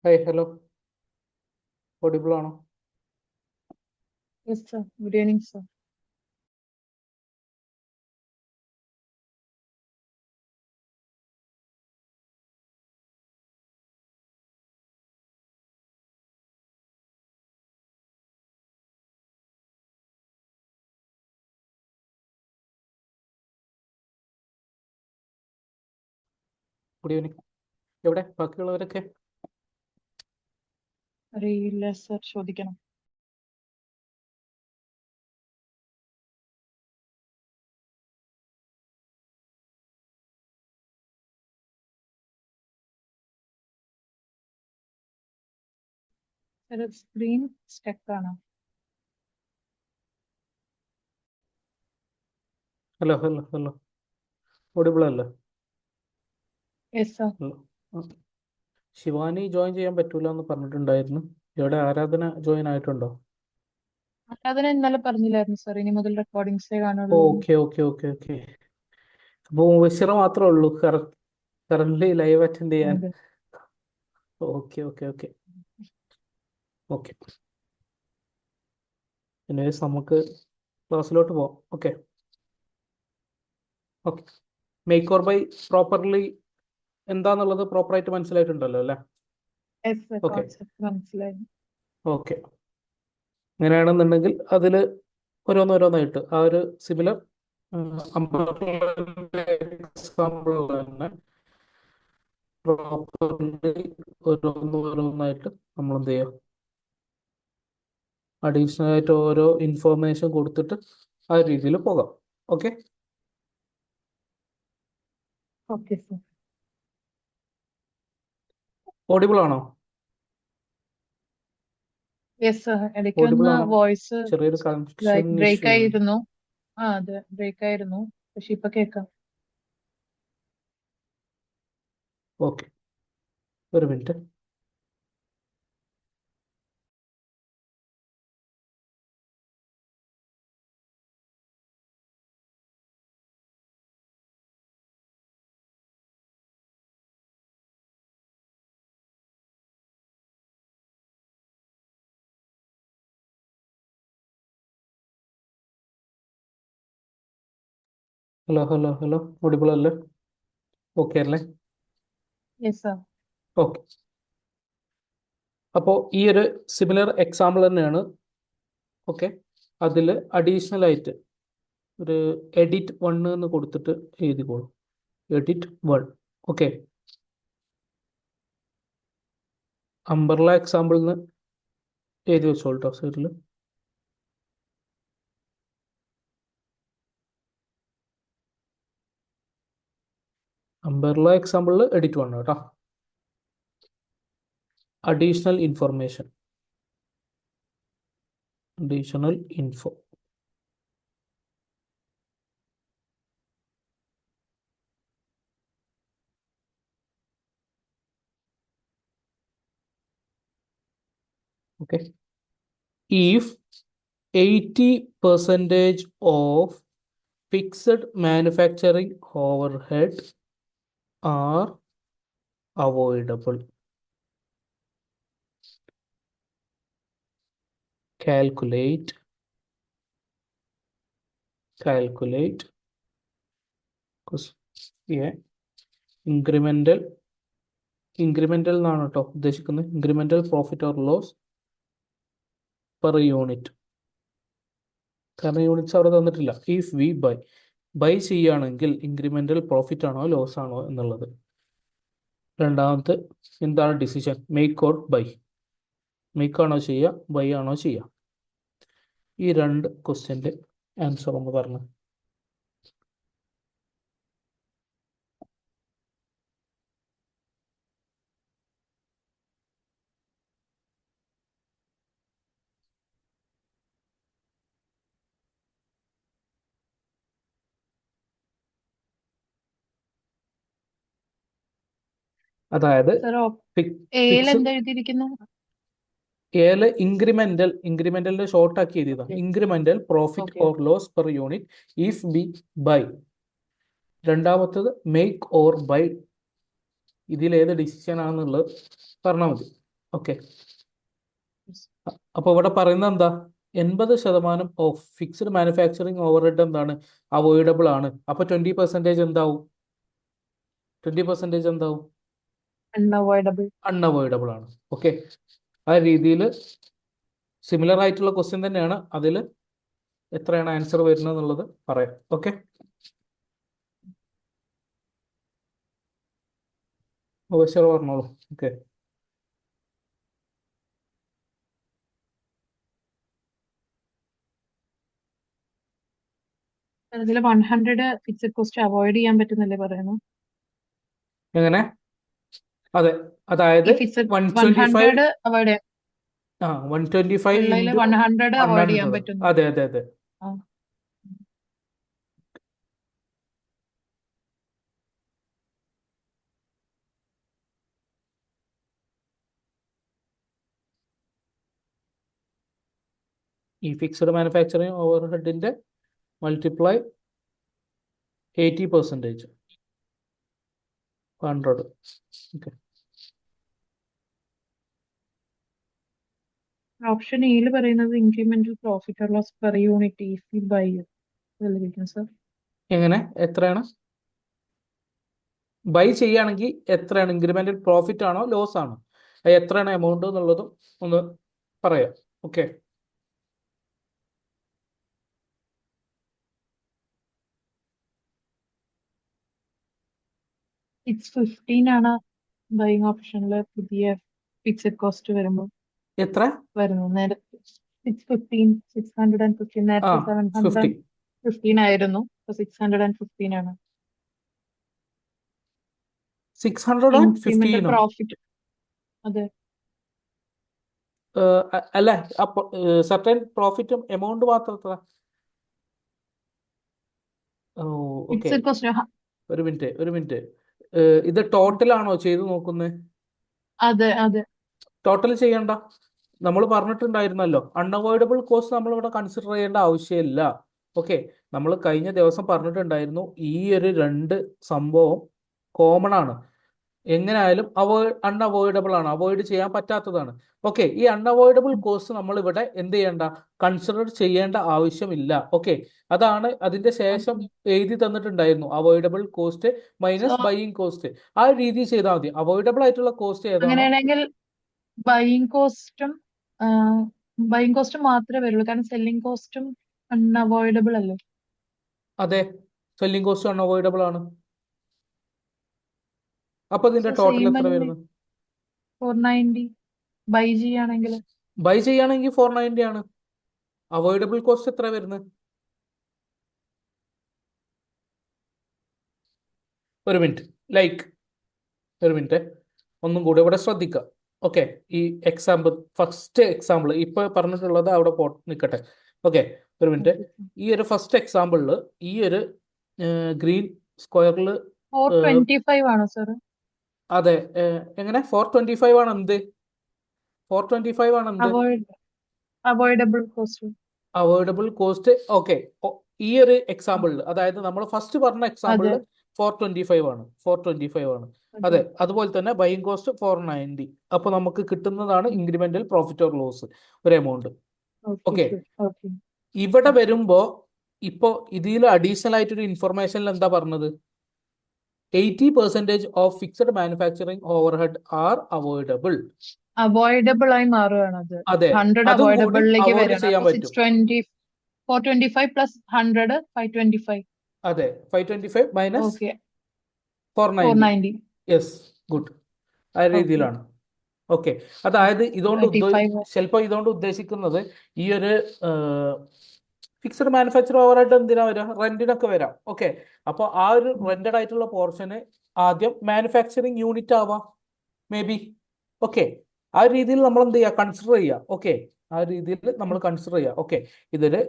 Hi hello audible ആണോ? Yes, sir. Good evening, sir. Good evening. എവിടെ ബാക്കിയുള്ളവരൊക്കെ? അറിയില്ല സർ, ചോദിക്കണം. സർ, സ്ക്രീൻ സ്റ്റക്ക് ആണ്. ഹലോ ഹലോ ഹലോ ഓഡിബിൾ അല്ലേ? Yes sir. Hello. Shivani join ചെയ്യാൻ പറ്റൂല എന്ന് പറഞ്ഞിട്ടുണ്ടായിരുന്നു. ഇവിടെ ആരാധന ജോയിൻ ആയിട്ടുണ്ടോ? ആരാധന ഇന്നലെ പറഞ്ഞില്ലായിരുന്നു സർ, ഇനി മുതൽ റെക്കോർഡിങ്സേ കാണുള്ളൂ. Okay okay okay okay. അപ്പോൾ മുബഷിറ മാത്രമേ ഉള്ളൂ കറന്റ് ലൈവ് അറ്റൻഡ് ചെയ്യാൻ. ഉണ്ട്. Okay okay okay okay. Anyways നമുക്ക് ക്ലാസ്സിലോട്ട് പോവാം. Okay okay. Make or buy properly എന്താന്നുള്ളത് പ്രോപ്പറായിട്ട് മനസ്സിലായിട്ടുണ്ടല്ലോ അല്ലേ? യെസ് സർ, ഓക്കെ കോൺസെപ്റ്റ് മനസ്സിലായി. ഓക്കെ. അങ്ങനെയാണെന്നുണ്ടെങ്കിൽ അതിൽ ഓരോന്നോരോന്നായിട്ട് ആ ഒരു സിമിലർ എക്സാമ്പിൾ തന്നെ പ്രോപ്പർലി ഓരോന്നോരോന്നായിട്ട് നമ്മൾ എന്ത് ചെയ്യുക, അഡീഷണൽ ആയിട്ട് ഓരോ ഇൻഫോർമേഷൻ കൊടുത്തിട്ട് ആ രീതിയിൽ പോകാം. Okay okay sir. ഓഡിബിൾ ആണോ? യെസ് സർ, ഓഡിബിൾ ഇടയ്ക്കൊന്ന് ആണോ? വോയിസ് ചെറിയൊരു കണക്ഷൻ ബ്രേക്ക് ഇഷ്യൂ ഉണ്ട്. ആയിരുന്നു. അതെ, ബ്രേക്ക് ആയിരുന്നു. പക്ഷെ ഇപ്പൊ കേൾക്കാം. ഓക്കെ, ഒരു minute. Hello hello hello audible അല്ലേ? ഓക്കെ അല്ലേ? Yes sir. ഓക്കെ. അപ്പോൾ ഈ ഒരു സിമിലർ എക്സാമ്പിൾ തന്നെയാണ്. ഓക്കെ, അതിൽ അഡീഷണൽ ആയിട്ട് ഒരു എഡിറ്റ് 1 എന്ന് കൊടുത്തിട്ട് എഴുതിക്കോളൂ. എഡിറ്റ് 1. ഓക്കെ, അംബർല എക്സാമ്പിളിൽ നിന്ന് എഴുതി വെച്ചോളൂ സൈഡിൽ. അംബർല എക്സാമ്പിളിൽ എഡിറ്റ് 1 കേട്ടോ. Additional information, additional info. Okay, if 80% of fixed manufacturing overhead are avoidable, calculate incremental എന്നാണ് കേട്ടോ ഉദ്ദേശിക്കുന്നത്. Incremental profit or loss per unit. കാരണം യൂണിറ്റ്സ് അവിടെ തന്നിട്ടില്ല. ഇഫ് വി ബൈ ചെയ്യുകയാണെങ്കിൽ ഇൻക്രിമെന്റൽ പ്രോഫിറ്റ് ആണോ ലോസ് ആണോ എന്നുള്ളത്. രണ്ടാമത്തെ എന്താണ് decision? Make or buy. Make ആണോ ചെയ്യുക, ബൈ ആണോ ചെയ്യുക? ഈ രണ്ട് ക്വസ്റ്റ്യൻ്റെ ആൻസർ ഒന്ന് പറഞ്ഞു. അതായത് സർ, എയിൽ ഫിക്സ് എന്താ എഴുതിയിരിക്കുന്നു? എയില് ഇൻക്രിമെന്റലിന്റെ ഷോർട്ട് ആക്കി എഴുതിയതാണ്. Incremental profit okay. Or loss per unit if we buy. രണ്ടാമത്തത് മേക്ക് ഓർ ബൈ. ഇതിൽ ഏത് ഡിസിഷൻ ആണെന്നുള്ളത് പറഞ്ഞാൽ മതി. ഓക്കെ. Yes. അപ്പൊ ഇവിടെ പറയുന്നത് എന്താ? 80% ഓഫ് ഫിക്സ്ഡ് മാനുഫാക്ചറിങ് ഓവർഹെഡ് എന്താണ്? അവോയ്ഡബിൾ ആണ്. അപ്പൊ 20% എന്താവും? 20% എന്താവും? Unavoidable. അൺഅവോയ്ഡബിൾ ആണ്. ഓക്കെ. ആ രീതിയിൽ സിമിലർ ആയിട്ടുള്ള ക്വസ്റ്റ്യൻ തന്നെയാണ്. അതിൽ എത്രയാണ് ആൻസർ വരുന്നത് എന്നുള്ളത് പറയാം. ഓക്കെ. ഓവർ പറഞ്ഞോളൂ. ഓക്കെ. അതിൽ 100 ഫിക്സഡ് കോസ്റ്റ് അവോയ്ഡ് ചെയ്യാൻ പറ്റുന്നല്ലേ പറയുന്നത്? എങ്ങനെ? അതെ, അതായത് ഈ ഫിക്സഡ് 125 100 അവോയ്ഡ് ചെയ്യാൻ 125 ഉള്ളതിൽ ഇൻറ്റു 100 അവോയ്ഡ് ചെയ്യാൻ 100. പറ്റുന്നു. അതെ അതെ അതെ. ആ. ഈ ഫിക്സ്ഡ് മാനുഫാക്ചറിങ് ഓവർഹെഡിന്റെ മൾട്ടിപ്ലൈ 80% 100. ഓക്കെ. ഓപ്ഷൻ എയിൽ പറയുന്നത് incremental profit or loss per unit is buy sir. എങ്ങനെ? എത്രയാണ് ബൈ ചെയ്യുകയാണെങ്കിൽ എത്രയാണ് ഇൻക്രിമെന്റൽ പ്രോഫിറ്റ് ആണോ ലോസ് ആണോ? എത്രയാണ് എമൗണ്ട് എന്നുള്ളതും ഒന്ന് പറയാം. ഓക്കെ. ഇറ്റ്സ് 15 ആണ് ബൈങ് ഓപ്ഷനിൽ പുതിയ ഫിക്സഡ് കോസ്റ്റ് വരുമ്പോൾ എത്ര വരുന്നത്. നേരത്തെ 615 ആ നേരത്തെ 50 715 ആയിരുന്നു. 615 ആണ് 615 പ്രോഫിറ്റ്. അതെ. അല്ല, അപ്പൊ സർട്ടൻ പ്രോഫിറ്റും എമൗണ്ട് മാത്രം എത്ര? ഓ ഓക്കെ. Fixed cost. ഒരു മിനിറ്റ്. ഇത് ടോട്ടൽ ആണോ ചെയ്ത് നോക്കുന്നത്? അതെ അതെ. ടോട്ടൽ ചെയ്യണ്ട. നമ്മൾ പറഞ്ഞിട്ടുണ്ടായിരുന്നല്ലോ, അൺഅവോയ്ഡബിൾ കോസ്റ്റ് നമ്മൾ ഇവിടെ കൺസിഡർ ചെയ്യേണ്ട ആവശ്യമില്ല. ഓക്കെ. നമ്മൾ കഴിഞ്ഞ ദിവസം പറഞ്ഞിട്ടുണ്ടായിരുന്നു ഈ ഒരു രണ്ട് സംഭവം കോമൺ ആണ്. എങ്ങനെയായാലും അൺഅവോയ്ഡബിൾ ആണ്, അവോയ്ഡ് ചെയ്യാൻ പറ്റാത്തതാണ്. ഓക്കെ. ഈ അൺഅവോയ്ഡബിൾ കോസ്റ്റ് നമ്മൾ ഇവിടെ എന്ത് ചെയ്യേണ്ട? കൺസിഡർ ചെയ്യേണ്ട ആവശ്യമില്ല. ഓക്കെ. അതാണ് അതിന്റെ ശേഷം എഴുതി തന്നിട്ടുണ്ടായിരുന്നു, avoidable cost minus buying cost. ആ ഒരു രീതി ചെയ്താൽ മതി. അവോയ്ഡബിൾ ആയിട്ടുള്ള കോസ്റ്റ് ഏതാണോ അങ്ങനെയാണെങ്കിൽ ബൈയിങ് കോസ്റ്റ് മാത്രമേ വരുള്ളൂ, കാരണം സെല്ലിംഗ് കോസ്റ്റും അൺഅവോയ്ഡബിൾ അല്ലേ? അതെ, സെല്ലിംഗ് കോസ്റ്റ് അൺഅവോയ്ഡബിൾ ആണ്. അപ്പൊ ഇതിന്റെ ടോട്ടൽ സെയിം എത്ര അല്ലേ? വരുന്നത്? 490 ബൈ ചെയ്യുകയാണെങ്കിൽ. ബൈ ചെയ്യുകയാണെങ്കിൽ 490 ആണ്. അവോയ്ഡബിൾ കോസ്റ്റ് എത്ര വരുന്നത്? ഒരു മിനിറ്റ്, ഒന്നും കൂടി ഇവിടെ ശ്രദ്ധിക്കുക. ഓക്കെ. ഈ എക്സാമ്പിൾ, ഫസ്റ്റ് എക്സാമ്പിൾ ഇപ്പൊ പറഞ്ഞിട്ടുള്ളത് അവിടെ നിൽക്കട്ടെ. ഓക്കെ. ഒരു മിനിറ്റ്. ഈ ഒരു ഫസ്റ്റ് എക്സാമ്പിളിൽ ഈ ഒരു ഗ്രീൻ സ്ക്വയറിൽ 425 ആണോ സാർ? അതെ. എങ്ങനെ 425 ആണ്? എന്ത് 425 ആണ്? എന്ത് avoidable cost? Avoidable cost. Okay. ഈ ഒരു എക്സാമ്പിളിൽ, അതായത് നമ്മൾ ഫസ്റ്റ് പറഞ്ഞ എക്സാമ്പിളിൽ 425 ആണ്. 425 ആണ്. അതെ. അതുപോലെ തന്നെ ബൈയിങ് കോസ്റ്റ് 490. അപ്പൊ നമുക്ക് കിട്ടുന്നതാണ് ഇൻക്രിമെന്റൽ പ്രോഫിറ്റ് ഓർ ലോസ്, ഒരു എമൗണ്ട്. ഓക്കെ. ഇവിടെ വരുമ്പോ ഇപ്പോ ഇതിൽ അഡീഷണൽ ആയിട്ടൊരു ഇൻഫർമേഷനിൽ എന്താ പറഞ്ഞത്? 80% of fixed manufacturing overhead are avoidable. Avoidable ആയി മാറുകയാണത്. അതെ, 100 അതും കൂടി അവോയ്ഡബിളിലേക്ക് അവോയ്ഡ് വരണം. ചെയ്യാൻ അപ്പൊ പറ്റും. 425 പ്ലസ് 100 525. അതെ, 525 മൈനസ് ഓക്കെ. 490. 490. Yes, good. ആ രീതിയിലാണ്. ഓക്കെ. അതായത് ഇതുകൊണ്ട് 35. ചിലപ്പോൾ ഇതുകൊണ്ട് ഉദ്ദേശിക്കുന്നത് ഈ ഒരു ഫിക്സഡ് മാനുഫാക്ചർ ഓവറായിട്ട് എന്തിനാ വരാം? റെന്റിനൊക്കെ വരാം. ഓക്കെ. അപ്പോൾ ആ ഒരു റെന്റഡ് ആയിട്ടുള്ള പോർഷന് ആദ്യം മാനുഫാക്ചറിങ് യൂണിറ്റ് ആവാം, മേ ബി. ഓക്കെ. ആ രീതിയിൽ നമ്മൾ എന്ത് ചെയ്യുക? കൺസിഡർ ചെയ്യുക. ഓക്കെ. ആ രീതിയിൽ നമ്മൾ കൺസിഡർ ചെയ്യുക. ഓക്കെ. ഇതൊരു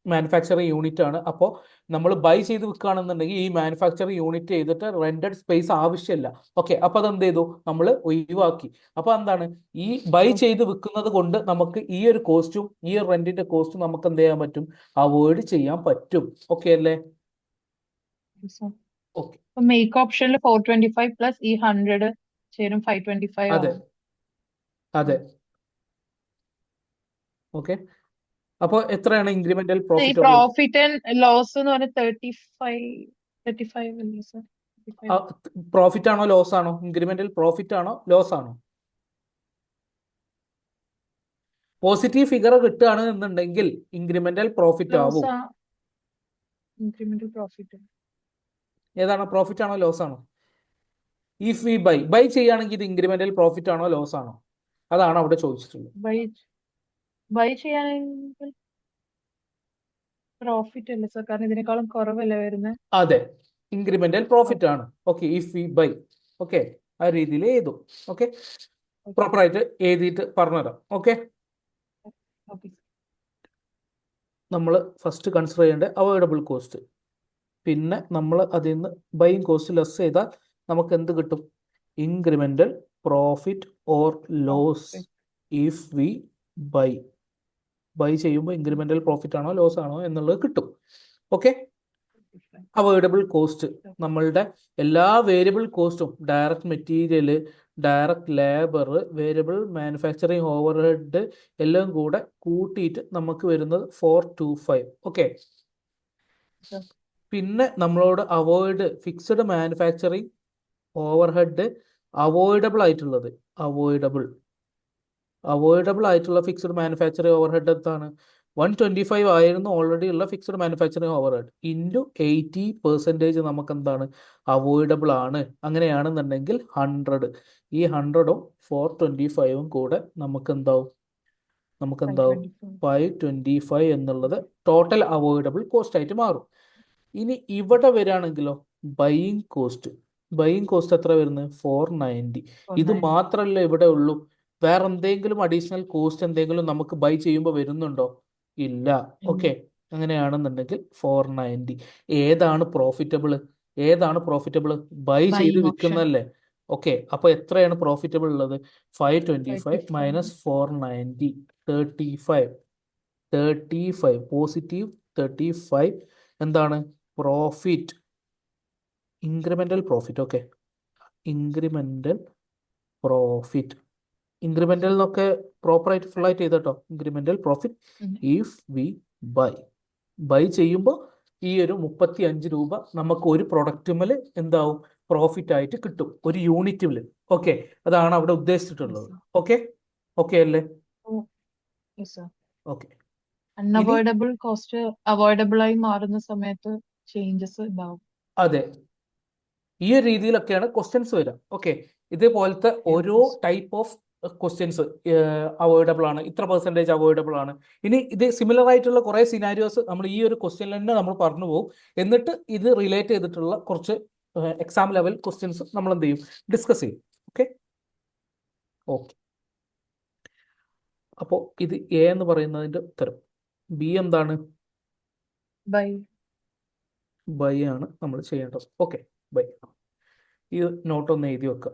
മാനുഫാക്ചറിങ് യൂണിറ്റ് ആണ്. അപ്പോൾ നമ്മൾ ബൈ ചെയ്ത് വിൽക്കുകയാണെന്നുണ്ടെങ്കിൽ ഈ മാനുഫാക്ചറിങ് യൂണിറ്റ് ചെയ്തിട്ട് റെന്റഡ് സ്പേസ് ആവശ്യമില്ല. ഓക്കെ. അപ്പോൾ അത് എന്ത് ചെയ്തു? നമ്മൾ ഒഴിവാക്കി. അപ്പോൾ എന്താണ്, ഈ ബൈ ചെയ്ത് വിൽക്കുന്നത് കൊണ്ട് നമുക്ക് ഈ ഒരു കോസ്റ്റും ഈ ഒരു റെന്റിന്റെ കോസ്റ്റും നമുക്ക് എന്ത് ചെയ്യാൻ പറ്റും? അവോയ്ഡ് ചെയ്യാൻ പറ്റും. ഓക്കെ അല്ലേ? മേക്ക് ഓപ്ഷനിൽ 425 പ്ലസ് ഈ 100 ചേരും 525 അതെ. ആണ്. അതെ. ഓക്കെ, അപ്പോൾ എത്രയാണ് ഇൻക്രിമെന്റൽ ഈ profit or loss? Profit and loss എന്ന് പറഞ്ഞാൽ 35 അല്ലേ സർ? 35. പ്രോഫിറ്റ് ആണോ ലോസ് ആണോ? ഇൻക്രിമെന്റൽ പ്രോഫിറ്റ് ആണോ ലോസ് ആണോ? പോസിറ്റീവ് ഫിഗർ കിട്ടുകയാണ് എന്നുണ്ടെങ്കിൽ ഇൻക്രിമെന്റൽ പ്രോഫിറ്റ് ആവും. Loss incremental profit. ഏതാണ്, പ്രോഫിറ്റ് ആണോ ലോസ് ആണോ? ഇഫ് വി ബൈ ചെയ്യുകയാണെങ്കിൽ ഇത് ഇൻക്രിമെന്റൽ പ്രോഫിറ്റ് ആണോ ലോസ് ആണോ? അതാണ് അവിടെ ചോദിച്ചിട്ടുള്ളത്. ബൈ ചെയ്യാനെങ്കിൽ പ്രോഫിറ്റ് അല്ലേ സർ? കാരണം ഇതിനേക്കാളും കുറവല്ലേ വരുന്നത്? അതെ, ഇൻക്രിമെന്റൽ പ്രോഫിറ്റ് ആണ്. Okay, if we buy. Okay, ആ രീതിയിൽ എഴുതും. ഓക്കെ, പ്രോപ്പറായിട്ട് എഴുതിയിട്ട് പറഞ്ഞുതരാം. ഓക്കെ, നമ്മൾ ഫസ്റ്റ് കൺസിഡർ ചെയ്യേണ്ട അവോയ്ഡബിൾ കോസ്റ്റ്. പിന്നെ നമ്മൾ അതിൽ നിന്ന് ബൈയിങ് കോസ്റ്റ് ലെസ് ചെയ്താൽ നമുക്ക് എന്ത് കിട്ടും? Incremental profit or loss if we buy ചെയ്യുമ്പോൾ ഇൻക്രിമെന്റൽ പ്രോഫിറ്റ് ആണോ ലോസ് ആണോ എന്നുള്ളത് കിട്ടും. ഓക്കെ, അവോയ്ഡബിൾ കോസ്റ്റ് നമ്മളുടെ എല്ലാ വേരിയബിൾ കോസ്റ്റും, direct material, direct labour, variable manufacturing overhead എല്ലാം കൂടെ കൂട്ടിയിട്ട് നമുക്ക് വരുന്നത് 425. ഓക്കെ, പിന്നെ നമ്മളോട് avoid fixed manufacturing overhead avoidable ആയിട്ടുള്ളത്, അവോയ്ഡബിൾ ആയിട്ടുള്ള ഫിക്സഡ് മാനുഫാക്ചറിങ് ഓവർഹെഡ് എന്താണ്? 125 ആയിരുന്നു ഓൾറെഡി ഉള്ള ഫിക്സഡ് മാനുഫാക്ചറിങ് ഓവർഹെഡ് ഇൻറ്റു 80% നമുക്ക് എന്താണ്? അവോയ്ഡബിൾ ആണ്. അങ്ങനെയാണെന്നുണ്ടെങ്കിൽ 100. ഈ 100ഉം 425ഉം കൂടെ നമുക്ക് എന്താവും? 525 എന്നുള്ളത് ടോട്ടൽ അവോയ്ഡബിൾ കോസ്റ്റ് ആയിട്ട് മാറും. ഇനി ഇവിടെ വരികയാണെങ്കിലോ, ബൈയിങ് കോസ്റ്റ് എത്ര വരുന്നത്? 490. ഇത് മാത്രമല്ല ഇവിടെ ഉള്ളൂ. വേറെ എന്തെങ്കിലും അഡീഷണൽ കോസ്റ്റ് എന്തെങ്കിലും നമുക്ക് ബൈ ചെയ്യുമ്പോൾ വരുന്നുണ്ടോ? ഇല്ല. ഓക്കെ, അങ്ങനെയാണെന്നുണ്ടെങ്കിൽ 490. ഏതാണ് പ്രോഫിറ്റബിൾ? ബൈ ചെയ്ത് വിൽക്കുന്നല്ലേ. ഓക്കെ, അപ്പൊ എത്രയാണ് പ്രോഫിറ്റബിൾ ഉള്ളത്? 525 മൈനസ് 490, 35 പോസിറ്റീവ് 35 എന്താണ്? Profit, incremental profit. Okay, incremental profit, incremental എന്നൊക്കെ പ്രോപ്പറായിട്ട് ഫുൾ ആയിട്ട് ചെയ്തോ. Incremental profit if we buy ചെയ്യുമ്പോൾ ഈ ഒരു 35 രൂപ നമുക്ക് ഒരു പ്രൊഡക്റ്റുമേൽ എന്താവും? പ്രോഫിറ്റ് ആയിട്ട് കിട്ടും, ഒരു യൂണിറ്റിൽ. ഓക്കെ, അതാണ് അവിടെ ഉദ്ദേശിച്ചിട്ടുള്ളത്. ഓക്കെ, ഓക്കെ അല്ലേ? ഓക്കെ, അൺഅവോയ്ഡബിൾ കോസ്റ്റ് അവോയ്ഡബിൾ ആയി മാറുന്ന സമയത്ത് ചേഞ്ചസ് ഉണ്ടാവും. അതെ, ഈ ഒരു രീതിയിലൊക്കെയാണ് ക്വസ്റ്റ്യൻസ് വരിക. ഓക്കെ, ഇതേപോലത്തെ ഓരോ ടൈപ്പ് ഓഫ് ക്വസ്റ്റ്യൻസ് അവോയ്ഡബിൾ ആണ്, ഇത്ര പെർസെൻറ്റേജ് അവോയ്ഡബിൾ ആണ്. ഇനി ഇത് സിമിലർ ആയിട്ടുള്ള കുറേ സിനാരിയോസ് നമ്മൾ ഈ ഒരു ക്വസ്റ്റ്യനിൽ തന്നെ നമ്മൾ പറഞ്ഞു പോകും. എന്നിട്ട് ഇത് റിലേറ്റ് ചെയ്തിട്ടുള്ള കുറച്ച് എക്സാം ലെവൽ ക്വസ്റ്റ്യൻസ് നമ്മൾ എന്ത് ചെയ്യും? ഡിസ്കസ് ചെയ്യും. Okay, okay. അപ്പോൾ ഇത് എ എന്ന് പറയുന്നതിൻ്റെ ഉത്തരം. ബി എന്താണ്? ബൈ ആണ് നമ്മൾ ചെയ്യേണ്ടത്. Okay, by. ഈ നോട്ട് ഒന്ന് എഴുതി വെക്കുക.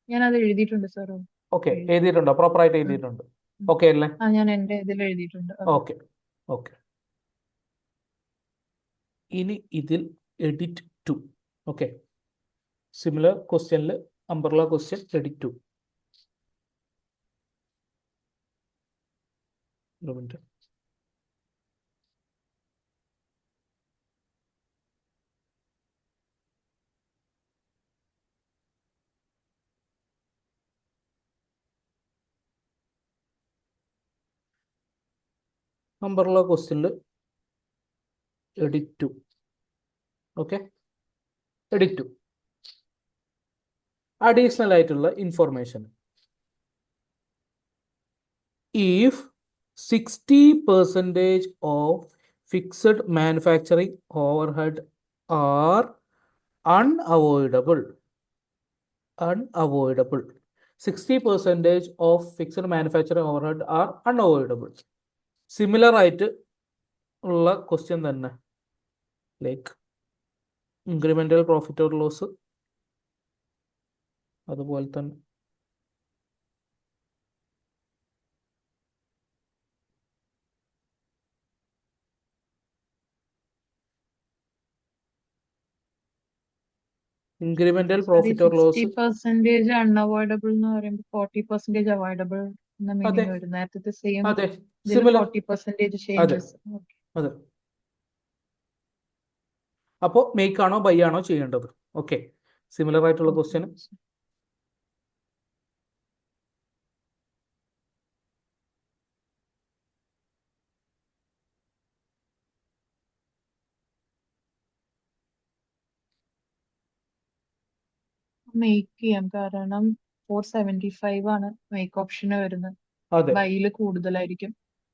ഞാൻ അത് എഴുതിയിട്ടുണ്ട് സാർ. ഓക്കെ, എഴുതിയിട്ടുണ്ടോ? പ്രോപ്പറായിട്ട് എഴുതിയിട്ടുണ്ട്. ഓക്കെ അല്ലേ? ഞാൻ എൻ്റെ ഇതിൽ എഴുതിയിട്ടുണ്ട്. Okay, okay. ഇനി ഇതിൽ എഡിറ്റ് ടു. ഓക്കെ, സിമിലർ ക്വസ്റ്റ്യനിൽ അംബ്രല്ല ക്വസ്റ്റ്യൻ എഡിറ്റ് ടു. ഒരു മിനിറ്റ്. അംബ്രല്ല ക്വസ്റ്റ്യനിൽ edit two. Okay, edit two additional ആയിട്ടുള്ള information. If 60% of fixed manufacturing overhead are unavoidable 60% of fixed manufacturing overhead are unavoidable. Similar ആയിട്ട് ഉള്ള question തന്നെ, like incremental profit or loss, അതുപോലെ തന്നെ incremental sir, ഈ profit or loss 60% unavoidable എന്ന് പറയുമ്പോൾ 40% avoidable എന്ന അതെ മീനിങ് വരും. നേരത്തെ സെയിം അതെ ഇതിൽ സിമിലർ 40% അതെ ചേഞ്ചസ്. അതെ അപ്പോൾ മേക്ക് ആണോ ബൈ ആണോ ചെയ്യേണ്ടത്? ഓക്കെ, സിമിലർ ആയിട്ടുള്ള ക്വസ്റ്റ്യൻ. മേക്ക് ചെയ്യാം, കാരണം 475 ആണ് മേക്ക് ഓപ്ഷന് വരുന്നത്. അതെ ബൈയില് കൂടുതലായിരിക്കും.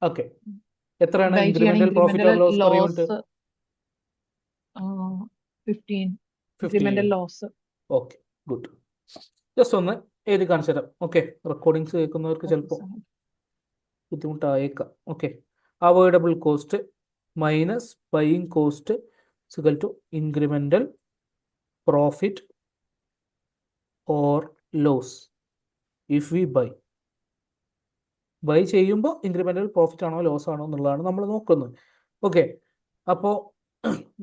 ഓക്കെ, എത്രയാണ് ബൈ ചെയ്യണ incremental profit incremental or loss per unit? Loss 15 15. Incremental loss. Okay, good. Just ഒന്ന് എഴുതി കാണിച്ചു തരാം. ഓക്കെ, റെക്കോർഡിങ്സ് കേൾക്കുന്നവർക്ക് ചിലപ്പോൾ ബുദ്ധിമുട്ടായേക്കാം. Okay, avoidable cost minus buying cost equal to incremental profit or loss if we buy ചെയ്യുമ്പോൾ incremental profit ആണോ loss ആണോ എന്നുള്ളതാണ് നമ്മൾ നോക്കുന്നത്. ഓക്കെ, അപ്പോൾ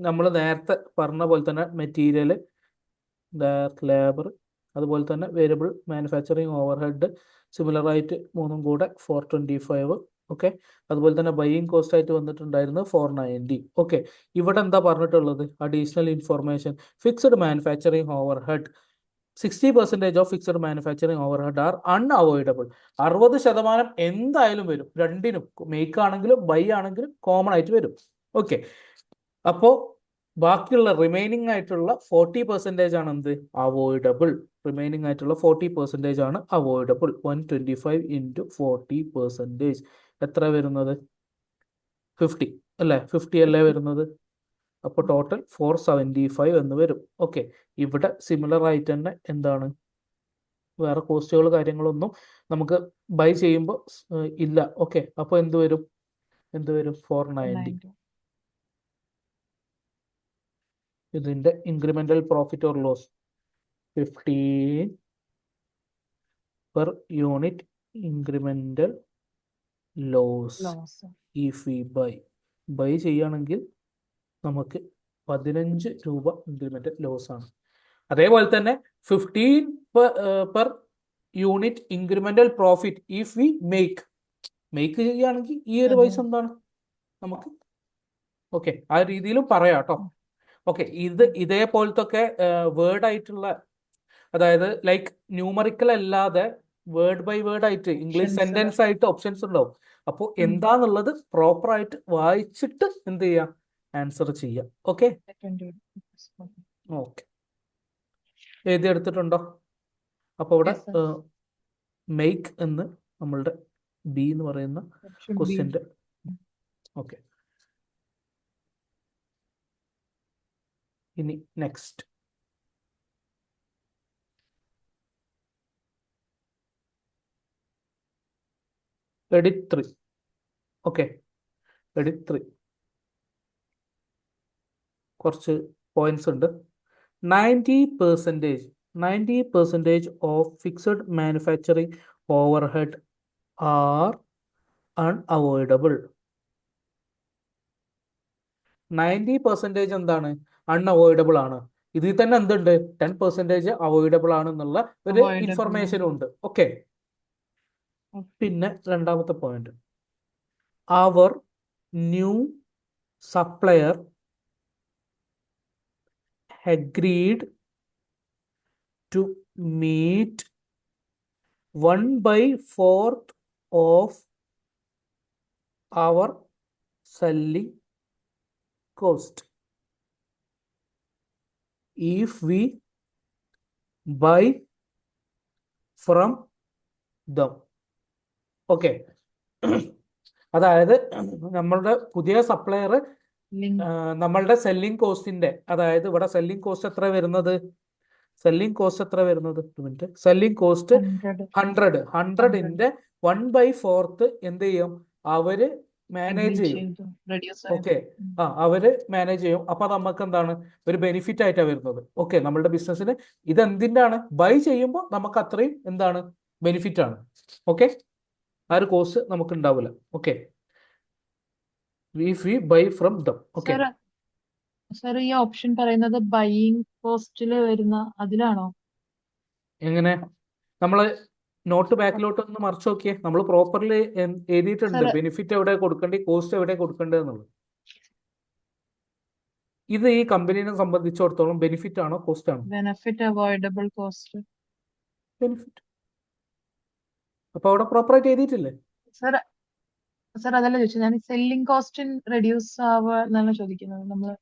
നമ്മൾ നേരത്തെ പറഞ്ഞ പോലെ തന്നെ മെറ്റീരിയൽ, ഡയറക്റ്റ് ലേബർ, അതുപോലെ തന്നെ വേരിയബിൾ മാനുഫാക്ചറിങ് ഓവർഹെഡ് സിമിലർ ആയിട്ട് മൂന്നും കൂടെ 425. ഓക്കെ, അതുപോലെ തന്നെ ബൈയിങ് കോസ്റ്റ് ആയിട്ട് വന്നിട്ടുണ്ടായിരുന്നു 490. ഓക്കെ, ഇവിടെ എന്താ പറഞ്ഞിട്ടുള്ളത്? Additional information, fixed manufacturing overhead 60% of fixed manufacturing overhead are unavoidable. 60% എന്തായാലും വരും, രണ്ടിനും മേക്ക് ആണെങ്കിലും ബൈ ആണെങ്കിലും കോമൺ ആയിട്ട് വരും. ഓക്കെ, അപ്പോൾ ബാക്കിയുള്ള റിമൈനിങ് ആയിട്ടുള്ള 40% ആണ് എന്ത്? അവോയ്ഡബിൾ. റിമൈനിങ് ആയിട്ടുള്ള 40% ആണ് അവോയ്ഡബിൾ. 125 ഇൻറ്റു 40% എത്ര വരുന്നത്? 50 അല്ലേ? 50 അല്ലേ വരുന്നത്? അപ്പോൾ ടോട്ടൽ 475 എന്ന് വരും. ഓക്കെ, ഇവിടെ സിമിലർ ആയിട്ട് തന്നെ എന്താണ്, വേറെ കോസ്റ്റുകൾ കാര്യങ്ങളൊന്നും നമുക്ക് ബൈ ചെയ്യുമ്പോൾ ഇല്ല. ഓക്കെ, അപ്പോൾ എന്ത് വരും? 490. ഇതിന്റെ incremental profit or loss 15 per unit incremental loss if we buy ചെയ്യുകയാണെങ്കിൽ നമുക്ക് 15 രൂപ ഇൻക്രിമെന്റൽ ലോസ് ആണ്. അതേപോലെ തന്നെ 15 per unit incremental profit if we make ചെയ്യുകയാണെങ്കിൽ ഈ ഒരു പൈസ എന്താണ് നമുക്ക്? ഓക്കെ, ആ രീതിയിലും പറയാം കേട്ടോ. ഓക്കെ, ഇതേപോലത്തെ വേർഡ് ആയിട്ടുള്ള, അതായത് ലൈക്ക് ന്യൂമറിക്കൽ അല്ലാതെ വേർഡ് ബൈ വേർഡ് ആയിട്ട് ഇംഗ്ലീഷ് സെന്റൻസ് ആയിട്ട് ഓപ്ഷൻസ് ഉണ്ടാവും. അപ്പോൾ എന്താന്നുള്ളത് പ്രോപ്പർ ആയിട്ട് വായിച്ചിട്ട് എന്ത് ചെയ്യാം? ആൻസർ ചെയ്യാം. ഓക്കെ ഓക്കെ, എഴുതി എടുത്തിട്ടുണ്ടോ? അപ്പോൾ ഇവിടെ മേക്ക് എന്ന് നമ്മളുടെ ബി എന്ന് പറയുന്ന ക്വസ്റ്റ്യൻ്റെ. ഓക്കെ, ഇനി നെക്സ്റ്റ് എഡിറ്റ് 3. ഓക്കെ, എഡിറ്റ് 3 കുറച്ച് പോയിന്റ്സ് ഉണ്ട്. 90% of fixed manufacturing overhead are unavoidable. 90% എന്താണ്? അൺഅവോയ്ഡബിൾ ആണ്. ഇതിൽ തന്നെ എന്തുണ്ട്? 10% അവോയ്ഡബിൾ ആണെന്നുള്ള ഒരു ഇൻഫർമേഷനും ഉണ്ട്. ഓക്കെ, പിന്നെ രണ്ടാമത്തെ point, our new supplier agreed to meet 1/4 of our selling cost if we buy from them. Okay, അതായത് നമ്മളുടെ പുതിയ സപ്ലയർ നമ്മളുടെ സെല്ലിംഗ് കോസ്റ്റിന്റെ, അതായത് ഇവിടെ സെല്ലിംഗ് കോസ്റ്റ് എത്ര വരുന്നത്? സെല്ലിംഗ് കോസ്റ്റ് 100ന്റെ 1/4 എന്ത് ചെയ്യും? അവര് മാനേജ് ചെയ്യും. ഓക്കെ, അവര് മാനേജ് ചെയ്യും. അപ്പൊ നമുക്ക് എന്താണ്? ഒരു ബെനിഫിറ്റ് ആയിട്ടാണ് വരുന്നത്. ഓക്കെ, നമ്മളുടെ ബിസിനസ്സിന് ഇത് എന്തിൻ്റെയാണ്? ബൈ ചെയ്യുമ്പോൾ നമുക്ക് അത്രയും എന്താണ്? ബെനിഫിറ്റ് ആണ്. ഓക്കെ, ആ ഒരു കോസ്റ്റ് നമുക്ക് ഉണ്ടാവില്ല. Okay, if we buy from them. Okay, sir ഈ ഓപ്ഷൻ പറയുന്നത് ബൈയിങ് കോസ്റ്റിൽ വരുന്ന അതിലാണോ? എങ്ങനെ നമ്മൾ നോട്ട് ബാക്കിലോട്ട് ഒന്ന് മറിച്ച് നോക്കിയേ, നമ്മൾ പ്രോപ്പർലി എഴുതിയിട്ടുണ്ട് സർ ബെനിഫിറ്റ് എവിടെ കൊടുക്കേണ്ടി, കോസ്റ്റ് എവിടെ കൊടുക്കേണ്ടത് എന്നുള്ളത്. ഇത് ഈ കമ്പനീനെ സംബന്ധിച്ചിടത്തോളം ബെനിഫിറ്റ് ആണോ കോസ്റ്റ് ആണോ? Benefit avoidable cost. ബെനിഫിറ്റ്. അപ്പൊ അവിടെ പ്രോപ്പറായിട്ട് എഴുതിയിട്ടില്ലേ? സർ സർ അതല്ല ചോദിച്ചത്, ഞാൻ സെല്ലിംഗ് കോസ്റ്റ് റെഡ്യൂസ് ആവുക എന്നാണ് ചോദിക്കുന്നത്. നമ്മള്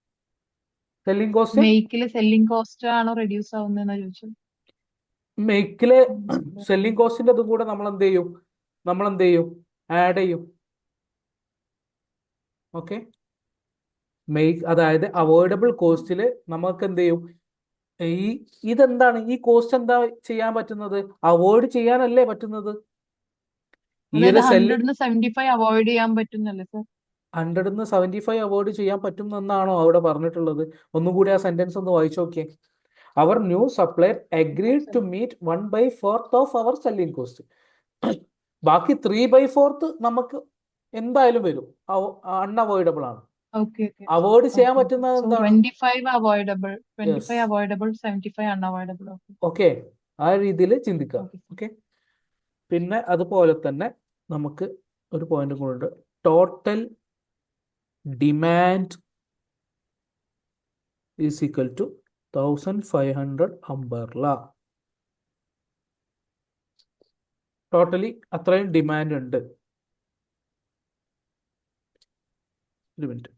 സെല്ലിംഗ് കോസ്റ്റ് മേക്കില് സെല്ലിംഗ് കോസ്റ്റ് ആണോ റെഡ്യൂസ് ആവുന്നതെന്നാണ് ചോദിച്ചത്. മേക്കിലെ സെല്ലിംഗ് കോസ്റ്റിന്റെ അതും കൂടെ നമ്മൾ എന്ത് ചെയ്യും ആഡ് ചെയ്യും. ഓക്കെ, അതായത് അവോയ്ഡബിൾ കോസ്റ്റിൽ നമുക്ക് എന്ത് ചെയ്യും, ഈ ഇതെന്താണ് ഈ കോസ്റ്റ് എന്താ ചെയ്യാൻ പറ്റുന്നത്, അവോയ്ഡ് ചെയ്യാനല്ലേ പറ്റുന്നത്. ഈ അതായത് ഒരു സെല്ലിംഗ് 100-75 അവോയ്ഡ് ചെയ്യാൻ പറ്റുന്നല്ലേ സർ? 100-75 അവോയ്ഡ് ചെയ്യാൻ പറ്റും എന്നാണോ അവിടെ പറഞ്ഞിട്ടുള്ളത്? ഒന്നും കൂടി ആ സെന്റൻസ് ഒന്ന് വായിച്ചു നോക്കിയേ. Our new supplier agreed to meet 1/4 of our selling cost. ബാക്കി 3/4 നമുക്ക് എന്തായാലും വരും, അൺഅവോയ്ഡബിൾ ആണ്. ഓക്കെ ഓക്കെ അവോയ്ഡ് ചെയ്യാൻ ഓക്കെ. പറ്റുന്നത് സോ എന്താണ്? 25 avoidable, yes, 25 avoidable, 75 unavoidable. Okay okay, ആ രീതിയിൽ ചിന്തിക്കുക. ഓക്കെ ഓക്കെ, പിന്നെ അതുപോലെ തന്നെ നമുക്ക് ഒരു പോയിന്റ് കൂടെ ഉണ്ട്. Total demand is equal to 1500 umbrella. Totally അത്രയും ഡിമാൻഡ് ഉണ്ട്. ഒരു minute.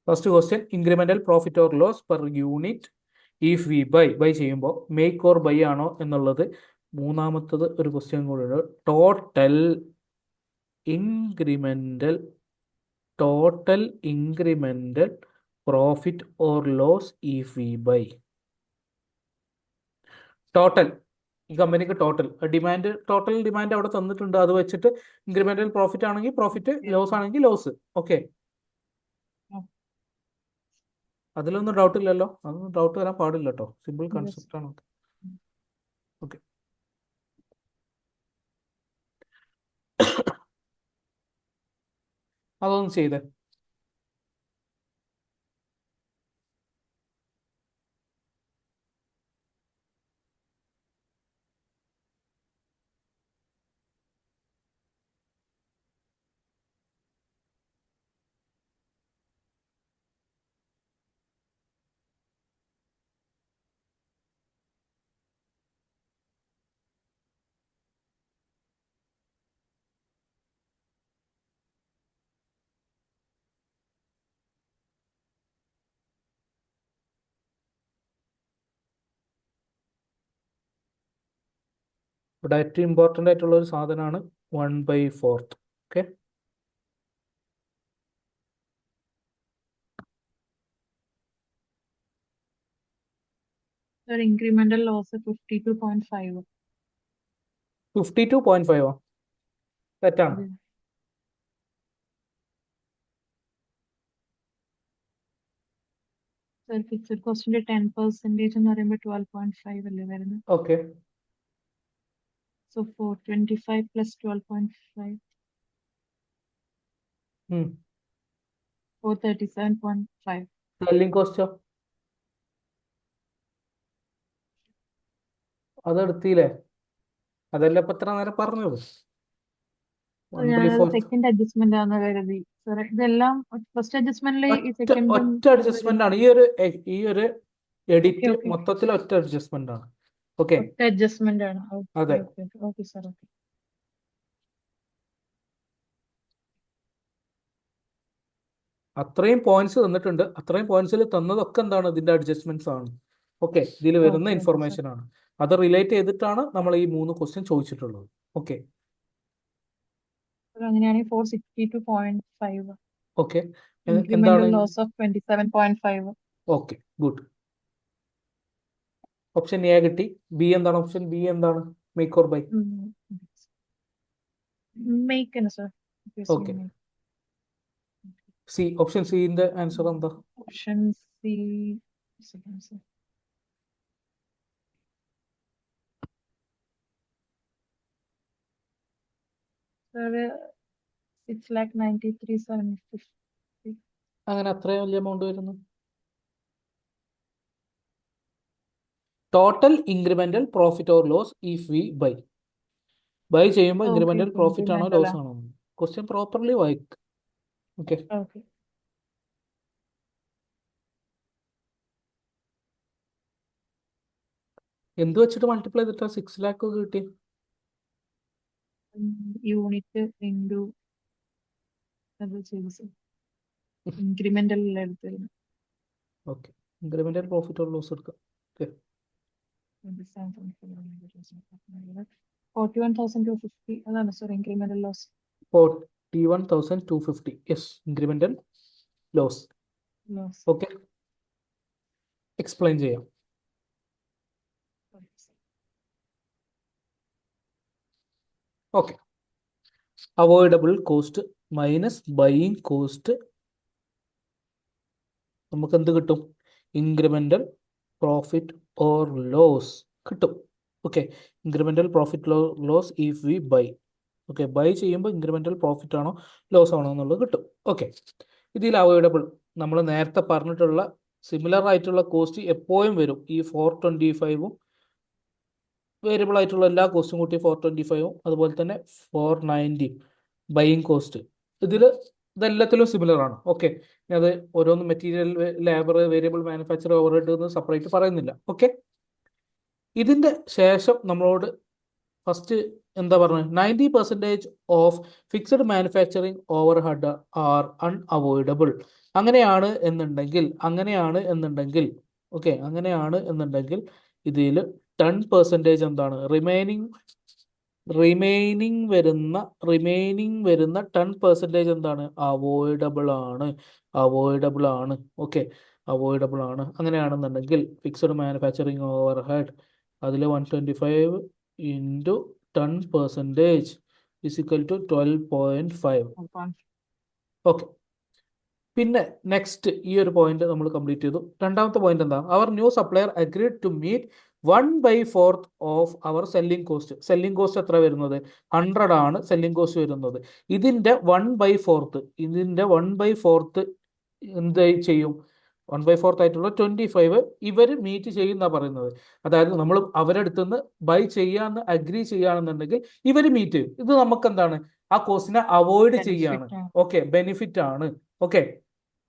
First question, incremental profit or loss per unit if we buy ചെയ്യുമ്പോൾ മേക്ക് ഓർ ബൈ ആണോ എന്നുള്ളത്. മൂന്നാമത്തത് ഒരു ക്വസ്റ്റ്യൻ കൂടെ ഉണ്ട്. Total incremental profit or loss if we buy. Total, ഈ കമ്പനിക്ക് ടോട്ടൽ ഡിമാൻഡ് അവിടെ തന്നിട്ടുണ്ട്. അത് വെച്ചിട്ട് ഇൻക്രിമെന്റൽ പ്രോഫിറ്റ് ആണെങ്കിൽ പ്രോഫിറ്റ്, ലോസ് ആണെങ്കിൽ ലോസ്. ഓക്കെ, അതിലൊന്നും ഡൗട്ട് ഇല്ലല്ലോ? അതൊന്നും ഡൗട്ട് വരാൻ പാടില്ല കേട്ടോ, സിമ്പിൾ കൺസെപ്റ്റ് ആണ്. ഓക്കെ, അതൊന്നും ചെയ്തേ. ഇവിടെ ഏറ്റവും ഇമ്പോർട്ടൻ്റ് ആയിട്ടുള്ള ഒരു സാധനമാണ് 1/4. Okay, sir incremental loss 52.5. 52.5 തെറ്റാണ്. സർ ഫിക്സഡ് കോസ്റ്റിന്റെ 10% എന്ന് പറയുമ്പോൾ 12.5 അല്ലേ വരുന്നത്? Okay, so 425 plus 12.5, 437.5. സെല്ലിംഗ് കോസ്റ്റോ അതെടുത്തില്ലേ? അതല്ല ഇപ്പൊ എത്ര നേരം പറഞ്ഞത്. ഞാനത് 1/4 സെക്കൻഡ് അഡ്ജസ്റ്റ്മെന്റ് ആണെന്ന് കരുതി. സർ ഇതെല്ലാം ഫസ്റ്റ് അഡ്ജസ്റ്റ്മെന്റിൽ ഈ ഒറ്റ സെക്കൻഡും ഒറ്റ അഡ്ജസ്റ്റ്മെന്റ് ആണ്. ഈ ഒരു എഡിറ്റ് മൊത്തത്തിൽ ഒറ്റ അഡ്ജസ്റ്റ്മെന്റ് ആണ്. ഓക്കെ, ഒറ്റ അഡ്ജസ്റ്റ്മെന്റ് ആണ്. അതെ. Okay sir. ഓക്കെ, അത്രയും പോയിന്റ്സ് തന്നിട്ടുണ്ട്. അത്രയും പോയിന്റ്സിൽ തന്നതൊക്കെ എന്താണ്, ഇതിന്റെ അഡ്ജസ്റ്റ്മെന്റ്സ് ആണ്. ഓക്കെ, ഇതിൽ വരുന്ന ഇൻഫർമേഷൻ ആണ്. അത് റിലേറ്റ് ചെയ്തിട്ടാണ് നമ്മൾ ഈ 3 ക്വസ്റ്റ്യൻ ചോദിച്ചിട്ടുള്ളത്. ഓക്കെ, അങ്ങനെയാണെങ്കിൽ 462.5. Okay, incremental loss of 27.5. Okay, good. Option A കിട്ടി. ബി എന്താണ്? ഓപ്ഷൻ ബി എന്താണ്? Make or buy. Make sir. Okay, C. Option സിന്റെ ആൻസർ എന്താ? Option C. സാറ് 6,93,750. അങ്ങനെ അത്രയും വലിയ എമൗണ്ട് വരുന്നു. Total incremental profit or loss if we buy. Buy ചെയ്യുമ്പോൾ Okay, ഇൻക്രിമെന്റൽ okay, പ്രോഫിറ്റ് ആണോ incremental ലോസ് ആണോ? ക്വസ്റ്റ്യൻ പ്രോപ്പർലി വായിക്ക്. Okay, Okay. എന്ത് വെച്ചിട്ട് മൾട്ടിപ്ലൈ ചെയ്തിട്ടാ 6 ലാക്ക് കിട്ടി? യൂണിറ്റ് ഇൻറ്റു അത് ചെയ്തു സർ. ഇൻക്രിമെന്റൽ എടുത്തിരുന്നു. Okay, incremental profit or loss എടുക്കാം. ഓക്കെ, 41,250 അതാണ് sir incremental loss. 41,250. Yes, incremental loss. Loss. Okay, explain ചെയ്യാം. Okay, avoidable cost minus buying cost നമുക്ക് എന്ത് കിട്ടും? ഇൻക്രിമെന്റൽ പ്രോഫിറ്റ് ഓർ ലോസ് കിട്ടും. Okay, incremental profit loss if we buy. Okay, buy ചെയ്യുമ്പോൾ incremental profit ആണോ loss ആണോ എന്നുള്ളത് കിട്ടും. ഓക്കെ, ഇതിൽ അവോയ്ഡബിൾ നമ്മൾ നേരത്തെ പറഞ്ഞിട്ടുള്ള സിമിലർ ആയിട്ടുള്ള കോസ്റ്റ് എപ്പോഴും വരും. ഈ 425ഉം വേരിയബിൾ ആയിട്ടുള്ള എല്ലാ കോസ്റ്റും കൂട്ടി 425ഉം അതുപോലെ തന്നെ 490 ബൈയിങ് കോസ്റ്റ് ഇതെല്ലാത്തിലും സിമിലർ ആണ്. ഓക്കെ, അത് ഓരോന്നും material, labour, variable manufacture, overhead എന്ന് സെപ്പറേറ്റ് പറയുന്നില്ല. ഓക്കെ, ഇതിന്റെ ശേഷം നമ്മളോട് ഫസ്റ്റ് എന്താ പറഞ്ഞത്? 90% of fixed manufacturing overhead are unavoidable. അങ്ങനെയാണ് എന്നുണ്ടെങ്കിൽ ഓക്കെ, അങ്ങനെയാണ് എന്നുണ്ടെങ്കിൽ ഇതിൽ 10% എന്താണ്? റിമൈനിങ് വരുന്ന 10% എന്താണ്? അവോയ്ഡബിൾ ആണ്. ഓക്കെ, അവോയ്ഡബിൾ ആണ്. അങ്ങനെയാണെന്നുണ്ടെങ്കിൽ ഫിക്സഡ് മാനുഫാക്ചറിങ് ഓവർഹെഡ് അതിൽ 125 into 10% is equal to 12.5. Okay, പിന്നെ നെക്സ്റ്റ് ഈ ഒരു പോയിന്റ് നമ്മൾ കംപ്ലീറ്റ് ചെയ്തു. രണ്ടാമത്തെ പോയിന്റ് എന്താ? Our new supplier agreed to meet 1/4 of our selling cost. Selling cost എത്ര വരുന്നത്? 100 ആണ് സെല്ലിംഗ് കോസ്റ്റ് വരുന്നത്. ഇതിന്റെ 1/4 എന്ത് ചെയ്യും? 1/4 ആയിട്ടുള്ള 25 ഇവർ മീറ്റ് ചെയ്യുന്ന പറയുന്നത്. അതായത് നമ്മൾ അവരെടുത്തുനിന്ന് ബൈ ചെയ്യാന്ന് അഗ്രി ചെയ്യുകയാണെന്നുണ്ടെങ്കിൽ ഇവർ മീറ്റ് ചെയ്യും. ഇത് നമുക്ക് എന്താണ്? ആ കോസ്റ്റിനെ അവോയ്ഡ് ചെയ്യാണ്. ഓക്കെ, ബെനിഫിറ്റ് ആണ്. ഓക്കെ,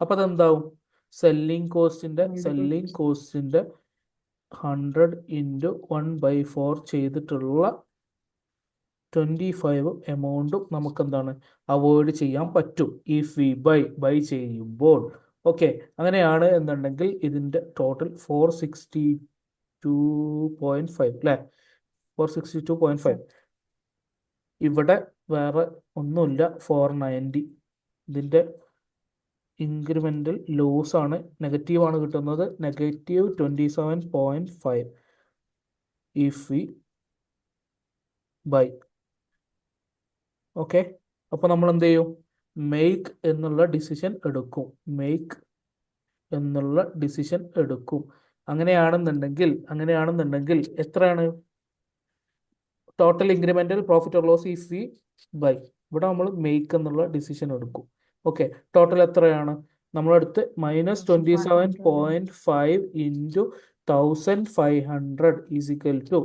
അപ്പൊ അതെന്താവും? സെല്ലിംഗ് കോസ്റ്റിന്റെ 100 ഇൻറ്റു 1/4 ചെയ്തിട്ടുള്ള 25 എമൗണ്ടും നമുക്ക് എന്താണ്? അവോയ്ഡ് ചെയ്യാൻ പറ്റും ഇഫ് വി ബൈ ചെയ്യുമ്പോൾ. ഓക്കെ, അങ്ങനെയാണ് എന്നുണ്ടെങ്കിൽ ഇതിന്റെ ടോട്ടൽ 462.5 അല്ലേ? 462.5. ഇവിടെ വേറെ ഒന്നുമില്ല, 490. ഇതിന്റെ ഇൻക്രിമെന്റൽ ലോസ് ആണ്, നെഗറ്റീവ് ആണ് കിട്ടുന്നത്, -27.5 ഇഫ് വി ബൈ. ഓക്കെ, അപ്പൊ നമ്മൾ എന്ത് ചെയ്യും? മേക്ക് എന്നുള്ള ഡിസിഷൻ എടുക്കും. അങ്ങനെയാണെന്നുണ്ടെങ്കിൽ എത്രയാണ് total incremental profit or loss if we buy? ഇവിടെ നമ്മൾ മേക്ക് എന്നുള്ള ഡിസിഷൻ എടുക്കും. ഓക്കെ, ടോട്ടൽ എത്രയാണ്? നമ്മളടുത്ത് -27.5 ഇൻറ്റു 1500 ഈസ് ഈക്വൽ ടു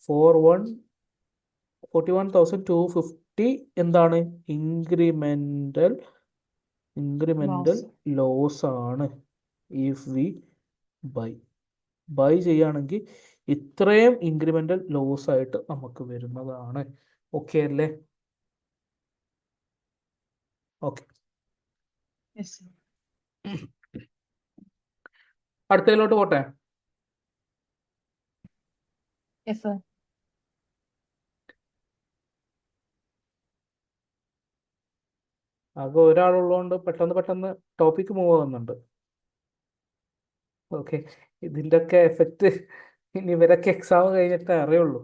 41,250 എന്താണ്? ഇൻക്രിമെന്റൽ ലോസ് ആണ് ഇഫ് വി ബൈ ചെയ്യുകയാണെങ്കിൽ ഇത്രയും ഇൻക്രിമെന്റൽ ലോസ് ആയിട്ട് നമുക്ക് വരുന്നതാണ്. ഓക്കെ അല്ലേ? ഓക്കെ, അടുത്തതിലോട്ട് പോട്ടെ. ആകെ ഒരാളുള്ളതുകൊണ്ട് പെട്ടെന്ന് ടോപ്പിക്ക് മൂവ് ആവുന്നുണ്ട്. ഓക്കെ, ഇതിന്റെ ഒക്കെ എഫക്റ്റ് ഇനി ഇവരൊക്കെ എക്സാം കഴിഞ്ഞിട്ടേ അറിയുള്ളൂ.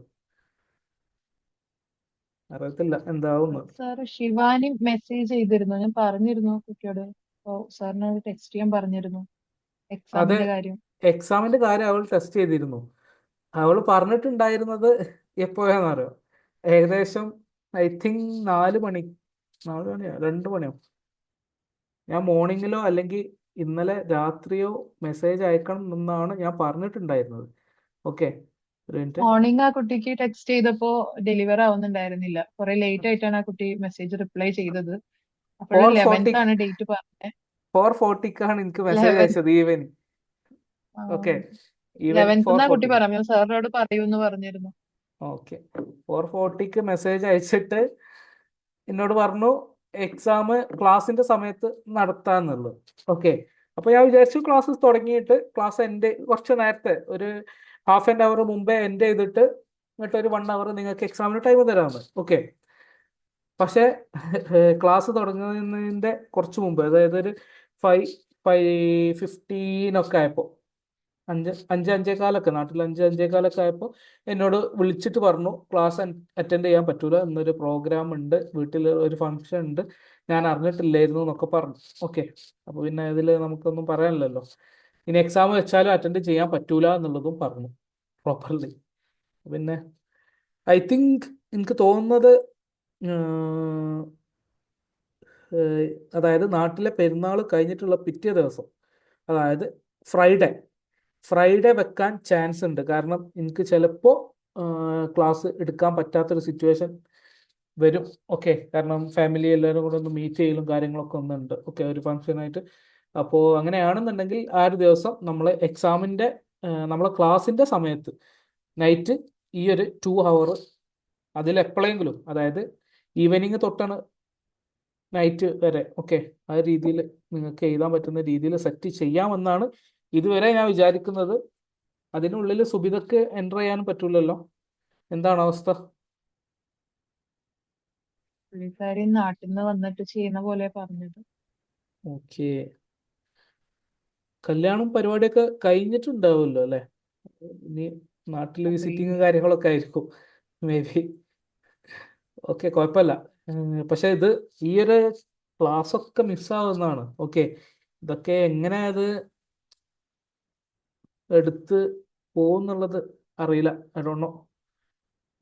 അറിയത്തില്ല എന്താവുന്നു. സാർ ശിവാനി മെസ്സേജ് ചെയ്തിരുന്നു, ഞാൻ പറഞ്ഞിരുന്നു കുട്ടിയോട്. സാറിനോട് ടെക്സ്റ്റ് ചെയ്യാൻ പറഞ്ഞിരുന്നു എക്സാമിന്റെ കാര്യം. എക്സാമിന്റെ കാര്യം അവൾ ടെസ്റ്റ് ചെയ്തിരുന്നു. അവൾ പറഞ്ഞിട്ടുണ്ടായിരുന്നത് എപ്പോഴാണെന്നറിയോ? ഏകദേശം ഐ തിങ്ക് 4 മണി, 4 മണിയോ 2 മണിയോ. ഞാൻ മോർണിംഗിലോ അല്ലെങ്കിൽ ഇന്നലെ രാത്രിയോ മെസ്സേജ് അയക്കണം എന്നാണ് ഞാൻ പറഞ്ഞിട്ടുണ്ടായിരുന്നത്. ഓക്കെ, ഒരു മിനിറ്റ്. മോർണിംഗ് ആ കുട്ടിക്ക് ടെക്സ്റ്റ് ചെയ്തപ്പോ ഡെലിവർ ആവുന്നുണ്ടായിരുന്നില്ല. കുറെ ലേറ്റ് ആയിട്ടാണ് ആ കുട്ടി മെസ്സേജ് റിപ്ലൈ ചെയ്തത്. അപ്പോൾ 4:40 11th ആണ് ഡേറ്റ് പറഞ്ഞത്. 4:40ക്കാണ് എനിക്ക് മെസ്സേജ് 11th അയച്ചത് ഈവനിങ്. ഓക്കെ, ഈവനിങ് 11th ആ കുട്ടി 4:40. പറഞ്ഞു, സാറിനോട് പറയൂന്ന് പറഞ്ഞിരുന്നു. ഓക്കെ, 4:40ക്ക് മെസ്സേജ് അയച്ചിട്ട് എന്നോട് പറഞ്ഞു എക്സാം ക്ലാസ്സിന്റെ സമയത്ത് നടത്താന്നുള്ളത്. ഓക്കെ, അപ്പൊ ഞാൻ വിചാരിച്ചു ക്ലാസ് തുടങ്ങിയിട്ട് ക്ലാസ് എൻ്റെ കുറച്ച് നേരത്തെ ഒരു ഹാഫ് ആൻ അവർ മുമ്പേ എൻഡ് ചെയ്തിട്ട് എന്നിട്ട് ഒരു 1 അവർ നിങ്ങൾക്ക് എക്സാമിന് ടൈം തരാമെന്ന്. ഓക്കെ, പക്ഷേ ക്ലാസ് തുടങ്ങുന്നതിൻ്റെ കുറച്ച് മുമ്പ്, അതായത് ഒരു 5:15 ഒക്കെ ആയപ്പോൾ, 5:05 നാട്ടിൽ 5:05 ആയപ്പോൾ എന്നോട് വിളിച്ചിട്ട് പറഞ്ഞു ക്ലാസ് അറ്റൻഡ് ചെയ്യാൻ പറ്റൂല, എന്നൊരു പ്രോഗ്രാം ഉണ്ട്, വീട്ടിൽ ഒരു ഫംഗ്ഷൻ ഉണ്ട്, ഞാൻ അറിഞ്ഞിട്ടില്ലായിരുന്നു എന്നൊക്കെ പറഞ്ഞു. ഓക്കെ, അപ്പോൾ പിന്നെ ഇതിൽ നമുക്കൊന്നും പറയാനില്ലല്ലോ. ഇനി എക്സാം വെച്ചാലും അറ്റൻഡ് ചെയ്യാൻ പറ്റൂല എന്നുള്ളതും പറഞ്ഞു പ്രോപ്പർലി. പിന്നെ ഐ തിങ്ക് എനിക്ക് തോന്നുന്നത് അതായത് നാട്ടിലെ പെരുന്നാൾ കഴിഞ്ഞിട്ടുള്ള പിറ്റേ ദിവസം, അതായത് ഫ്രൈഡേ ഫ്രൈഡേ വെക്കാൻ ചാൻസ് ഉണ്ട്. കാരണം എനിക്ക് ചിലപ്പോൾ ക്ലാസ് എടുക്കാൻ പറ്റാത്തൊരു സിറ്റുവേഷൻ വരും. ഓക്കെ, കാരണം ഫാമിലി എല്ലാവരും കൂടെ ഒന്ന് മീറ്റ് ചെയ്യലും കാര്യങ്ങളൊക്കെ ഒന്നുണ്ട്. ഓക്കെ, ഒരു ഫംഗ്ഷനായിട്ട്. അപ്പോൾ അങ്ങനെയാണെന്നുണ്ടെങ്കിൽ ആ ഒരു ദിവസം നമ്മൾ എക്സാമിൻ്റെ നമ്മളെ ക്ലാസ്സിൻ്റെ സമയത്ത് നൈറ്റ് ഈ ഒരു 2 അവർ അതിലെപ്പോഴെങ്കിലും, അതായത് ഈവനിങ് തൊട്ടാണ് നൈറ്റ് വരെ, ഓക്കെ, ആ രീതിയിൽ നിങ്ങൾക്ക് എഴുതാൻ പറ്റുന്ന രീതിയിൽ സെറ്റ് ചെയ്യാമെന്നാണ് ഇതുവരെ ഞാൻ വിചാരിക്കുന്നത്. അതിനുള്ളിൽ സുബിതക്ക് എൻ്റർ ചെയ്യാനും പറ്റൂലല്ലോ. എന്താണ് അവസ്ഥ? പുള്ളിക്കാരി നാട്ടിൽ നിന്ന് വന്നിട്ട് ചെയ്യുന്ന പോലെ പറഞ്ഞത്. ഓക്കെ, കല്യാണം പരിപാടിയൊക്കെ കഴിഞ്ഞിട്ടുണ്ടാവുമല്ലോ അല്ലേ? ഇനി നാട്ടിൽ വിസിറ്റിങ് കാര്യങ്ങളൊക്കെ ആയിരിക്കും മേ ബി. ഓക്കെ, കുഴപ്പമില്ല. പക്ഷെ ഇത് ഈ ഒരു ക്ലാസ്സൊക്കെ മിസ്സാവുന്നതാണ്. ഓക്കെ, ഇതൊക്കെ എങ്ങനെ അത് എടുത്ത് പോകുന്നുള്ളത് അറിയില്ല. ഐ ഡോണ്ട് നോ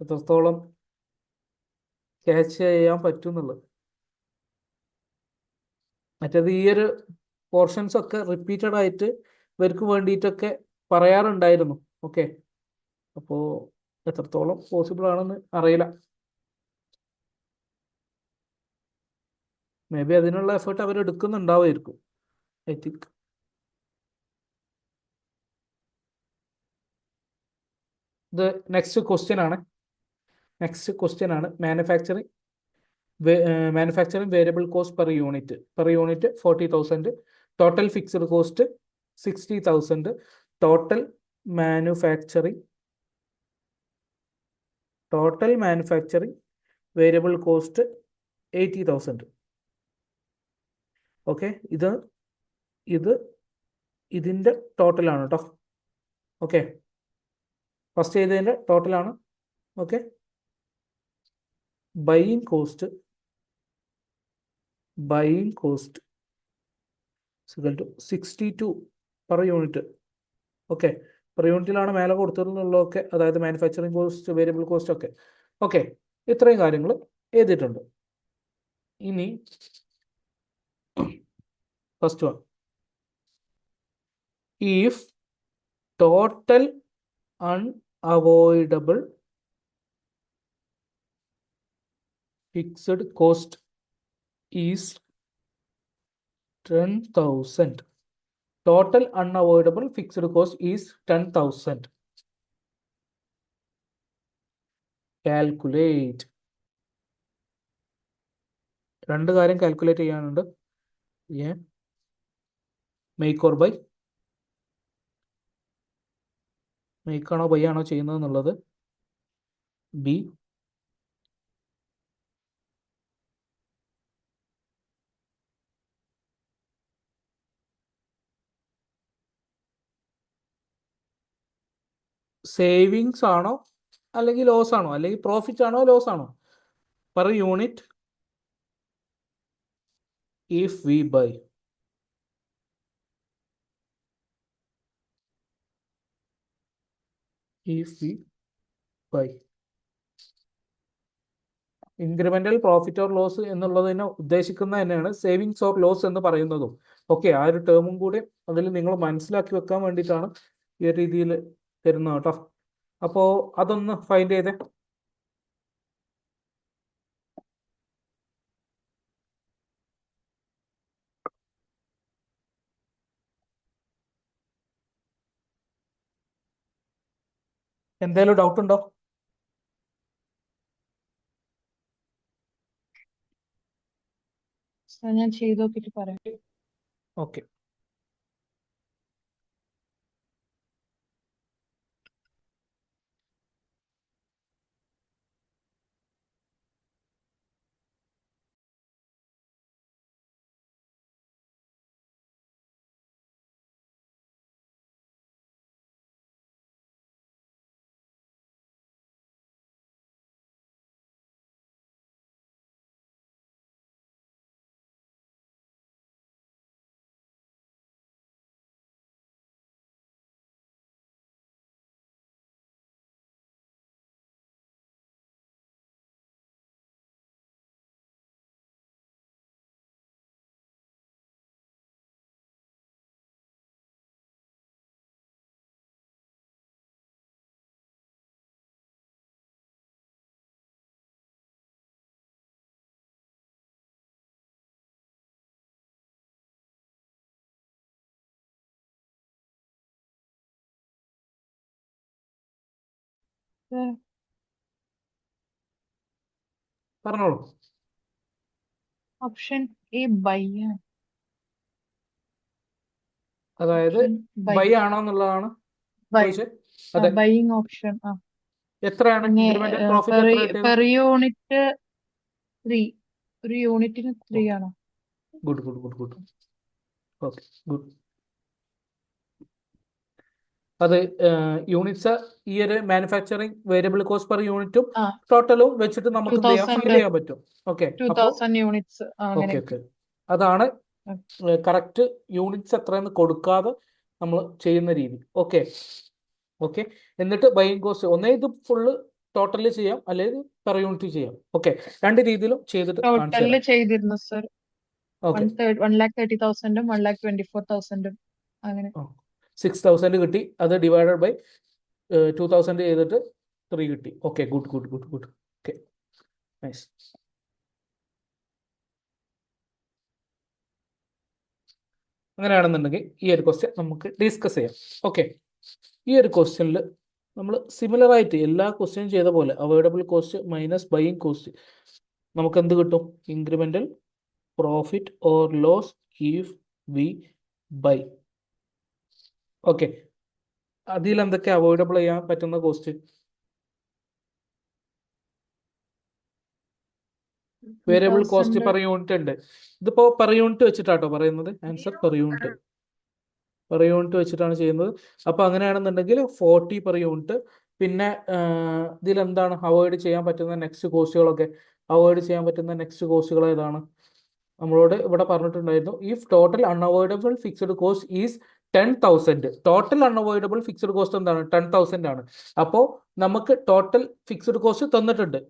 എത്രത്തോളം ക്യാച്ച് ചെയ്യാൻ പറ്റും എന്നുള്ളത്. മറ്റേത് ഈ ഒരു പോർഷൻസ് ഒക്കെ റിപ്പീറ്റഡ് ആയിട്ട് ഇവർക്ക് വേണ്ടിയിട്ടൊക്കെ പറയാറുണ്ടായിരുന്നു. ഓക്കെ, അപ്പോൾ എത്രത്തോളം പോസിബിൾ ആണെന്ന് അറിയില്ല. മേ ബി അതിനുള്ള എഫേർട്ട് അവർ എടുക്കുന്നുണ്ടാവുമായിരിക്കും, ഐ തിങ്ക്. ഇത് നെക്സ്റ്റ് ക്വസ്റ്റ്യൻ ആണ്. Manufacturing variable cost per unit 40,000, total fixed cost 60,000, total manufacturing variable cost 80,000. Okay, ഇതിൻ്റെ ടോട്ടലാണ് കേട്ടോ. ഓക്കെ, ഫസ്റ്റ് ചെയ്തതിൻ്റെ ടോട്ടലാണ്. Okay, buying cost equal to 62 per unit. Okay, per യൂണിറ്റിലാണ് മേലെ കൊടുത്തിട്ടുള്ളതൊക്കെ, അതായത് മാനുഫാക്ചറിങ് കോസ്റ്റ്, വേരിയബിൾ കോസ്റ്റ് ഒക്കെ. ഓക്കെ, ഇത്രയും കാര്യങ്ങൾ എഴുതിയിട്ടുണ്ട്. ഇനി first one, if total unavoidable fixed cost is 10,000. Total unavoidable fixed cost is 10,000. Calculate. രണ്ട് കാര്യം കാൽക്കുലേറ്റ് ചെയ്യാനുണ്ട്. Make or buy. മേക്ക് ആണോ ബൈ ആണോ ചെയ്യുന്നത് എന്നുള്ളത്. ബി, സേവിങ്സ് ആണോ അല്ലെങ്കിൽ ലോസ് ആണോ, അല്ലെങ്കിൽ പ്രോഫിറ്റ് ആണോ ലോസ് ആണോ per unit if we buy. Incremental profit or loss എന്നുള്ളതിനെ ഉദ്ദേശിക്കുന്ന തന്നെയാണ് സേവിങ്സ് ഓർ ലോസ് എന്ന് പറയുന്നതും. ഓക്കെ, ആ ഒരു ടേമും കൂടി അതിൽ നിങ്ങൾ മനസ്സിലാക്കി വെക്കാൻ വേണ്ടിയിട്ടാണ് ഈ ഒരു രീതിയിൽ തരുന്നത് കേട്ടോ. അപ്പോൾ അതൊന്ന് ഫൈൻഡ് ചെയ്തേ. എന്തെങ്കിലും ഡൗട്ട് ഉണ്ടോ? സാർ ഞാൻ ചെയ്ത് നോക്കിയിട്ട് പറയാം. ഓക്കെ. സാർ പറഞ്ഞോളൂ. ഓപ്ഷൻ എ ബൈ ആണ്. അതായത് ഓപ്ഷൻ ബൈ ബൈ ആണോ എന്നുള്ളതാണ് ബൈ ചോദിച്ചത്. അതെ, ബൈയിങ് ഓപ്ഷൻ. എത്രയാണ് പിന്നെ ഇൻക്രിമെന്റൽ പ്രോഫിറ്റ് എത്ര കിട്ടിയത്? Per unit 3. ഒരു യൂണിറ്റിന് 3 ഓക്കെ, ആണോ? Good good good good. Okay, good. അത് യൂണിറ്റ്സ് ഈ ഒരു മാനുഫാക്ചറിങ് വേരിയബിൾ കോസ്റ്റ് പെർ യൂണിറ്റും ആ ടോട്ടലും വെച്ചിട്ട് നമുക്ക് എന്ത് ചെയ്യാം, ഫൈൻഡ് 2000 ചെയ്യാൻ പറ്റും. ഓക്കെ, അപ്പോൾ 2000 യൂണിറ്റ്സ് ഓക്കെ അങ്ങനെയൊക്കെ. ഓക്കെ, അതാണ് ഉം. കറക്റ്റ് യൂണിറ്റ്സ് എത്രയെന്ന് കൊടുക്കാതെ നമ്മൾ ചെയ്യുന്ന രീതി. Okay okay. എന്നിട്ട് ബൈയിങ് കോസ്റ്റ് ഒന്നേ ഇത് ഫുള്ള് ടോട്ടല് ചെയ്യാം, അല്ലെങ്കിൽ പെർ യൂണിറ്റ് ചെയ്യാം. ഓക്കെ, രണ്ട് രീതിയിലും ചെയ്തിട്ട് കാണിച്ചു ടോട്ടലില് തരാം. ചെയ്തിരുന്നു സർ. ഓക്കെ, 1,30,000 1,24,000 അങ്ങനെ. 6,000 കിട്ടി, അത് ഡിവൈഡഡ് ബൈ 2,000 ചെയ്തിട്ട് 3 കിട്ടി. Okay, good good good good. Okay, nice. അങ്ങനെയാണെന്നുണ്ടെങ്കിൽ ഈ ഒരു ക്വസ്റ്റ്യൻ നമുക്ക് ഡിസ്കസ് ചെയ്യാം. ഓക്കെ, ഈ ഒരു ക്വസ്റ്റ്യനിൽ നമ്മൾ സിമിലർ ആയിട്ട് എല്ലാ ക്വസ്റ്റ്യനും ചെയ്ത പോലെ avoidable cost minus buying cost നമുക്ക് എന്ത് കിട്ടും? Incremental profit or loss if we buy. Okay, അതിൽ എന്തൊക്കെ അവോയ്ഡബിൾ ചെയ്യാൻ പറ്റുന്ന cost? Variable cost 2000 per unit ഉണ്ട്. ഇതിപ്പോ പെർ യൂണിറ്റ് വെച്ചിട്ടാട്ടോ പറയുന്നത്. ആൻസർ പെർ യൂണിറ്റ് വെച്ചിട്ടാണ് ചെയ്യുന്നത്. അപ്പോൾ അങ്ങനെയാണെന്നുണ്ടെങ്കിൽ 40 പെർ യൂണിറ്റ്. പിന്നെ ഇതിലെന്താണ് അവോയ്ഡ് ചെയ്യാൻ പറ്റുന്ന നെക്സ്റ്റ് കോസ്റ്റുകളൊക്കെ? അവോയ്ഡ് ചെയ്യാൻ പറ്റുന്ന നെക്സ്റ്റ് കോസ്റ്റുകൾ ഏതാണ്? നമ്മളോട് ഇവിടെ പറഞ്ഞിട്ടുണ്ടായിരുന്നു, if total unavoidable fixed cost is 10,000. Total unavoidable fixed cost എന്താണ്? 10,000 ആണ്. അപ്പോൾ നമുക്ക് ടോട്ടൽ ഫിക്സഡ് കോസ്റ്റ് തന്നിട്ടുണ്ട്.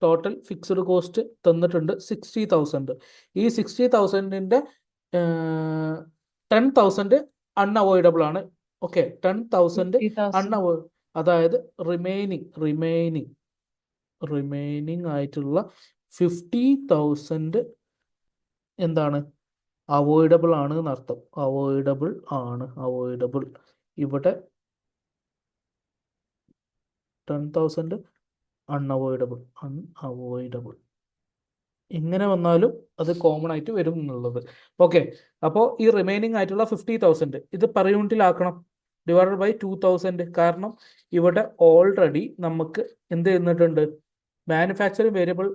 ടോട്ടൽ ഫിക്സഡ് കോസ്റ്റ് തന്നിട്ടുണ്ട് 60,000. ഈ 60,000ന്റെ 10,000 അൺഅവോയ്ഡബിൾ ആണ്. ഓക്കെ, 10,000 50,000. അതായത് റിമൈനിങ് ആയിട്ടുള്ള 50,000 എന്താണ്? അവോയ്ഡബിൾ ആണ് എന്നർത്ഥം. അവോയ്ഡബിൾ. ഇവിടെ 10,000 അൺഅവോയ്ഡബിൾ എങ്ങനെ വന്നാലും അത് കോമൺ ആയിട്ട് വരും എന്നുള്ളത്. ഓക്കെ, അപ്പോൾ ഈ റിമൈനിങ് ആയിട്ടുള്ള 50,000 ഇത് പെർ യൂണിറ്റിലാക്കണം, ഡിവൈഡഡ് ബൈ 2,000. കാരണം ഇവിടെ ഓൾറെഡി നമുക്ക് എന്ത് ചെയ്യുന്നിട്ടുണ്ട്? മാനുഫാക്ചറിങ് വേരിയബിൾ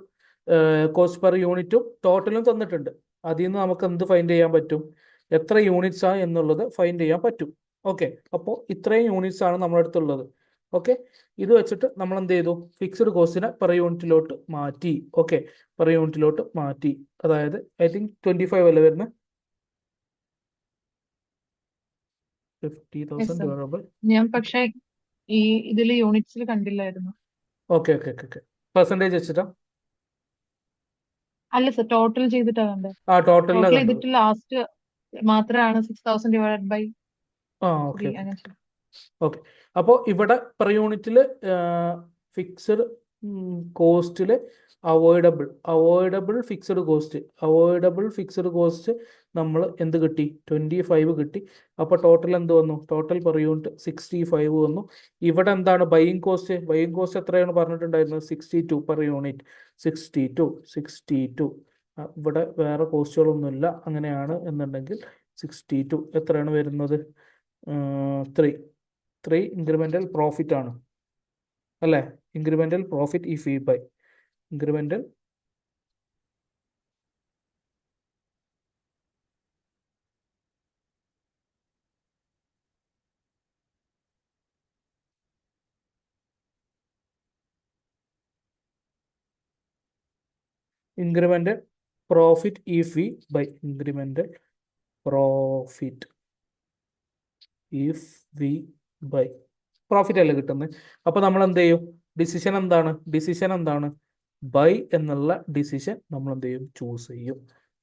കോസ്റ്റ് പെർ യൂണിറ്റും ടോട്ടലും തന്നിട്ടുണ്ട്. അതിൽ നിന്ന് നമുക്ക് എന്ത് ഫൈൻഡ് ചെയ്യാൻ പറ്റും? എത്ര യൂണിറ്റ്സ് ആണ് എന്നുള്ളത് ഫൈൻഡ് ചെയ്യാൻ പറ്റും. ഓക്കെ, അപ്പോൾ ഇത്രയും യൂണിറ്റ്സ് ആണ് നമ്മുടെ അടുത്തുള്ളത്. ഓക്കെ, ഇത് വെച്ചിട്ട് നമ്മൾ എന്ത് ചെയ്തു? ഫിക്സ്ഡ് കോസ്റ്റിനെ പെർ യൂണിറ്റിലോട്ട് മാറ്റി. ഓക്കെ, പെർ യൂണിറ്റിലോട്ട് മാറ്റി. അതായത് ഐ തിങ്ക് 25 അല്ലേ വരുന്നത്? 50,000 ഡിവൈഡ് ബൈ. ഞാൻ പക്ഷെ ഈ ഇതില് യൂണിറ്റ്സിൽ കണ്ടില്ലായിരുന്നു. Okay okay okay okay, percentage വെച്ചിട്ടാ? അല്ല സർ, ടോട്ടൽ ചെയ്തിട്ടാ കണ്ടത്. ആ ടോട്ടലിലാണ് ടോട്ടൽ കണ്ടത്. ചെയ്തിട്ട് ലാസ്റ്റ് മാത്രമാണ് 6000 ഡിവൈഡഡ് ബൈ ആ 3 ഓക്കെ അങ്ങനെ ചെയ്തു. ഓക്കെ. അപ്പോൾ ഇവിടെ പെർ യൂണിറ്റിൽ ഫിക്സഡ് കോസ്റ്റിൽ അവോയ്ഡബിൾ ഫിക്സഡ് കോസ്റ്റ് നമ്മൾ എന്ത് കിട്ടി? 25 കിട്ടി. അപ്പോൾ ടോട്ടൽ എന്ത് വന്നു? ടോട്ടൽ പെർ യൂണിറ്റ് 65 വന്നു. ഇവിടെ എന്താണ് ബൈയിങ് കോസ്റ്റ് എത്രയാണ് പറഞ്ഞിട്ടുണ്ടായിരുന്നത്? 62 പെർ യൂണിറ്റ്. 62 ഇവിടെ വേറെ കോസ്റ്റുകളൊന്നുമില്ല. അങ്ങനെയാണ് എന്നുണ്ടെങ്കിൽ 62 എത്രയാണ് വരുന്നത്? 3 ഇൻക്രിമെൻ്റൽ പ്രോഫിറ്റ് ആണ് അല്ലേ? ഇൻക്രിമെൻ്റൽ പ്രോഫിറ്റ് ഈ ഫീ ബൈ ഇൻക്രിമെൻ്റൽ പ്രോഫിറ്റ് ഈ ഫീ by incremental profit if we buy profit അല്ലേ കിട്ടുന്നത്. അപ്പോൾ നമ്മൾ എന്ത് ചെയ്യും? ഡിസിഷൻ എന്താണ്? ബൈ എന്നുള്ള ഡിസിഷൻ നമ്മൾ എന്ത് ചെയ്യും? ചൂസ് ചെയ്യും.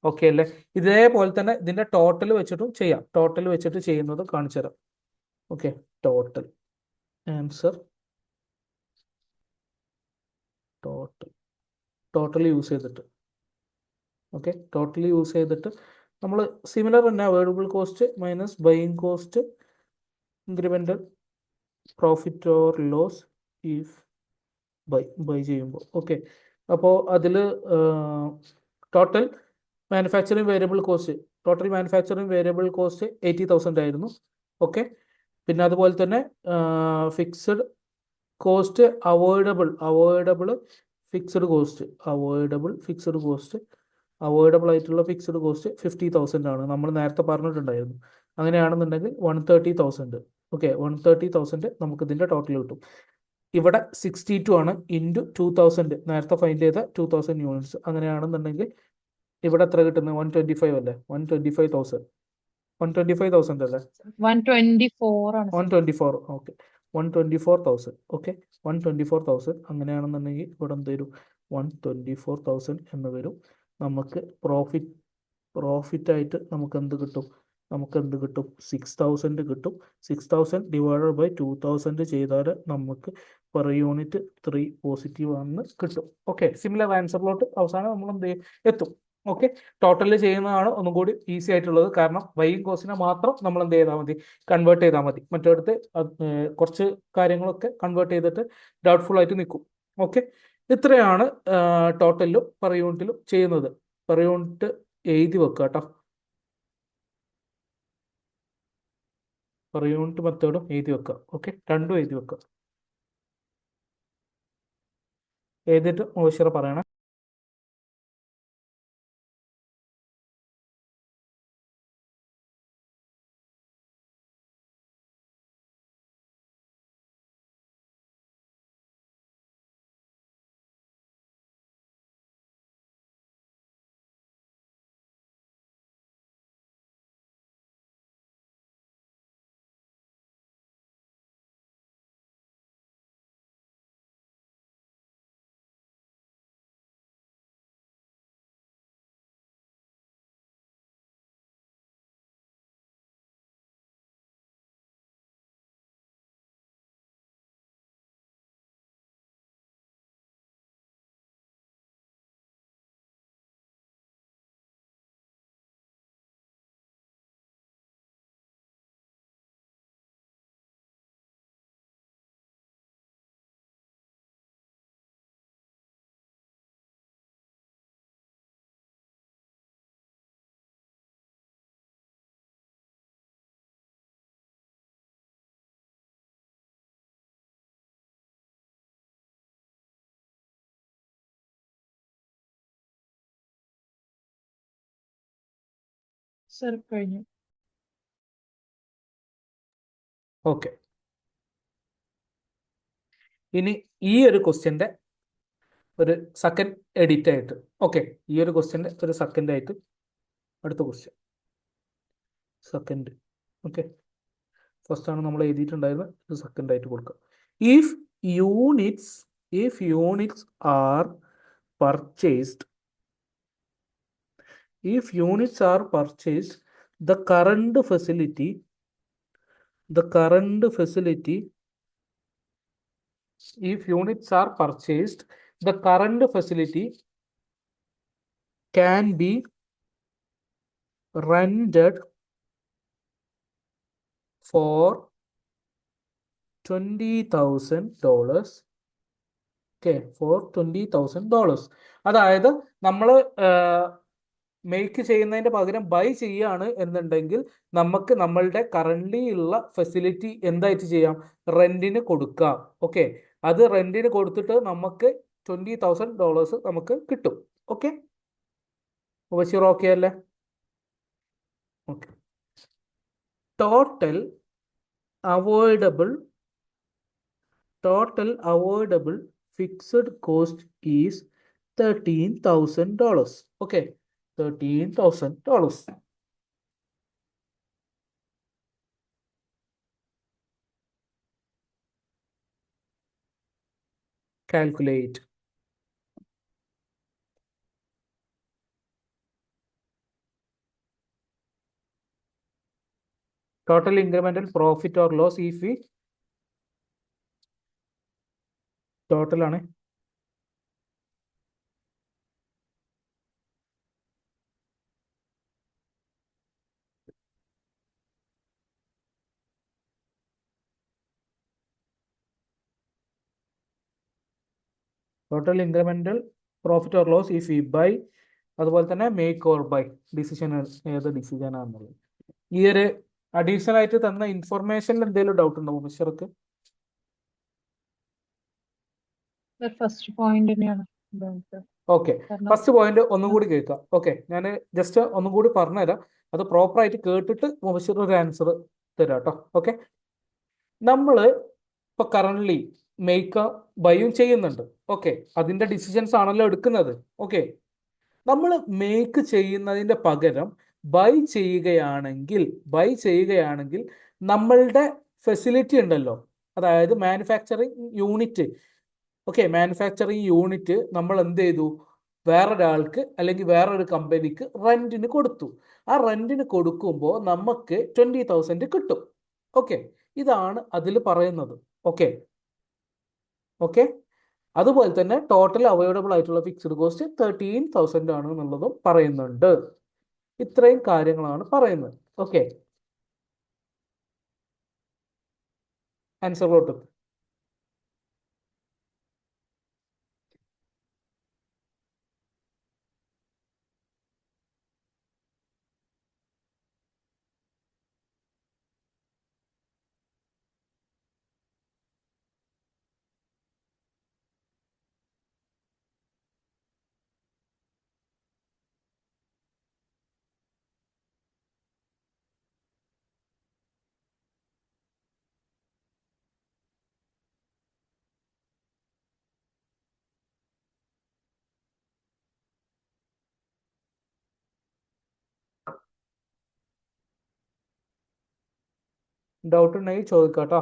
ഓക്കെ അല്ലേ? ഇതേപോലെ തന്നെ ഇതിൻ്റെ ടോട്ടൽ വെച്ചിട്ടും ചെയ്യാം. ടോട്ടൽ വെച്ചിട്ട് ചെയ്യുന്നത് കാണിച്ചു തരാം. Okay, total answer total use ചെയ്തിട്ട് നമ്മൾ സിമിലർ തന്നെ available cost minus buying cost incremental profit or loss if buy ചെയ്യുമ്പോൾ. ഓക്കെ, അപ്പോൾ അതിൽ ടോട്ടൽ മാനുഫാക്ചറിങ് വേരിയബിൾ കോസ്റ്റ് 80,000 ആയിരുന്നു. ഓക്കെ, പിന്നെ അതുപോലെ തന്നെ fixed cost avoidable fixed cost 50,000 ആണ്. നമ്മൾ നേരത്തെ പറഞ്ഞിട്ടുണ്ടായിരുന്നു. അങ്ങനെയാണെന്നുണ്ടെങ്കിൽ 130,000. ഓക്കെ, 130,000 നമുക്ക് ഇതിൻ്റെ ടോട്ടൽ കിട്ടും. ഇവിടെ 62 ആണ് ഇൻറ്റു 2000 നേരത്തെ ഫൈൻഡ് ചെയ്ത 2000 യൂണിറ്റ്സ്. അങ്ങനെയാണെന്നുണ്ടെങ്കിൽ ഇവിടെ എത്ര കിട്ടുന്നത്? 125 അല്ലേ? 125,000 അല്ലേ? 124 ആണ് സർ. 124. ഓക്കെ, 124,000. ഓക്കെ, 124,000 അങ്ങനെയാണെന്നുണ്ടെങ്കിൽ ഇവിടെ എന്ത് വരും? 124,000 എന്ന് വരും. നമുക്ക് പ്രോഫിറ്റായിട്ട് നമുക്ക് എന്ത് കിട്ടും? 6,000 കിട്ടും. 6,000 ഡിവൈഡഡ് ബൈ 2,000 ചെയ്താൽ നമുക്ക് പെർ യൂണിറ്റ് 3 പോസിറ്റീവ് ആണെന്ന് കിട്ടും. ഓക്കെ, സിമിലർ ആൻസറിലോട്ട് അവസാനം നമ്മൾ എന്ത് ചെയ്യും? എത്തും. ഓക്കെ, ടോട്ടലിൽ ചെയ്യുന്നതാണ് ഒന്നും കൂടി ഈസി ആയിട്ടുള്ളത്. കാരണം ബൈയിങ് കോസ്റ്റിനെ മാത്രം നമ്മൾ എന്ത് ചെയ്താൽ മതി? കൺവേർട്ട് ചെയ്താൽ മതി. മറ്റടുത്ത് കുറച്ച് കാര്യങ്ങളൊക്കെ കൺവേർട്ട് ചെയ്തിട്ട് ഡൗട്ട്ഫുൾ ആയിട്ട് നിൽക്കും. ഓക്കെ, ഇത്രയാണ് ടോട്ടലിലും പെർ യൂണിറ്റിലും ചെയ്യുന്നത്. പെർ യൂണിറ്റ് എഴുതി വെക്കുക കേട്ടോ. പെർ യൂണിറ്റ് മെത്തേഡും എഴുതി വെക്കുക. ഓക്കെ, രണ്ടും എഴുതി വെക്കുക. എഴുതിയിട്ട് ഓശിറ പറയണേ. സർ കഴിഞ്ഞു. ഓക്കെ, ഇനി ഈ ഒരു ക്വസ്റ്റ്യൻ്റെ ഒരു സെക്കൻഡ് എഡിറ്റ് ആയിട്ട് ഒരു സെക്കൻഡ് ആയിട്ട് അടുത്ത ക്വസ്റ്റ്യൻ സെക്കൻഡ്. ഓക്കെ, ഫസ്റ്റ് ആണ് നമ്മൾ എഴുതിയിട്ടുണ്ടായിരുന്നത്. ഇത് സെക്കൻഡ് ആയിട്ട് കൊടുക്കുക. If units are purchased if units are purchased, the current facility if units are purchased, the current facility can be rented for $20,000. Okay, for $20,000. അതായത് നമ്മൾ മേക്ക് ചെയ്യുന്നതിന്റെ പകരം ബൈ ചെയ്യാണ് എന്നുണ്ടെങ്കിൽ നമുക്ക് നമ്മളുടെ കറന്റ്ലി ഉള്ള ഫെസിലിറ്റി എന്തായിട്ട് ചെയ്യാം, റെന്റിന് കൊടുക്കാം. ഓക്കെ, അത് റെന്റിന് കൊടുത്തിട്ട് നമുക്ക് $20,000 നമുക്ക് കിട്ടും. ഓക്കെ, ബഷീർ ഓക്കെ അല്ലേ? Okay. Total avoidable fixed cost is $13,000. Okay, $13,000. Calculate. Total incremental profit or loss if we total ആണ്. Total incremental profit or loss if we buy. അതുപോലെ തന്നെ മേക്ക് ഓർ ബൈ ഡിസിഷൻ, ഏത് ഡിസിഷൻ ആണെന്നുള്ളത്. ഈ ഒരു additional ആയിട്ട് തന്ന ഇൻഫർമേഷനിൽ എന്തെങ്കിലും ഡൗട്ട് ഉണ്ടോ മിസ്റ്റർക്ക്? ഫസ്റ്റ് പോയിന്റ് തന്നെയാണ്. ഓക്കെ, ഫസ്റ്റ് പോയിന്റ് ഒന്നും കൂടി കേൾക്കാം. ഓക്കെ, ഞാൻ ജസ്റ്റ് ഒന്നും കൂടി പറഞ്ഞുതരാം, അത് പ്രോപ്പർ ആയിട്ട് കേട്ടിട്ട് മുബഷിർ ഒരു ആൻസർ തരാം കേട്ടോ. ഓക്കെ, നമ്മൾ ഇപ്പൊ കറന്റ്ലി മേക്ക് ബൈയും ചെയ്യുന്നുണ്ട്. ഓക്കെ, അതിന്റെ ഡിസിഷൻസ് ആണല്ലോ എടുക്കുന്നത്. ഓക്കെ, നമ്മൾ മേക്ക് ചെയ്യുന്നതിന്റെ പകരം ബൈ ചെയ്യുകയാണെങ്കിൽ നമ്മളുടെ ഫെസിലിറ്റി ഉണ്ടല്ലോ, അതായത് manufacturing unit. Okay, manufacturing unit നമ്മൾ എന്ത് ചെയ്തു, വേറൊരാൾക്ക് അല്ലെങ്കിൽ വേറൊരു കമ്പനിക്ക് റെന്റിന് കൊടുത്തു. ആ റെന്റിന് കൊടുക്കുമ്പോൾ നമുക്ക് 20,000 കിട്ടും. ഓക്കെ, ഇതാണ് അതിൽ പറയുന്നത്. ഓക്കെ, അതുപോലെ തന്നെ ടോട്ടൽ അവൈലബിൾ ആയിട്ടുള്ള ഫിക്സ്ഡ് കോസ്റ്റ് 13,000 ആണ് എന്നുള്ളതും പറയുന്നുണ്ട്. ഇത്രയും കാര്യങ്ങളാണ് പറയുന്നത്. ഓക്കെ, ആൻസറിലോട്ട്. ഡൗട്ട് ഉണ്ടെങ്കിൽ ചോദിക്കാട്ടോ.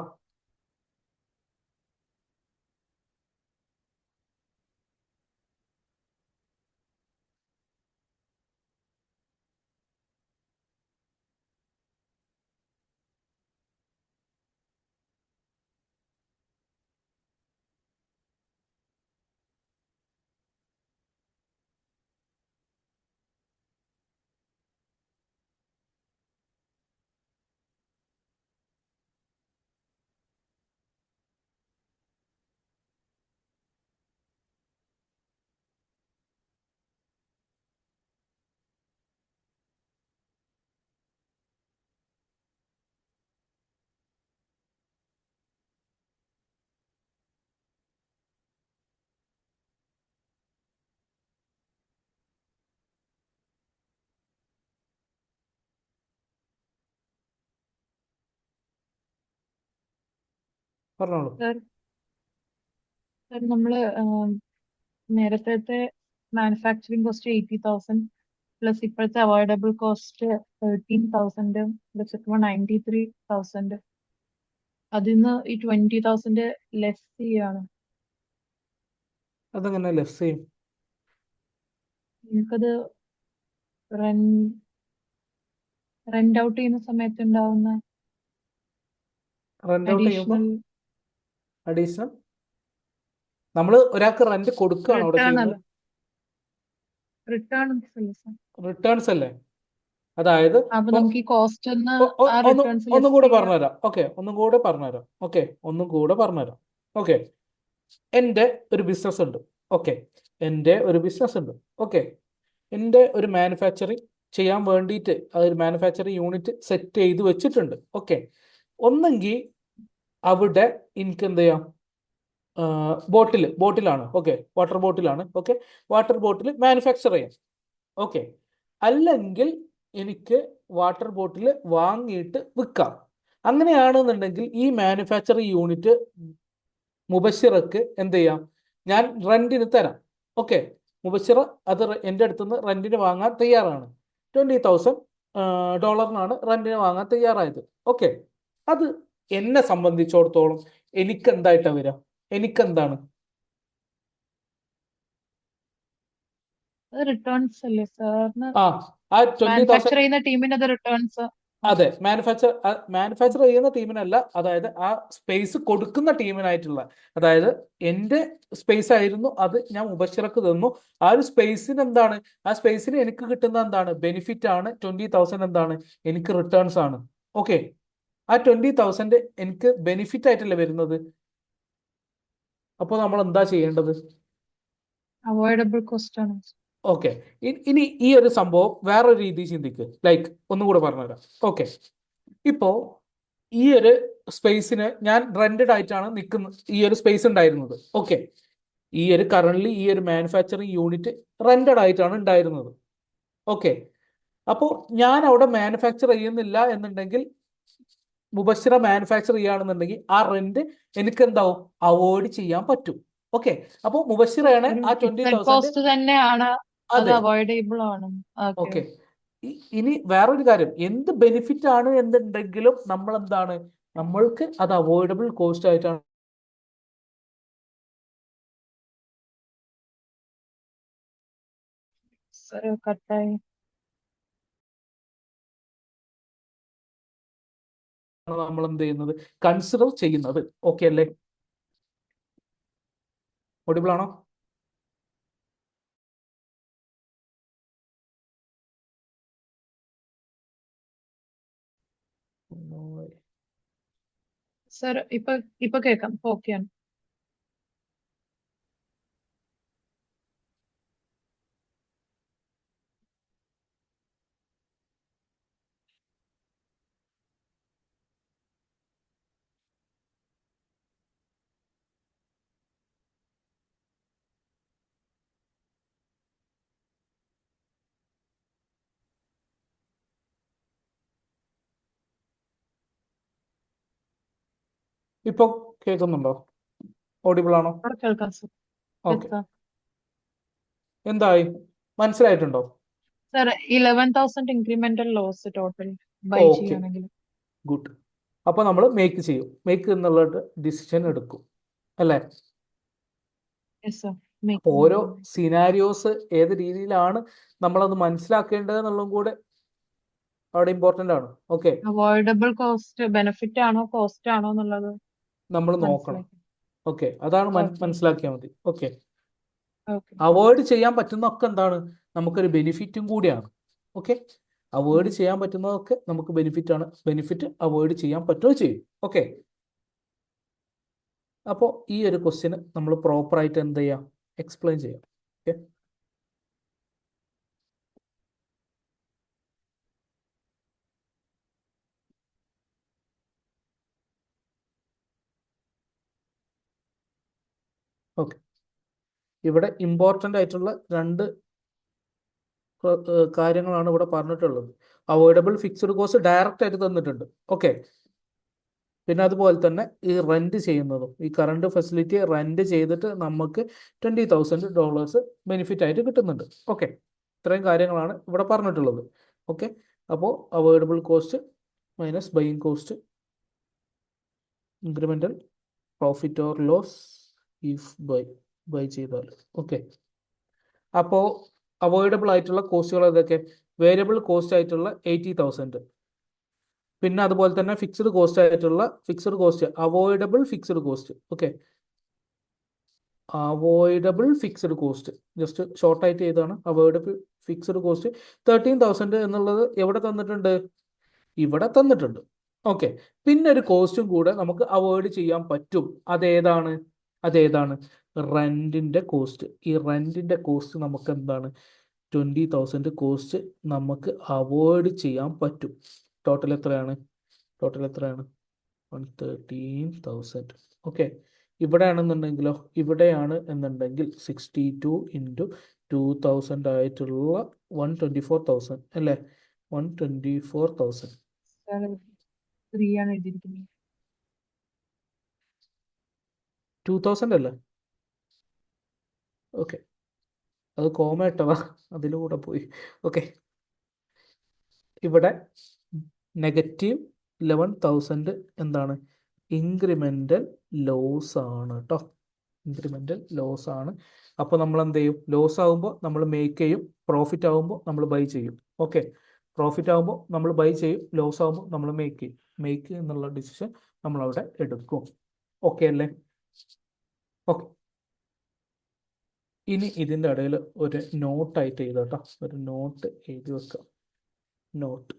പറഞ്ഞോളൂ. സർ, നമ്മള് നേരത്തെ മാനുഫാക്ചറിങ് കോസ്റ്റ് 80,000 പ്ലസ് ഇപ്പോഴത്തെ അവോയ്ഡബിൾ കോസ്റ്റ് 13,000 പ്ലസ് 93,000, അതിൽ നിന്ന് ഈ 20,000 ലെസ് ചെയ്യാണ്. അതെങ്ങനെ ലെസ് ചെയ്യും? നിങ്ങൾക്കത് റെന്റ് ഔട്ട് ചെയ്യുന്ന സമയത്ത് ഉണ്ടാവുന്ന റെന്റ് ഔട്ട് ചെയ്യുമ്പോൾ അഡീഷണൽ അഡീഷണൽ നമ്മൾ ഒരാൾക്ക് റെന്റ് കൊടുക്കുകയാണ് അവിടെ റിട്ടേൺ ചെയ്യുന്നത്. അല്ല, റിട്ടേൺസ് അല്ലേ സർ? റിട്ടേൺസ് അല്ലേ? അതായത് അപ്പൊ ഇപ്പൊ നമുക്ക് ഈ കോസ്റ്റ് ഒന്ന് ആ ഒന്നും റിട്ടേൺസ് ഒന്നും ലെസ് കൂടെ ചെയ്യാം. പറഞ്ഞുതരാം. ഓക്കെ, ഒന്നും കൂടെ പറഞ്ഞുതരാം. ഓക്കെ, എൻ്റെ ഒരു ബിസിനസ് ഉണ്ട്. ഓക്കെ, എൻ്റെ ഒരു ബിസിനസ് ഉണ്ട്. ഓക്കെ, എൻ്റെ ഒരു മാനുഫാക്ചറിങ് ചെയ്യാൻ വേണ്ടിയിട്ട് അതൊരു മാനുഫാക്ചറിങ് യൂണിറ്റ് സെറ്റ് ചെയ്ത് വെച്ചിട്ടുണ്ട്. ഓക്കെ, ഒന്നെങ്കിൽ അവിടെ എനിക്ക് എന്ത് ചെയ്യാം, ബോട്ടിലാണ്. ഓക്കെ, വാട്ടർ ബോട്ടിലാണ്. ഓക്കെ, വാട്ടർ ബോട്ടിൽ മാനുഫാക്ചർ ചെയ്യാം. ഓക്കെ, അല്ലെങ്കിൽ എനിക്ക് വാട്ടർ ബോട്ടിൽ വാങ്ങിയിട്ട് വിൽക്കാം. അങ്ങനെയാണെന്നുണ്ടെങ്കിൽ ഈ മാനുഫാക്ചറിങ് യൂണിറ്റ് മുബഷിറക്ക് എന്ത് ചെയ്യാം, ഞാൻ റെന്റിന് തരാം. ഓക്കെ, മുബഷിറ അത് എൻ്റെ അടുത്ത് നിന്ന് റെന്റിന് വാങ്ങാൻ തയ്യാറാണ്. $20,000 റെന്റിന് വാങ്ങാൻ തയ്യാറായത്. ഓക്കെ, അത് എന്നെ സംബന്ധിച്ചിടത്തോളം എനിക്കെന്തായിട്ടാണ് വരിക? എനിക്കെന്താണ്? അത് റിട്ടേൺസ് അല്ലേ സാറിന്? ആ 20,000. മാനുഫാക്ചർ ചെയ്യുന്ന ടീമിന് അത് റിട്ടേൺസ്. അതെ, മാനുഫാക്ചർ ചെയ്യുന്ന ടീമിനല്ല, അതായത് ആ സ്പേസ് കൊടുക്കുന്ന ടീമിനായിട്ടുള്ള, അതായത് എൻ്റെ സ്പേസ് ആയിരുന്നു അത്, ഞാൻ മുബഷിറക്ക് തന്നു. ആ ഒരു സ്പേസിന് എന്താണ്, ആ സ്പേസിന് എനിക്ക് കിട്ടുന്ന എന്താണ്, ബെനിഫിറ്റ് ആണ്. 20,000 എന്താണ്, എനിക്ക് റിട്ടേൺസ് ആണ്. ഓക്കെ, ആ 20,000 എനിക്ക് ബെനിഫിറ്റ് ആയിട്ടല്ലേ വരുന്നത്. അപ്പോൾ നമ്മൾ എന്താ ചെയ്യേണ്ടത്? അവോയ്ഡബിൾ കോസ്റ്റ് ആണ്. ഓക്കെ, ഇനി ഈ ഒരു സംഭവം വേറൊരു രീതി ചിന്തിക്ക്. ലൈക്ക് ഒന്നും കൂടെ പറഞ്ഞുതരാം. ഓക്കെ, ഇപ്പോ ഈ ഒരു സ്പേസിന് ഞാൻ റെന്റഡ് ആയിട്ടാണ് നിൽക്കുന്നത്, ഈ ഒരു സ്പേസ് ഉണ്ടായിരുന്നത്. ഓക്കെ, ഈ ഒരു കറന്റ് ഈ ഒരു മാനുഫാക്ചറിങ് യൂണിറ്റ് റെന്റഡ് ആയിട്ടാണ് ഉണ്ടായിരുന്നത്. ഓക്കെ, അപ്പോൾ ഞാൻ അവിടെ മാനുഫാക്ചർ ചെയ്യുന്നില്ല എന്നുണ്ടെങ്കിൽ, മുബഷിറ മാനുഫാക്ചർ ചെയ്യുകയാണെന്നുണ്ടെങ്കിൽ ആ റെന്റ് എനിക്ക് എന്താവും, അവോയ്ഡ് ചെയ്യാൻ പറ്റും. ഓക്കെ, അപ്പോൾ മുബഷിറയാണ് ആ 20,000. കോസ്റ്റ് തന്നെയാണ്, അത് അതെ, അവോയ്ഡബിൾ ആണ്. ഓക്കെ. ഇനി വേറൊരു കാര്യം, എന്ത് ബെനിഫിറ്റ് ആണ് എന്നുണ്ടെങ്കിലും നമ്മൾ എന്താണ്, നമ്മൾക്ക് അത് അവോയ്ഡബിൾ കോസ്റ്റ് ആയിട്ടാണ് കട്ടായി. നമ്മൾ എന്ത് ചെയ്യുന്നത്, കൺസിഡർ ചെയ്യുന്നത്. ഓക്കെ അല്ലേ? ഓഡിബിൾ ആണോ? സർ ഇപ്പൊ കേൾക്കാം. ഓക്കെയാണ്. ഇപ്പൊ കേൾക്കുന്നുണ്ടോ? ഓഡിബിൾ ആണോ? കേൾക്കാം സർ. ഓക്കെ, എന്തായി, മനസ്സിലായിട്ടുണ്ടോ? Sir 11,000 incremental loss total buy okay, ചെയ്യുകയാണെങ്കിൽ. ഗുഡ്. അപ്പൊ നമ്മൾ മേക്ക് എന്നുള്ള ഡിസിഷൻ എടുക്കും അല്ലേ? ഓരോ സിനാരിയോസ് ഏത് രീതിയിലാണ് നമ്മളത് മനസ്സിലാക്കേണ്ടത് എന്നുള്ളതും കൂടെ അവിടെ ഇമ്പോർട്ടന്റ് ആണ്. ഓക്കെ, അവോയ്ഡബിൾ കോസ്റ്റ് ബെനിഫിറ്റ് ആണോ കോസ്റ്റ് ആണോ എന്നുള്ളത് നമ്മൾ നോക്കണം. ഓക്കെ, അതാണ് മനസ്സിലാക്കിയാൽ മതി. ഓക്കെ, അവോയ്ഡ് ചെയ്യാൻ പറ്റുന്നതൊക്കെ എന്താണ്, നമുക്കൊരു ബെനിഫിറ്റും കൂടിയാണ്. ഓക്കെ, അവോയ്ഡ് ചെയ്യാൻ പറ്റുന്നതൊക്കെ നമുക്ക് ബെനിഫിറ്റ് ആണ്. ബെനിഫിറ്റ് അവോയ്ഡ് ചെയ്യാൻ പറ്റുകയും ചെയ്യും. ഓക്കെ, അപ്പോൾ ഈ ഒരു ക്വസ്റ്റ്യന് നമ്മൾ പ്രോപ്പറായിട്ട് എന്ത് ചെയ്യാം, എക്സ്പ്ലെയിൻ ചെയ്യാം. ഓക്കെ, ഓക്കെ, ഇവിടെ ഇമ്പോർട്ടൻ്റ് ആയിട്ടുള്ള രണ്ട് കാര്യങ്ങളാണ് ഇവിടെ പറഞ്ഞിട്ടുള്ളത്. അവോയ്ഡബിൾ ഫിക്സ്ഡ് കോസ്റ്റ് ഡയറക്റ്റ് ആയിട്ട് തന്നിട്ടുണ്ട്. ഓക്കെ, പിന്നെ അതുപോലെ തന്നെ ഈ റെന്റ് ചെയ്യുന്നതും, ഈ കറണ്ട് ഫെസിലിറ്റി റെന്റ് ചെയ്തിട്ട് നമുക്ക് $20,000 ബെനിഫിറ്റ് ആയിട്ട് കിട്ടുന്നുണ്ട്. ഓക്കെ, ഇത്രയും കാര്യങ്ങളാണ് ഇവിടെ പറഞ്ഞിട്ടുള്ളത്. ഓക്കെ, അപ്പോൾ avoidable cost minus buying cost, incremental profit or loss if buy ചെയ്താൽ. ഓക്കെ, അപ്പോൾ അവോയ്ഡബിൾ ആയിട്ടുള്ള കോസ്റ്റുകൾ ഏതൊക്കെ? വേരിയബിൾ കോസ്റ്റ് ആയിട്ടുള്ള 80,000. പിന്നെ അതുപോലെ തന്നെ ഫിക്സ്ഡ് കോസ്റ്റ് ആയിട്ടുള്ള fixed cost, avoidable fixed cost. Okay, avoidable fixed cost just ഷോർട്ടായിട്ട് ചെയ്താണ്. അവോയ്ഡബിൾ ഫിക്സ്ഡ് കോസ്റ്റ് 13,000 എന്നുള്ളത് എവിടെ തന്നിട്ടുണ്ട്? ഇവിടെ തന്നിട്ടുണ്ട്. ഓക്കെ, പിന്നെ ഒരു കോസ്റ്റും കൂടെ നമുക്ക് അവോയ്ഡ് ചെയ്യാൻ പറ്റും. അതേതാണ്? റെന്റിന്റെ കോസ്റ്റ്. ഈ റെന്റിന്റെ കോസ്റ്റ് നമുക്ക് എന്താണ്? 20,000 കോസ്റ്റ് നമുക്ക് അവോയ്ഡ് ചെയ്യാൻ പറ്റും. ടോട്ടൽ എത്രയാണ്? 113,000. ഓക്കെ, ഇവിടെയാണെന്നുണ്ടെങ്കിലോ, ഇവിടെയാണ് എന്നുണ്ടെങ്കിൽ 62 ഇൻറ്റു 2000 ആയിട്ടുള്ള 124,000 അല്ലേ? 124,000. സാർ 3 ആണ് എഴുതിയിരിക്കുന്നത്. 2000 അല്ലേ? ഓക്കെ, അത് കോമ ഇട്ടതാ, അതിലൂടെ പോയി. ഓക്കെ, ഇവിടെ -11,000 എന്താണ്? ഇൻക്രിമെൻ്റൽ ലോസ് ആണ് കേട്ടോ. ഇൻക്രിമെൻ്റൽ ലോസ് ആണ്. അപ്പോൾ നമ്മൾ എന്ത് ചെയ്യും? ലോസ് ആകുമ്പോൾ നമ്മൾ മേക്ക് ചെയ്യും, പ്രോഫിറ്റ് ആകുമ്പോൾ നമ്മൾ ബൈ ചെയ്യും. ഓക്കെ, പ്രോഫിറ്റ് ആകുമ്പോൾ നമ്മൾ ബൈ ചെയ്യും, ലോസ് ആകുമ്പോൾ നമ്മൾ മേക്ക് ചെയ്യും. മേക്ക് എന്നുള്ള ഡിസിഷൻ നമ്മൾ അവിടെ എടുക്കും. ഓക്കെ അല്ലേ? ഓക്കെ, ഇനി ഇതിൻ്റെ ഇടയിൽ ഒരു നോട്ടായിട്ട് എഴുതാം കേട്ടോ. ഒരു നോട്ട് എഴുതി വെക്കാം. Note,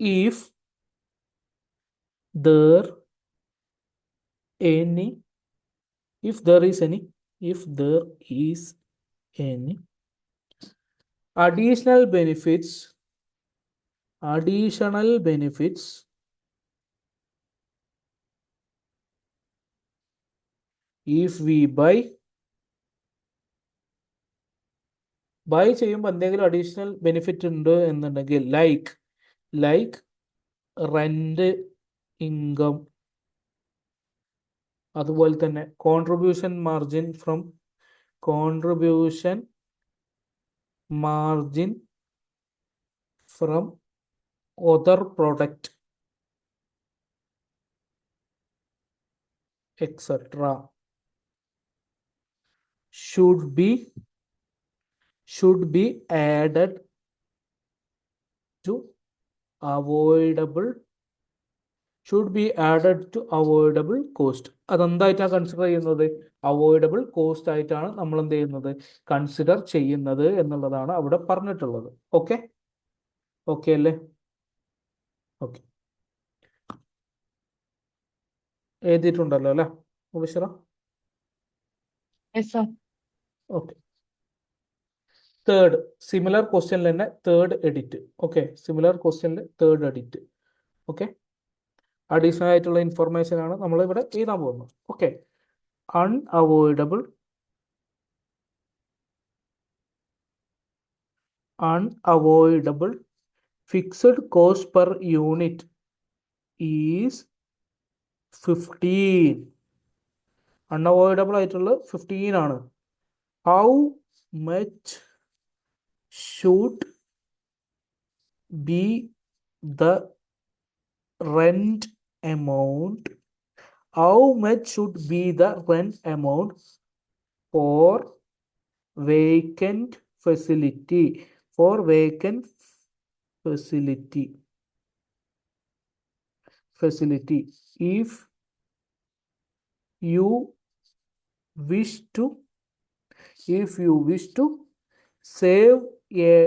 if there any if there is any additional benefits if we buy ചെയ്യുമ്പോൾ എന്തെങ്കിലും അഡീഷണൽ ബെനിഫിറ്റ് ഉണ്ട് എന്നുണ്ടെങ്കിൽ ലൈക്ക് റെന്റ് ഇൻകം, അതുപോലെ തന്നെ contribution margin from other product, etc. should be added to avoidable cost. അതെന്തായിട്ടാണ് consider ചെയ്യുന്നത്? Avoidable cost ആയിട്ടാണ് നമ്മൾ എന്ത് ചെയ്യുന്നത്? കൺസിഡർ ചെയ്യുന്നത് എന്നുള്ളതാണ് അവിടെ പറഞ്ഞിട്ടുള്ളത്. ഓക്കെ, ഓക്കെ അല്ലേ? ഓക്കെ, എഴുതിയിട്ടുണ്ടല്ലോ അല്ലേ Mubashira? Yes, sir. Okay, third similar ക്വസ്റ്റ്യനിൽ തന്നെ തേർഡ് എഡിറ്റ്. ഓക്കെ, സിമിലർ ക്വസ്റ്റ്യനിൽ തേർഡ് എഡിറ്റ്. ഓക്കെ, അഡീഷണൽ ആയിട്ടുള്ള ഇൻഫർമേഷൻ ആണ് നമ്മൾ ഇവിടെ എഴുതാൻ പോകുന്നത്. Okay, unavoidable fixed cost per unit is 15. Unavoidable ആയിട്ടുള്ള 15 ആണ്. How much should be the rent amount? How much should be the rent amount for vacant facility? If you wish to save a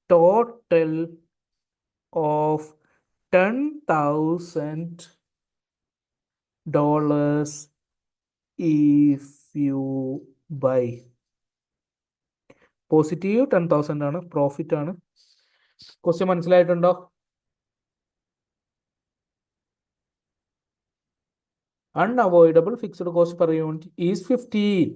total of $10,000 if you buy. Positive 10,000 ആണ്, profit ആണ്. Question മനസ്സിലായിട്ടുണ്ടോ? Unavoidable fixed cost per unit is 15.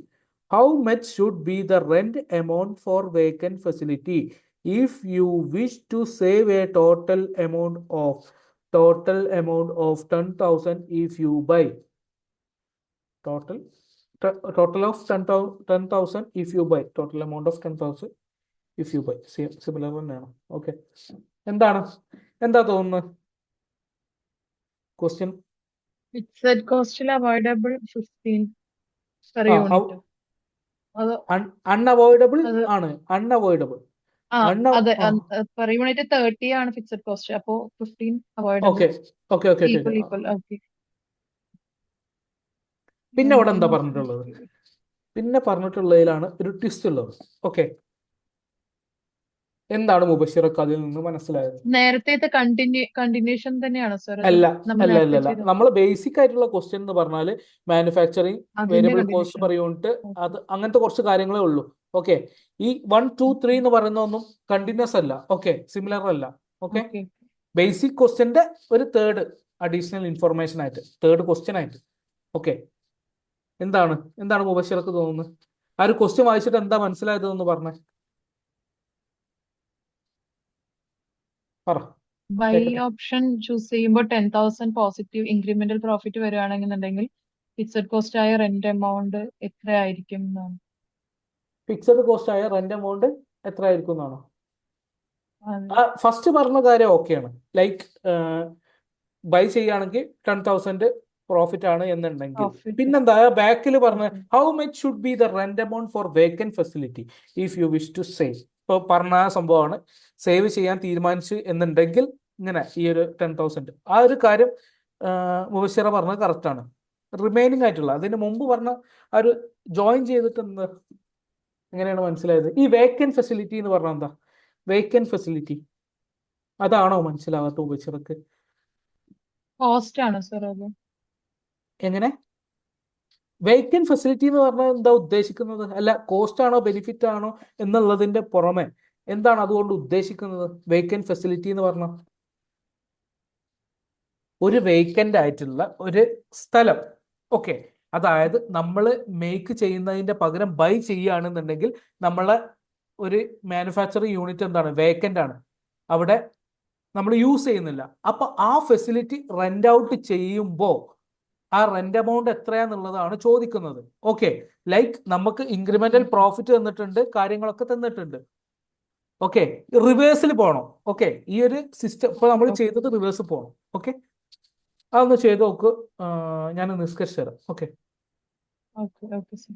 How much should be the rent amount for vacant facility if you wish to save a total amount of 10,000 if you buy? Total of 10,000 if you buy. Total amount of 10,000 if you buy. Similar തന്നെയാണ്. Okay, എന്താ തോന്നുന്നത്? Question Fixed cost ൽ avoidable 15 per unit. അത് unavoidable അത് ആണ്, unavoidable ആ അതെ ആ പെർ യൂണിറ്റ് 30 ആണ് ഫിക്സഡ് കോസ്റ്റ്, അപ്പോ 15 avoidable. Okay okay okay okay equal okay. Equal okay. പിന്നെ അവിടെ എന്താ പറഞ്ഞിട്ടുള്ളത്? പിന്നെ പറഞ്ഞിട്ടുള്ളതിലാണ് ഒരു ട്വിസ്റ്റ് ഉള്ളത്. ഓക്കെ, എന്താണ് മുബഷിറക്ക് അതിൽ നിന്ന് മനസ്സിലായത്? നേരത്തെ കണ്ടിന്യൂഷൻ തന്നെയാണോ സർ, അത് അല്ല നമ്മൾ അല്ല അല്ല നേരത്തെ അല്ല, ചെയ്ത നമ്മൾ ബേസിക് ആയിട്ടുള്ള ക്വസ്റ്റ്യൻ എന്ന് പറഞ്ഞാൽ മാനുഫാക്ചറിങ്, അതിന്റെ variable cost continuation? Per unit, അത് അങ്ങനത്തെ കുറച്ച് കാര്യങ്ങളേ ഉള്ളൂ. ഓക്കെ, ഈ 1 2 3 എന്ന് പറയുന്ന ഒന്നും കണ്ടിന്യൂസ് അല്ല. ഓക്കെ, സിമിലർ അല്ല. Okay, okay. ബേസിക് ക്വസ്റ്റ്യന്റെ ഒരു തേർഡ് അഡീഷണൽ ഇൻഫർമേഷൻ ആയിട്ട്, തേർഡ് ക്വസ്റ്റ്യൻ ആയിട്ട്. ഓക്കെ, എന്താണ് എന്താണ് മുബഷിറക്ക് തോന്നുന്നത്? ആ ഒരു ക്വസ്റ്റ്യൻ വായിച്ചിട്ട് എന്താ മനസ്സിലായതെന്ന് പറഞ്ഞേ, പറ, ബൈ കേക്കട്ടെ. ഓപ്ഷൻ ചൂസ് ചെയ്യുമ്പോൾ 10,000 പോസിറ്റീവ് ഇൻക്രിമെന്റൽ പ്രോഫിറ്റ് വരികയാണെന്നുണ്ടെങ്കിൽ ഫിക്സഡ് കോസ്റ്റ് ആയ റെന്റ് എമൗണ്ട് എത്രയായിരിക്കും എന്നാണ്. ഫിക്സഡ് കോസ്റ്റ് ആയ റെന്റ് എമൗണ്ട് എത്ര ആയിരിക്കും എന്നാണോ? അതെ. ഫസ്റ്റ് പറഞ്ഞ കാര്യം ഓക്കെയാണ്. ലൈക്ക് ബൈ ചെയ്യുകയാണെങ്കിൽ 10,000 പ്രോഫിറ്റ് ആണ് എന്നുണ്ടെങ്കിൽ, പ്രോഫിറ്റ്. പിന്നെന്താ ബാക്കിൽ പറഞ്ഞ okay. How much should be the rent amount for vacant facility if you wish to save. ഇപ്പോൾ പറഞ്ഞ സംഭവമാണ്, സേവ് ചെയ്യാൻ തീരുമാനിച്ചു എന്നുണ്ടെങ്കിൽ ഇങ്ങനെ ഈ ഒരു 10,000, ആ ഒരു കാര്യം മുബഷിറ പറഞ്ഞത് കറക്റ്റാണ്. റിമൈനിങ് ആയിട്ടുള്ള അതിന് മുമ്പ് പറഞ്ഞ ആ ഒരു ജോയിൻ ചെയ്തിട്ട് എന്താ, എങ്ങനെയാണ് മനസ്സിലായത്? ഈ വേക്കന്റ് ഫെസിലിറ്റി എന്ന് പറഞ്ഞാൽ എന്താ? വേക്കന്റ് ഫെസിലിറ്റി അതാണോ മനസ്സിലാവാത്ത മുബഷിറക്ക്? കോസ്റ്റ് ആണ് സർ അത്. എങ്ങനെ? വേക്കന്റ് ഫെസിലിറ്റി എന്ന് പറഞ്ഞാൽ എന്താ ഉദ്ദേശിക്കുന്നത്? അല്ല, കോസ്റ്റ് ആണോ ബെനിഫിറ്റ് ആണോ എന്നുള്ളതിന്റെ പുറമെ എന്താണ് അതുകൊണ്ട് ഉദ്ദേശിക്കുന്നത്? വേക്കന്റ് ഫെസിലിറ്റി എന്ന് പറഞ്ഞാൽ ഒരു വേക്കന്റ് ആയിട്ടുള്ള ഒരു സ്ഥലം. ഓക്കെ, അതായത് നമ്മൾ മേക്ക് ചെയ്യുന്നതിന്റെ പകരം ബൈ ചെയ്യുകയാണെന്നുണ്ടെങ്കിൽ നമ്മളെ ഒരു മാനുഫാക്ചറിങ് യൂണിറ്റ് എന്താണ്, വേക്കന്റ് ആണ്, അവിടെ നമ്മൾ യൂസ് ചെയ്യുന്നില്ല. അപ്പൊ ആ ഫെസിലിറ്റി റെന്റ് ഔട്ട് ചെയ്യുമ്പോൾ ആ റെന്റ് എമൗണ്ട് എത്രയാന്നുള്ളതാണ് ചോദിക്കുന്നത്. ഓക്കെ, ലൈക്ക് നമുക്ക് ഇൻക്രിമെന്റൽ പ്രോഫിറ്റ് തന്നിട്ടുണ്ട്, കാര്യങ്ങളൊക്കെ തന്നിട്ടുണ്ട്. ഓക്കെ, റിവേഴ്സിൽ പോകണം. ഓക്കെ, ഈ ഒരു സിസ്റ്റം ഇപ്പൊ നമ്മൾ ചെയ്തത് റിവേഴ്സിൽ പോകണം. ഓക്കെ, അതൊന്ന് ചെയ്ത് നോക്ക്, ഞാൻ നിഷ്കരിച്ചു തരാം. ഓക്കെ. Okay okay sir.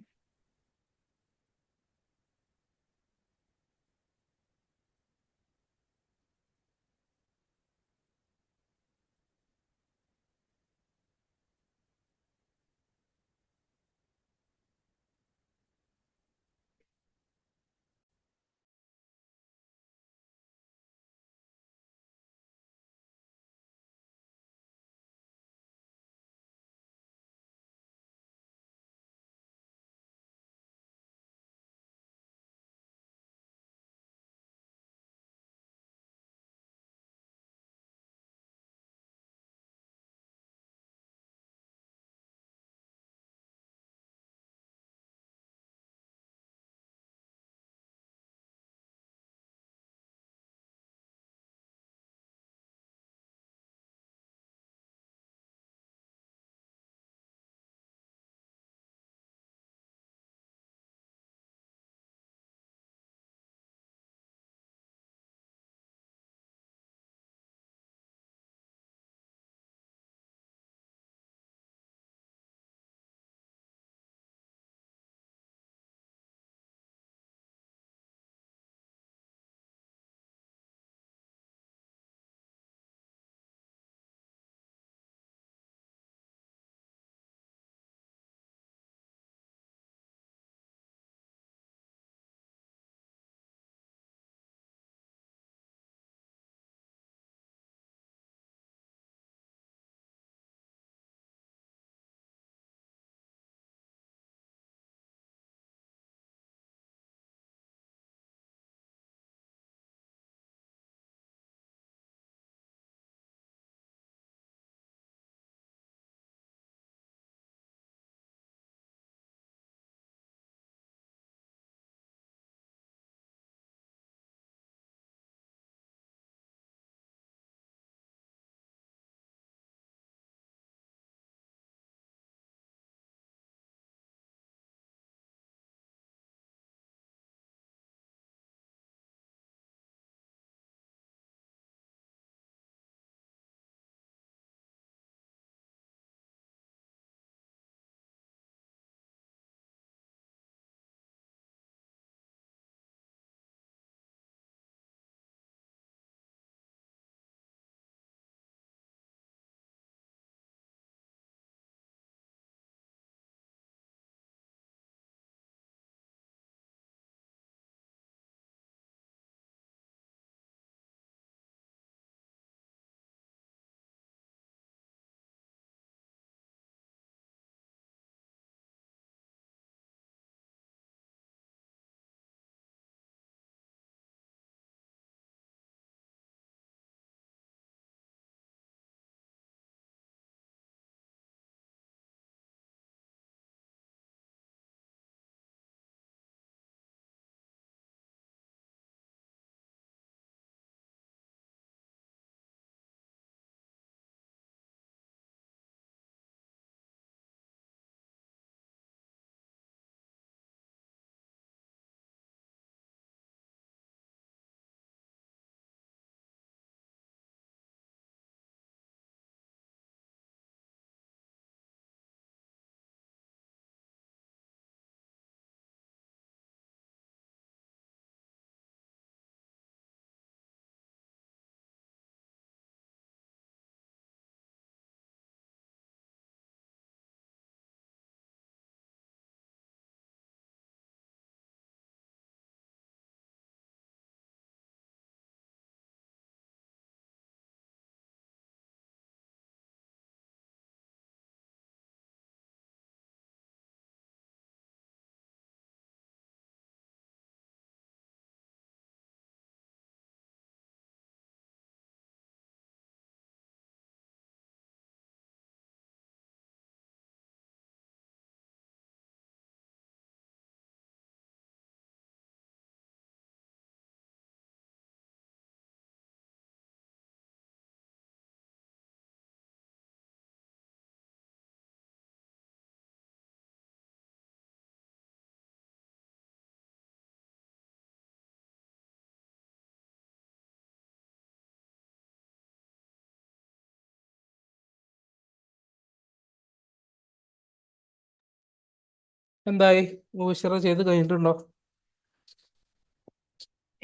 എന്തായി? മൂവിഷറ ചെയ്ത് കഴിഞ്ഞിട്ടുണ്ടോ?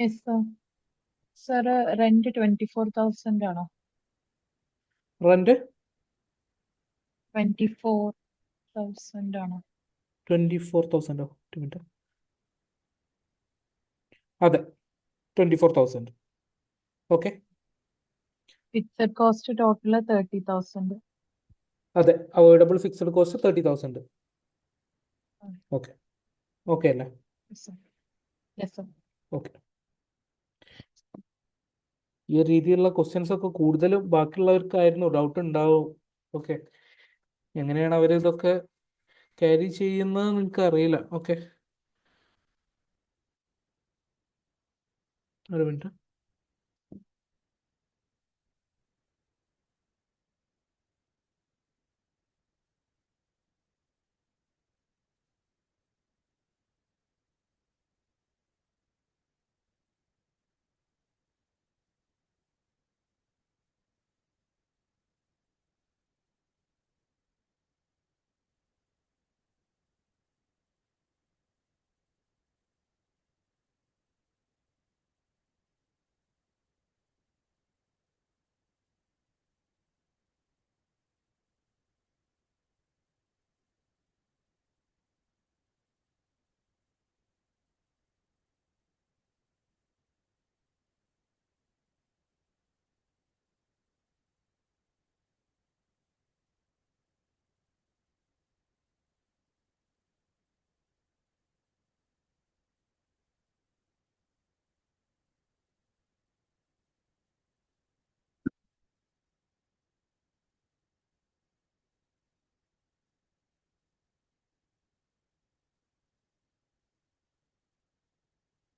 Yes sir. സർ റെന്റ് 24,000 ആണോ? റെന്റ് 24,000 ആണോ? 24,000 മിനിറ്റ്. അതെ, 24,000. ഓക്കെ. Fixed cost total 30,000. അതെ, avoidable fixed cost 30,000. Okay. Okay അല്ലേ? Yes sir. ഓക്കെ. ഈ രീതിയിലുള്ള ക്വസ്റ്റ്യൻസ് ഒക്കെ കൂടുതലും ബാക്കിയുള്ളവർക്കായിരുന്നു ഡൗട്ട് ഉണ്ടാവും. ഓക്കെ, എങ്ങനെയാണ് അവർ ഇതൊക്കെ ക്യാരി ചെയ്യുന്നത് നിങ്ങൾക്ക് അറിയില്ല. ഓക്കെ, ഒരു മിനിറ്റ്.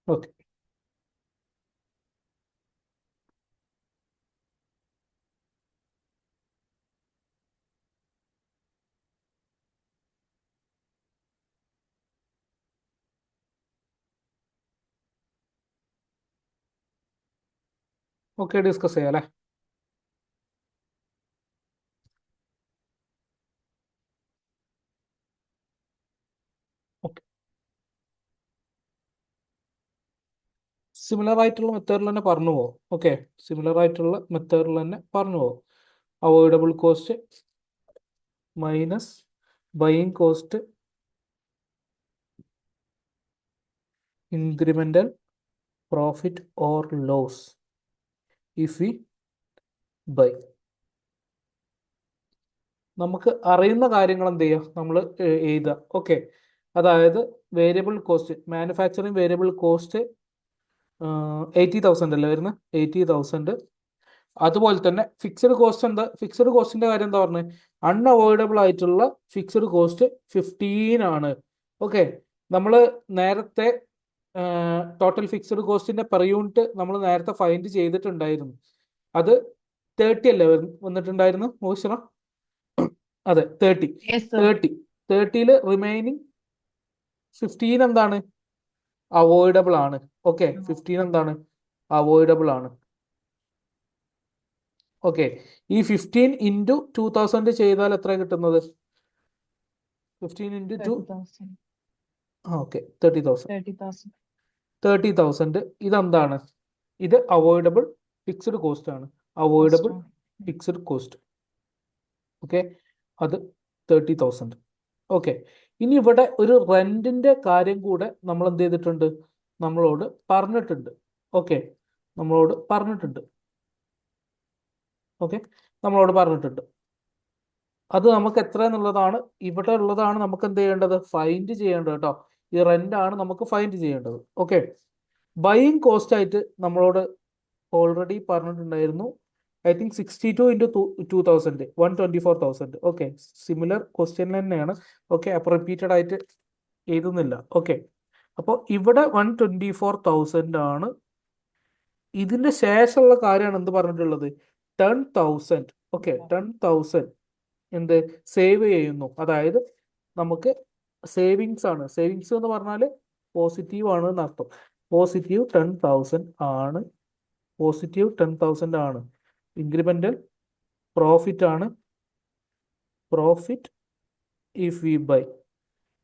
ഓക്കെ, ഓക്കെ, ഡിസ്കസ് ചെയ്യാം അല്ലേ? ഓക്കെ, സിമിലർ ആയിട്ടുള്ള മെത്തേഡിൽ തന്നെ പറഞ്ഞു പോകും. ഓക്കെ, സിമിലർ ആയിട്ടുള്ള മെത്തേഡിൽ തന്നെ പറഞ്ഞു പോകും. Avoidable cost minus buying cost incremental profit or loss if we buy. നമുക്ക് അറിയുന്ന കാര്യങ്ങൾ എന്ത് ചെയ്യുക, നമ്മൾ എഴുതുക. ഓക്കെ, അതായത് variable cost, manufacturing variable cost 80,000 അല്ലേ വരുന്നത്? 80,000. അതുപോലെ തന്നെ ഫിക്സഡ് കോസ്റ്റ് എന്താ? ഫിക്സഡ് കോസ്റ്റിന്റെ കാര്യം എന്താ പറഞ്ഞത്? അൺഅവോയ്ഡബിൾ ആയിട്ടുള്ള ഫിക്സഡ് കോസ്റ്റ് 15 ആണ്. ഓക്കെ, നമ്മൾ നേരത്തെ ടോട്ടൽ ഫിക്സഡ് കോസ്റ്റിന്റെ പെർ യൂണിറ്റ് നമ്മൾ നേരത്തെ ഫൈൻഡ് ചെയ്തിട്ടുണ്ടായിരുന്നു. അത് 30 അല്ലേ വന്നിട്ടുണ്ടായിരുന്നു മോശറ? അതെ, 30. Yes sir. 30ൽ റിമൈനിങ് 15 എന്താണ്? അവോയ്ഡബിൾ ആണ്. ഓക്കെ, 15 എന്താണ്? അവോയ്ഡബിൾ ആണ്. ഓക്കെ, ഈ 15 ഇൻറ്റു 2000 ചെയ്താൽ എത്ര കിട്ടുന്നത്? 15 ഇൻറ്റു 2, 30,000. ഓക്കെ, 30,000. 30,000. 30,000 ഇതെന്താണ്? ഇത് അവോയ്ഡബിൾ ഫിക്സഡ് കോസ്റ്റ് ആണ്. Avoidable fixed cost. ഓക്കെ, അത് 30,000. ഓക്കെ, ഇനി ഇവിടെ ഒരു റെന്റിന്റെ കാര്യം കൂടെ നമ്മൾ എന്ത് ചെയ്തിട്ടുണ്ട്? നമ്മളോട് പറഞ്ഞിട്ടുണ്ട്. ഓക്കെ, നമ്മളോട് പറഞ്ഞിട്ടുണ്ട്. ഓക്കെ, നമ്മളോട് പറഞ്ഞിട്ടുണ്ട്. അത് നമുക്ക് എത്ര എന്നുള്ളതാണ് ഇവിടെ ഉള്ളതാണ് നമുക്ക് എന്ത് ചെയ്യേണ്ടത്? ഫൈൻഡ് ചെയ്യേണ്ടത് കേട്ടോ. ഈ റെന്റ് ആണ് നമുക്ക് ഫൈൻഡ് ചെയ്യേണ്ടത്. ഓക്കെ, ബൈയിങ് കോസ്റ്റ് ആയിട്ട് നമ്മളോട് ഓൾറെഡി പറഞ്ഞിട്ടുണ്ടായിരുന്നു. I think 62 into 2000 124,000. Okay, similar question തന്നെയാണ്. ഓക്കെ, അപ്പോൾ റിപ്പീറ്റഡ് ആയിട്ട് എഴുതുന്നില്ല. ഓക്കെ, അപ്പോൾ ഇവിടെ 124,000 ആണ്. ഇതിന്റെ ശേഷമുള്ള കാര്യമാണ് എന്ത് പറഞ്ഞിട്ടുള്ളത്? 10,000. ഓക്കെ, 10,000 എന്ത് സേവ് ചെയ്യുന്നു. അതായത് നമുക്ക് സേവിങ്സ് ആണ്. സേവിങ്സ് എന്ന് പറഞ്ഞാൽ പോസിറ്റീവ് ആണ് എന്നർത്ഥം. പോസിറ്റീവ് 10,000 ആണ്. പോസിറ്റീവ് 10,000 ആണ്. ഇൻക്രിമെന്റൽ പ്രോഫിറ്റ് ആണ്. Profit if we buy.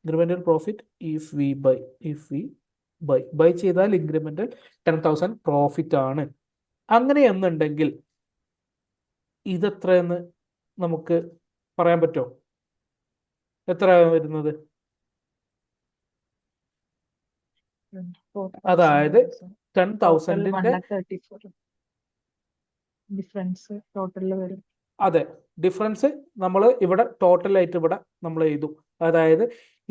Incremental profit if we buy ചെയ്താൽ ഇൻക്രിമെന്റൽ 10,000 പ്രോഫിറ്റ് ആണ്. അങ്ങനെയെന്നുണ്ടെങ്കിൽ ഇതെത്രയെന്ന് നമുക്ക് പറയാൻ പറ്റുമോ? എത്ര വരുന്നത്? അതായത് 10,000ന്റെ ഡിഫറൻസ് ടോട്ടലിൽ വരും. അതെ, ഡിഫറൻസ് നമ്മൾ ഇവിടെ ടോട്ടലായിട്ട് ഇവിടെ നമ്മൾ എഴുതും. അതായത്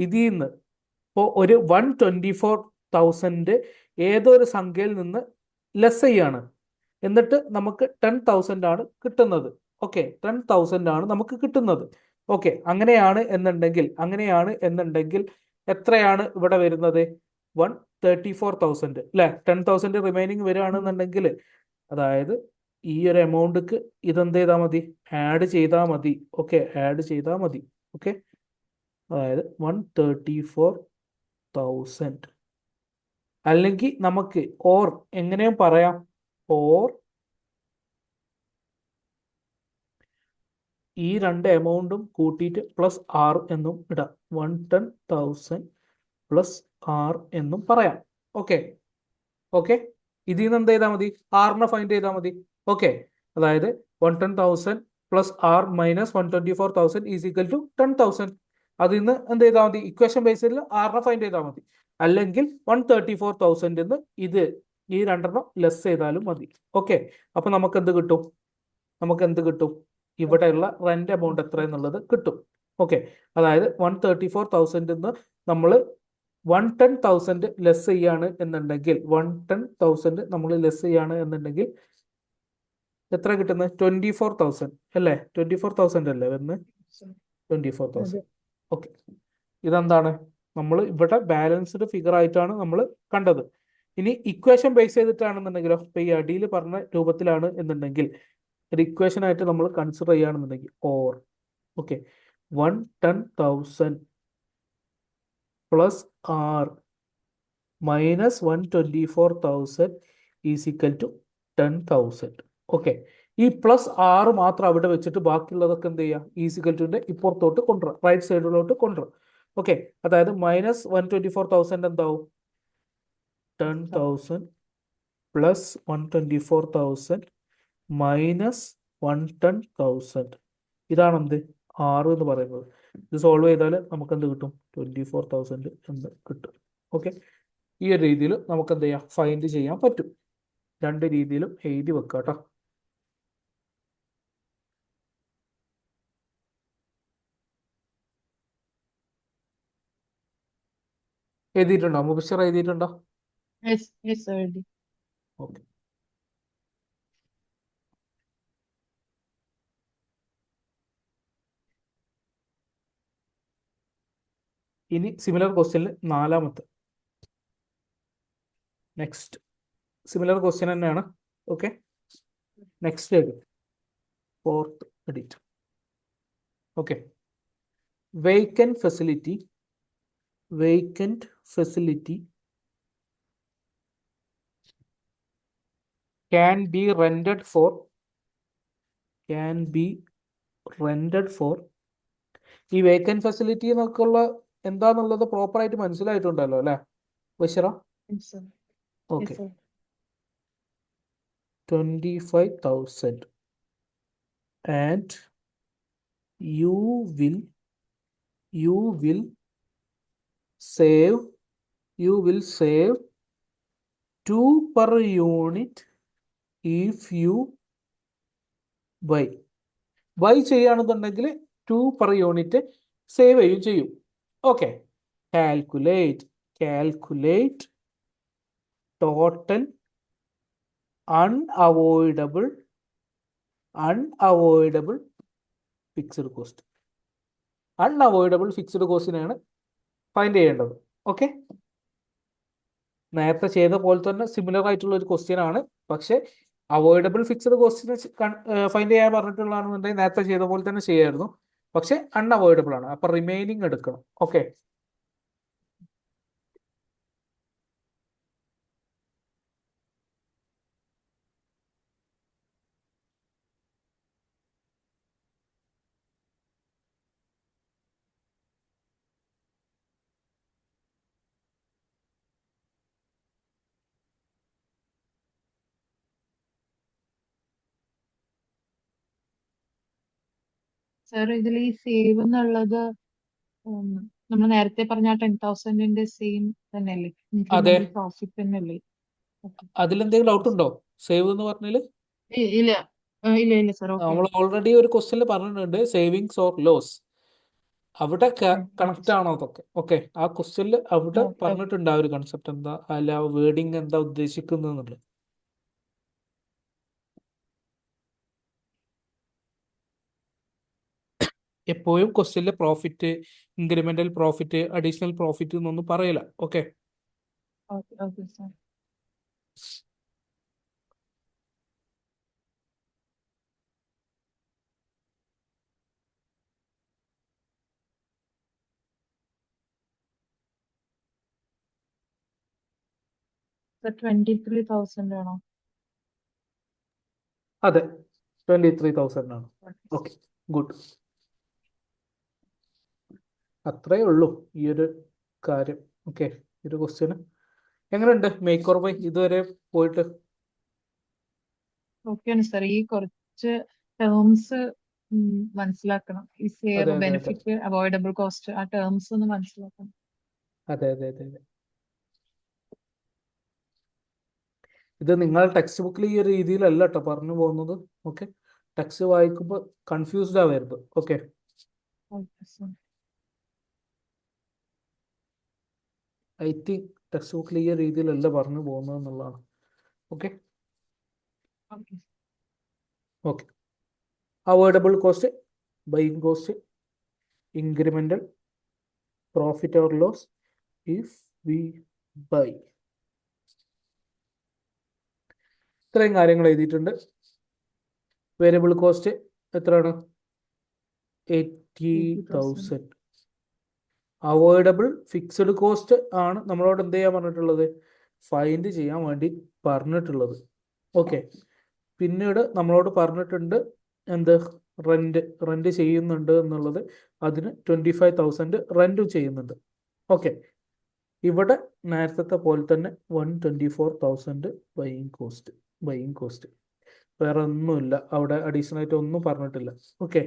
ഇതിൽ നിന്ന് ഇപ്പോൾ ഒരു 124,000 ഏതൊരു സംഖ്യയിൽ നിന്ന് ലെസ് ചെയ്യാണ്, എന്നിട്ട് നമുക്ക് 10,000 ആണ് കിട്ടുന്നത്. ഓക്കെ, 10,000 ആണ് നമുക്ക് കിട്ടുന്നത്. ഓക്കെ, അങ്ങനെയാണ് എന്നുണ്ടെങ്കിൽ എത്രയാണ് ഇവിടെ വരുന്നത്? 134,000 അല്ലെ? 10,000 റിമൈനിങ് വരികയാണെന്നുണ്ടെങ്കിൽ, അതായത് ഈ ഒരു എമൗണ്ട്ക്ക് ഇതെന്ത് ചെയ്താൽ മതി? ആഡ് ചെയ്താൽ മതി. ഓക്കെ, ആഡ് ചെയ്താൽ മതി. ഓക്കെ, അതായത് 134,000. അല്ലെങ്കിൽ നമുക്ക് ഓർ എങ്ങനെയും പറയാം, ഓർ ഈ രണ്ട് എമൗണ്ടും കൂട്ടിയിട്ട് പ്ലസ് ആർ എന്നും ഇടാം. 110,000 പ്ലസ് ആർ എന്നും പറയാം. ഓക്കെ, ഓക്കെ, ഇതിൽ നിന്ന് എന്ത് ചെയ്താൽ മതി? ആറിനെ ഫൈൻഡ് ചെയ്താൽ മതി. ഓക്കെ, അതായത് 110,000 plus R minus 124,000 is equal to 10,000. അതിൽ നിന്ന് എന്ത് ചെയ്താൽ മതി? ഇക്വേഷൻ ബേസിൽ ആറിനെ ഫൈൻഡ് ചെയ്താൽ മതി. അല്ലെങ്കിൽ 134,000 ഈ രണ്ടെണ്ണം ലെസ് ചെയ്താലും മതി. ഓക്കെ, അപ്പൊ നമുക്ക് എന്ത് കിട്ടും? ഇവിടെയുള്ള റെന്റ് എമൗണ്ട് എത്ര എന്നുള്ളത് കിട്ടും. ഓക്കെ, അതായത് 134,000 നമ്മൾ 110,000 ലെസ് ചെയ്യാണ് എന്നുണ്ടെങ്കിൽ, 110,000 നമ്മൾ ലെസ് ചെയ്യാണ് എന്നുണ്ടെങ്കിൽ എത്ര കിട്ടുന്നത്? 24,000 അല്ലേ? 24,000 അല്ലേ വരുന്നത്? 24,000. ഓക്കെ, ഇതെന്താണ്? നമ്മൾ ഇവിടെ ബാലൻസ്ഡ് ഫിഗർ ആയിട്ടാണ് നമ്മൾ കണ്ടത്. ഇനി ഇക്വേഷൻ ബേസ് ചെയ്തിട്ടാണെന്നുണ്ടെങ്കിലോ, ഇപ്പൊ ഈ അടിയിൽ പറഞ്ഞ രൂപത്തിലാണ് എന്നുണ്ടെങ്കിൽ, ഒരു ഇക്വേഷൻ ആയിട്ട് നമ്മൾ കൺസിഡർ ചെയ്യുകയാണെന്നുണ്ടെങ്കിൽ, or okay 110,000 plus R minus 124,000 is equal to 10,000. Okay, ഈ പ്ലസ് ആറ് മാത്രം അവിടെ വെച്ചിട്ട് ബാക്കിയുള്ളതൊക്കെ എന്ത് ചെയ്യുക? ഈസിക്കൽ ടുന്റെ ഇപ്പുറത്തോട്ട് കൊണ്ടുവരാം, റൈറ്റ് സൈഡിലോട്ട് കൊണ്ടുവരാം. ഓക്കെ, അതായത് മൈനസ് 124,000 എന്താവും? 10,000 പ്ലസ് 124,000 മൈനസ് 110,000. ഇതാണ് എന്ത്? 6 എന്ന് പറയുന്നത്. ഇത് സോൾവ് ചെയ്താൽ നമുക്ക് എന്ത് കിട്ടും? 24,000 എന്ന് കിട്ടും. ഓക്കെ, ഈ ഒരു രീതിയിൽ നമുക്ക് എന്ത് ചെയ്യാം? ഫൈൻഡ് ചെയ്യാൻ പറ്റും. രണ്ട് രീതിയിലും എഴുതി വെക്കാം കേട്ടോ. എഴുതിയിട്ടുണ്ടോ? മുബഷിർ എഴുതിയിട്ടുണ്ടോ? ഓക്കെ, ഇനി സിമിലർ ക്വസ്റ്റ്യനിൽ നാലാമത്തെ, നെക്സ്റ്റ് സിമിലർ ക്വസ്റ്റ്യൻ തന്നെയാണ്. Okay, next fourth edit. Okay, vacant facility can be rented for ഈ വേക്കൻറ്റ് ഫെസിലിറ്റി എന്നൊക്കെയുള്ള എന്താന്നുള്ളത് പ്രോപ്പർ ആയിട്ട് മനസ്സിലായിട്ടുണ്ടല്ലോ അല്ലെ Bashira? Okay, 25,000 and you will save 2 per unit if you buy ചെയ്യുകയാണെന്നുണ്ടെങ്കിൽ 2 per unit സേവ് ചെയ്യും. Okay, calculate total unavoidable fixed cost. Unavoidable fixed കോസ്റ്റിനെയാണ് find ചെയ്യേണ്ടത്. ഓക്കെ, നേരത്തെ ചെയ്ത പോലെ തന്നെ സിമിലർ ആയിട്ടുള്ള ഒരു ക്വസ്റ്റ്യൻ ആണ്. പക്ഷെ അവോയ്ഡബിൾ ഫിക്സ്ഡ് കോസ്റ്റിനെ ഫൈൻഡ് ചെയ്യാൻ പറഞ്ഞിട്ടുള്ളതാണെന്നുണ്ടെങ്കിൽ നേരത്തെ ചെയ്ത പോലെ തന്നെ ചെയ്യായിരുന്നു. പക്ഷെ അൺഅവോയ്ഡബിൾ ആണ്, അപ്പൊ റിമൈനിങ് എടുക്കണം. ഓക്കെ, സാർ ഇതിൽ ഈ സേവ് എന്നുള്ളത് നമ്മൾ നേരത്തെ പറഞ്ഞ 10,000ന്റെ സെയിം തന്നെയല്ലേ, അതെ, ഇൻക്രിമെന്റൽ പ്രോഫിറ്റ് തന്നെയല്ലേ? Okay. അതിലെന്തെങ്കിലും ഡൗട്ട് ഉണ്ടോ? സേവ് എന്ന് പറഞ്ഞാൽ ഇല്ല ഇല്ല ഇല്ല സാർ, ഓക്കെ നമ്മൾ ഓൾറെഡി ഒരു ക്വസ്റ്റ്യനിൽ പറഞ്ഞിട്ടുണ്ട് സേവിങ്സ് ഓർ ലോസ്. അവിടെ കണക്ട് ആണോ അതൊക്കെ? ഓക്കെ, ആ ക്വസ്റ്റ്യനിൽ അവിടെ ഓക്കെ. പറഞ്ഞിട്ടുണ്ട് ആ ഒരു കൺസെപ്റ്റ് എന്താ, അല്ല വേർഡിങ് എന്താ ഉദ്ദേശിക്കുന്നത് എന്നുള്ളത്. എപ്പോഴും ക്വസ്റ്റ്യനിൽ profit, incremental profit, additional profit എന്നൊന്നും പറയില്ല. Okay, okay sir. സാർ 23,000 ആണോ? അതെ, 23,000 ആണ്. Okay, good. അത്രേ ഉള്ളൂ ഈ ഒരു കാര്യം. ഓക്കെ, ഈ ഒരു ക്വസ്റ്റ്യന് എങ്ങനെയുണ്ട് മേക്ക് ഓർ ബൈ ഇതുവരെ പോയിട്ട്? ഓക്കെയാണ് സാർ. ഈ കുറച്ച് ടേംസ് മനസ്സിലാക്കണം. ഈ സേവ്, അതെ അതെ അതെ ബെനിഫിറ്റ്, അവോയ്ഡബിൾ കോസ്റ്റ്, ആ ടേംസ് ഒന്ന് മനസ്സിലാക്കണം. അതെ അതെ അതെ അതെ. ഇത് നിങ്ങൾ ടെക്സ്റ്റ് ബുക്കിൽ ഈ ഒരു രീതിയിലല്ല കേട്ടോ പറഞ്ഞു പോകുന്നത്. ഓക്കെ, ടെക്സ്റ്റ് വായിക്കുമ്പോൾ കൺഫ്യൂസ്ഡ് ആവരുത്. Okay, okay sir. I think text ബുക്കിൽ ഈ ഒരു രീതിയിലല്ല പറഞ്ഞു പോകുന്നത് എന്നുള്ളതാണ്. Okay okay. Okay, avoidable cost, buying cost, incremental profit or loss if we buy. ഇത്രയും കാര്യങ്ങൾ എഴുതിയിട്ടുണ്ട്. വേരിയബിൾ കോസ്റ്റ് എത്രയാണ്? 80,000. അവോയ്ഡബിൾ ഫിക്സഡ് കോസ്റ്റ് ആണ് നമ്മളോട് എന്ത് ചെയ്യാൻ പറഞ്ഞിട്ടുള്ളത്? ഫൈൻഡ് ചെയ്യാൻ വേണ്ടി പറഞ്ഞിട്ടുള്ളത്. ഓക്കെ, പിന്നീട് നമ്മളോട് പറഞ്ഞിട്ടുണ്ട് എന്ത്, റെന്റ് ചെയ്യുന്നുണ്ട് എന്നുള്ളത്. അതിന് 25,000 റെന്റും ചെയ്യുന്നുണ്ട്. ഓക്കെ, ഇവിടെ നേരത്തെ പോലെ തന്നെ 124,000 ബൈയിങ് കോസ്റ്റ്. വേറെ ഒന്നുമില്ല അവിടെ, അഡീഷണൽ ആയിട്ട് ഒന്നും പറഞ്ഞിട്ടില്ല. ഓക്കെ,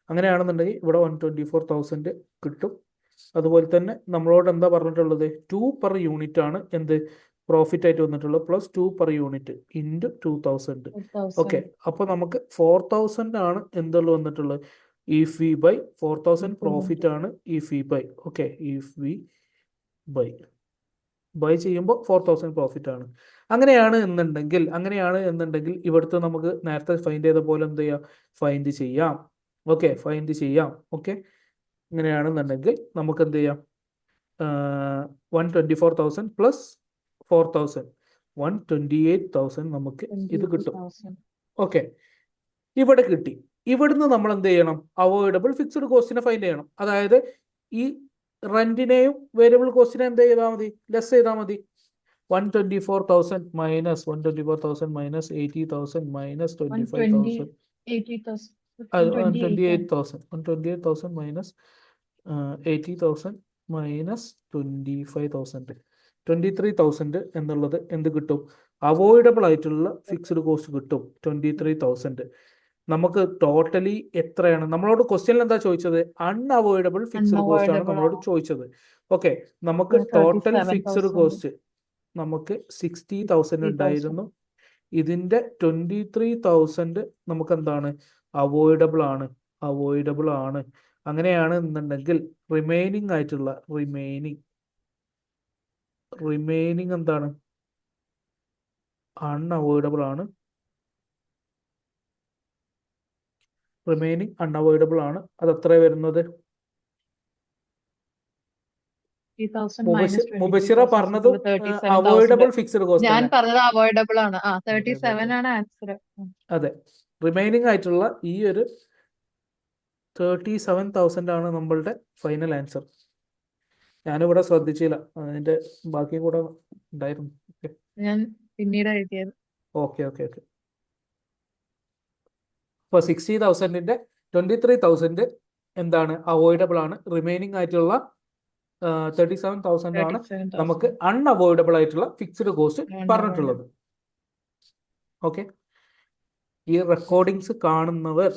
അങ്ങനെയാണെന്നുണ്ടെങ്കിൽ ഇവിടെ 124,000 കിട്ടും. അതുപോലെ തന്നെ നമ്മളോട് എന്താ പറഞ്ഞിട്ടുള്ളത്? 2 പെർ യൂണിറ്റ് ആണ് എന്ത് പ്രോഫിറ്റ് ആയിട്ട് വന്നിട്ടുള്ളത്, plus 2 per unit into 2,000. Okay, അപ്പോൾ നമുക്ക് 4,000 ആണ് എന്തുള്ളത് വന്നിട്ടുള്ളത്? ഇഫ് വി ബൈ 4,000 പ്രോഫിറ്റ് ആണ് if we buy. Okay, if we buy ചെയ്യുമ്പോൾ 4,000 പ്രോഫിറ്റ് ആണ്. അങ്ങനെയാണ് എന്നുണ്ടെങ്കിൽ ഇവിടുത്തെ നമുക്ക് നേരത്തെ ഫൈൻഡ് ചെയ്ത പോലെ എന്ത് ചെയ്യാം? ഫൈൻഡ് ചെയ്യാം. ഓക്കെ, ഫൈൻഡ് ചെയ്യാം. ഓക്കെ, ഇങ്ങനെയാണെന്നുണ്ടെങ്കിൽ നമുക്ക് എന്ത് ചെയ്യാം? 124,000 പ്ലസ് 4,000, 128,000 നമുക്ക് ഇത് കിട്ടും. ഓക്കെ, ഇവിടെ കിട്ടി. ഇവിടുന്ന് നമ്മൾ എന്ത് ചെയ്യണം? അവോയ്ഡബിൾ ഫിക്സഡ് കോസ്റ്റിനെ ഫൈൻഡ് ചെയ്യണം. അതായത് ഈ റെന്റിനെയും വേരിയബിൾ കോസ്റ്റിനെ എന്ത് ചെയ്താൽ മതി? ലെസ് ചെയ്താൽ മതി. 124,000 minus 124,000 minus 80,000 minus 25,000, 128,000 minus 80,000 minus 25,000, 23,000 എന്നുള്ളത് എന്ത് കിട്ടും? അവോയ്ഡബിൾ ആയിട്ടുള്ള ഫിക്സ്ഡ് കോസ്റ്റ് കിട്ടും 23,000. നമുക്ക് ടോട്ടലി എത്രയാണ്? നമ്മളോട് ക്വസ്റ്റ്യനിൽ എന്താ ചോദിച്ചത്? അൺഅവോയ്ഡബിൾ ഫിക്സ്ഡ് കോസ്റ്റ് ആണ് നമ്മളോട് ചോദിച്ചത്. ഓക്കെ, നമുക്ക് ടോട്ടൽ ഫിക്സ്ഡ് കോസ്റ്റ് നമുക്ക് 60,000 ഉണ്ടായിരുന്നു. ഇതിന്റെ 23,000 നമുക്ക് എന്താണ്? അവോയ്ഡബിൾ ആണ്. അങ്ങനെയാണ് എന്നുണ്ടെങ്കിൽ റിമൈനിങ് ആയിട്ടുള്ള റിമൈനിങ് എന്താണ്? അൺഅവോയ്ഡബിൾ ആണ്. റിമൈനിങ് അൺഅവോയ്ഡബിൾ ആണ്. അത് എത്ര വരുന്നത്? മുബഷിറ പറഞ്ഞത് അവോയ്ഡബിൾ ഫിക്സ്ഡ് കോസ്റ്റ് ഞാൻ അല്ലേ? പറഞ്ഞത് അവോയ്ഡബിൾ ആണ്. 37 ആണ് ആൻസർ. അതെ, റിമൈനിങ് ആയിട്ടുള്ള ഈ ഒരു 37,000 ആണ് നമ്മളുടെ ഫൈനൽ ആൻസർ. ഞാനിവിടെ ശ്രദ്ധിച്ചില്ല, അതിന്റെ ബാക്കി കൂടെ ഉണ്ടായിരുന്നു. ഞാൻ പിന്നീട് എഴുതിയത്. ഓക്കെ. അപ്പോൾ 60,000ന്റെ 23,000 എന്താണ്? അവോയ്ഡബിൾ ആണ്. റിമൈനിങ് ആയിട്ടുള്ള 37,000 ആണ് നമുക്ക് അൺഅവോയ്ഡബിൾ ആയിട്ടുള്ള ഫിക്സ്ഡ് കോസ്റ്റ് പറഞ്ഞിട്ടുള്ളത്. ഓക്കെ, ഈ റെക്കോർഡിങ്സ് കാണുന്നവർ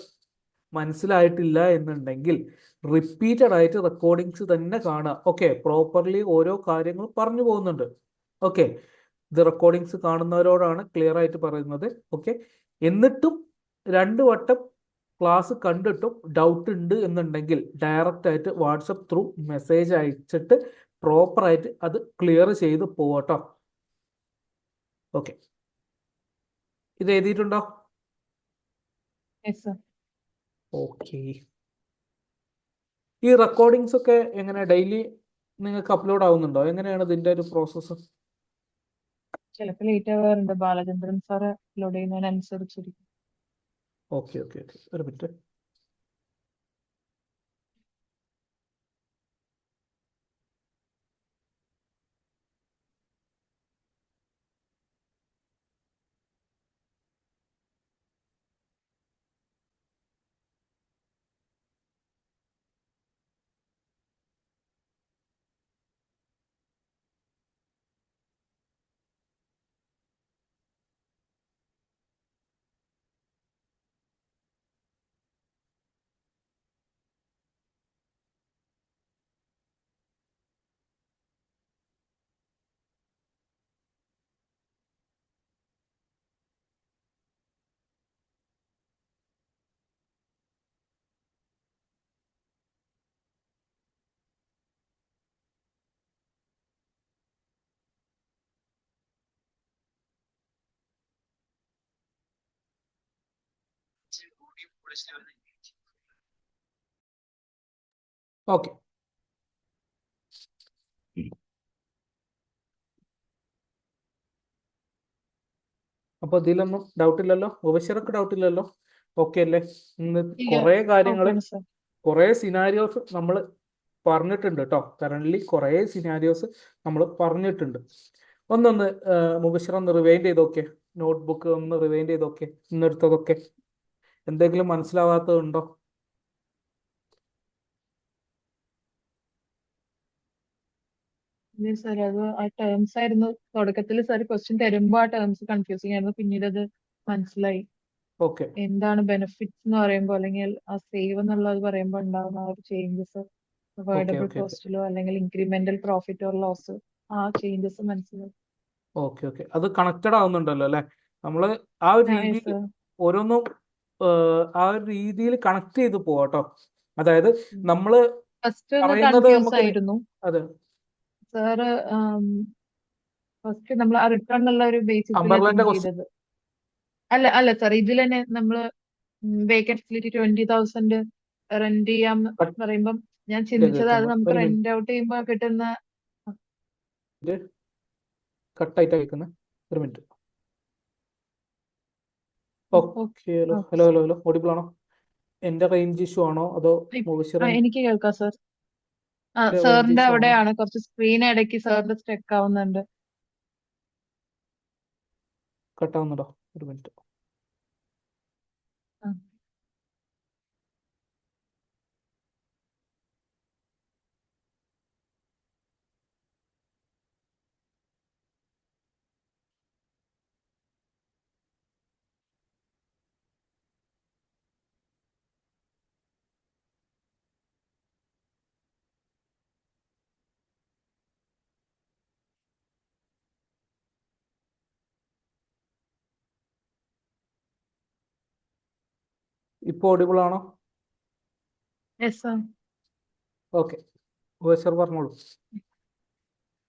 മനസ്സിലായിട്ടില്ല എന്നുണ്ടെങ്കിൽ റിപ്പീറ്റഡ് ആയിട്ട് റെക്കോർഡിങ്സ് തന്നെ കാണുക. ഓക്കെ, പ്രോപ്പർലി ഓരോ കാര്യങ്ങൾ പറഞ്ഞു പോകുന്നുണ്ട്. ഓക്കെ, ഇത് റെക്കോർഡിങ്സ് കാണുന്നവരോടാണ് ക്ലിയർ ആയിട്ട് പറയുന്നത്. ഓക്കെ, എന്നിട്ടും 2 വട്ടം ക്ലാസ് കണ്ടിട്ടും ഡൗട്ട് ഉണ്ട് എന്നുണ്ടെങ്കിൽ ഡയറക്റ്റ് ആയിട്ട് വാട്സപ്പ് ത്രൂ മെസ്സേജ് അയച്ചിട്ട് പ്രോപ്പറായിട്ട് അത് ക്ലിയർ ചെയ്ത് പോവട്ടോ. ഓക്കെ, ഇത് എഴുതിയിട്ടുണ്ടോ? Yes sir. ഓക്കെ, ഈ റെക്കോർഡിങ്സ് ഒക്കെ എങ്ങനെ ഡെയിലി നിങ്ങൾക്ക് അപ്ലോഡ് ആവുന്നുണ്ടോ? എങ്ങനെയാണ് ഇതിന്റെ ഒരു പ്രോസസ്സ്? ചിലപ്പോൾ ലേറ്റ് ആവാറുണ്ട്. ബാലചന്ദ്രൻ സാറ് അപ്ലോഡ് ചെയ്യുന്നതിനനുസരിച്ചിരിക്കും. ഓക്കെ ഓക്കെ ഓക്കെ, ഒരു മിനിറ്റ്. ഓക്കെ, അപ്പൊ ഇതിലൊന്നും ഡൗട്ട് ഇല്ലല്ലോ? ഉപശിറക്ക് ഡൗട്ട് ഇല്ലല്ലോ? ഓക്കെ അല്ലേ? ഇന്ന് ഇല്ല, കുറെ കാര്യങ്ങൾ, ഓക്കെയാണ് സർ. കുറെ സിനാരിയോസ് നമ്മൾ പറഞ്ഞിട്ടുണ്ട് കേട്ടോ. കറന്റ് കുറെ സിനാരിയോസ് നമ്മൾ പറഞ്ഞിട്ടുണ്ട്. ഒന്നൊന്ന് മുബഷിർ ഒന്ന് റിവൈൻഡ് ചെയ്തൊക്കെ, നോട്ട്ബുക്ക് ഒന്ന് റിവൈൻഡ് ചെയ്തൊക്കെ, ഇന്നെടുത്തതൊക്കെ. എന്തെങ്കിലും മനസ്സിലാവാത്തതുണ്ടോ? ഇല്ല സർ, അത് ആ ടേംസ് ആയിരുന്നു തുടക്കത്തിൽ. സർ ക്വസ്റ്റ്യൻ തരുമ്പോൾ ആ ടേംസ് കൺഫ്യൂസിങ് ആയിരുന്നു. പിന്നീട് അത് മനസ്സിലായി. ഓക്കെ എന്താണ് ബെനിഫിറ്റ്സ് എന്ന് പറയുമ്പോൾ, അല്ലെങ്കിൽ ആ സേവ് എന്നുള്ളത് പറയുമ്പോൾ ഉണ്ടാകുന്ന ആ ഒരു changes, okay avoidable okay okay കോസ്റ്റിലോ അല്ലെങ്കിൽ ഇൻക്രിമെന്റൽ പ്രോഫിറ്റ് ഓർ ലോസ്, ആ ചേഞ്ചസ് മനസ്സിലായി. ഓക്കെ ഓക്കെ, അത് കണക്റ്റഡ് ആവുന്നുണ്ടല്ലോ അല്ലേ? നമ്മൾ ആ ഒരു യെസ് രീതിയിൽ സർ. ഓരോന്നും ആ ഒരു രീതിയിൽ കണക്ട് ചെയ്ത് പോവാട്ടോ. അതായത് നമ്മൾ ഫസ്റ്റ് ഒന്ന് പറയുന്നത് കൺഫ്യൂസ് നമുക്ക് ആയിരുന്നു അതെ, സാറ്. ഫസ്റ്റ് നമ്മൾ ആ റിട്ടേൺ എന്നുള്ള ഒരു ബേസിസിലാണ് അംബർലന്റെ തിങ്ക് ക്വസ്റ്റ്യൻ ചെയ്തത്. അല്ല അല്ല സർ, ഇതിൽ തന്നെ നമ്മൾ വേക്കൻറ്റ് ഫെസിലിറ്റി 20,000 റെന്റ് ചെയ്യാം പറയുമ്പം ഞാൻ ചിന്തിച്ചത് അത് നമുക്ക് ഒരു റെന്റ് ഔട്ട് ചെയ്യുമ്പോൾ കിട്ടുന്ന. മിനിറ്റ്, കട്ടായിട്ട് അയക്കുന്നത്. ഒരു minute. Okay, hello okay hello sir. Hello hello, audible ആണോ? എന്റെ റേഞ്ച് ഇഷ്യൂ ആണോ അതോ മുബഷിറിന്റെ എനിക്ക് കേൾക്കാം സർ. റേഞ്ച് സാറിന്റെ ഇഷ്യൂ ആണോ? അവിടെയാണ് കുറച്ച് സ്ക്രീൻ ഇടയ്ക്ക് സാറിന്റെ സ്റ്റക്ക് ആവുന്നുണ്ട്. കട്ടാവുന്നുണ്ടോ? ഒരു മിനിറ്റ്. ആ. ഇപ്പൊ ഓഡിബിൾ ആണോ? Yes sir. ഓക്കെ, മുബഷിർ പറഞ്ഞോളൂ.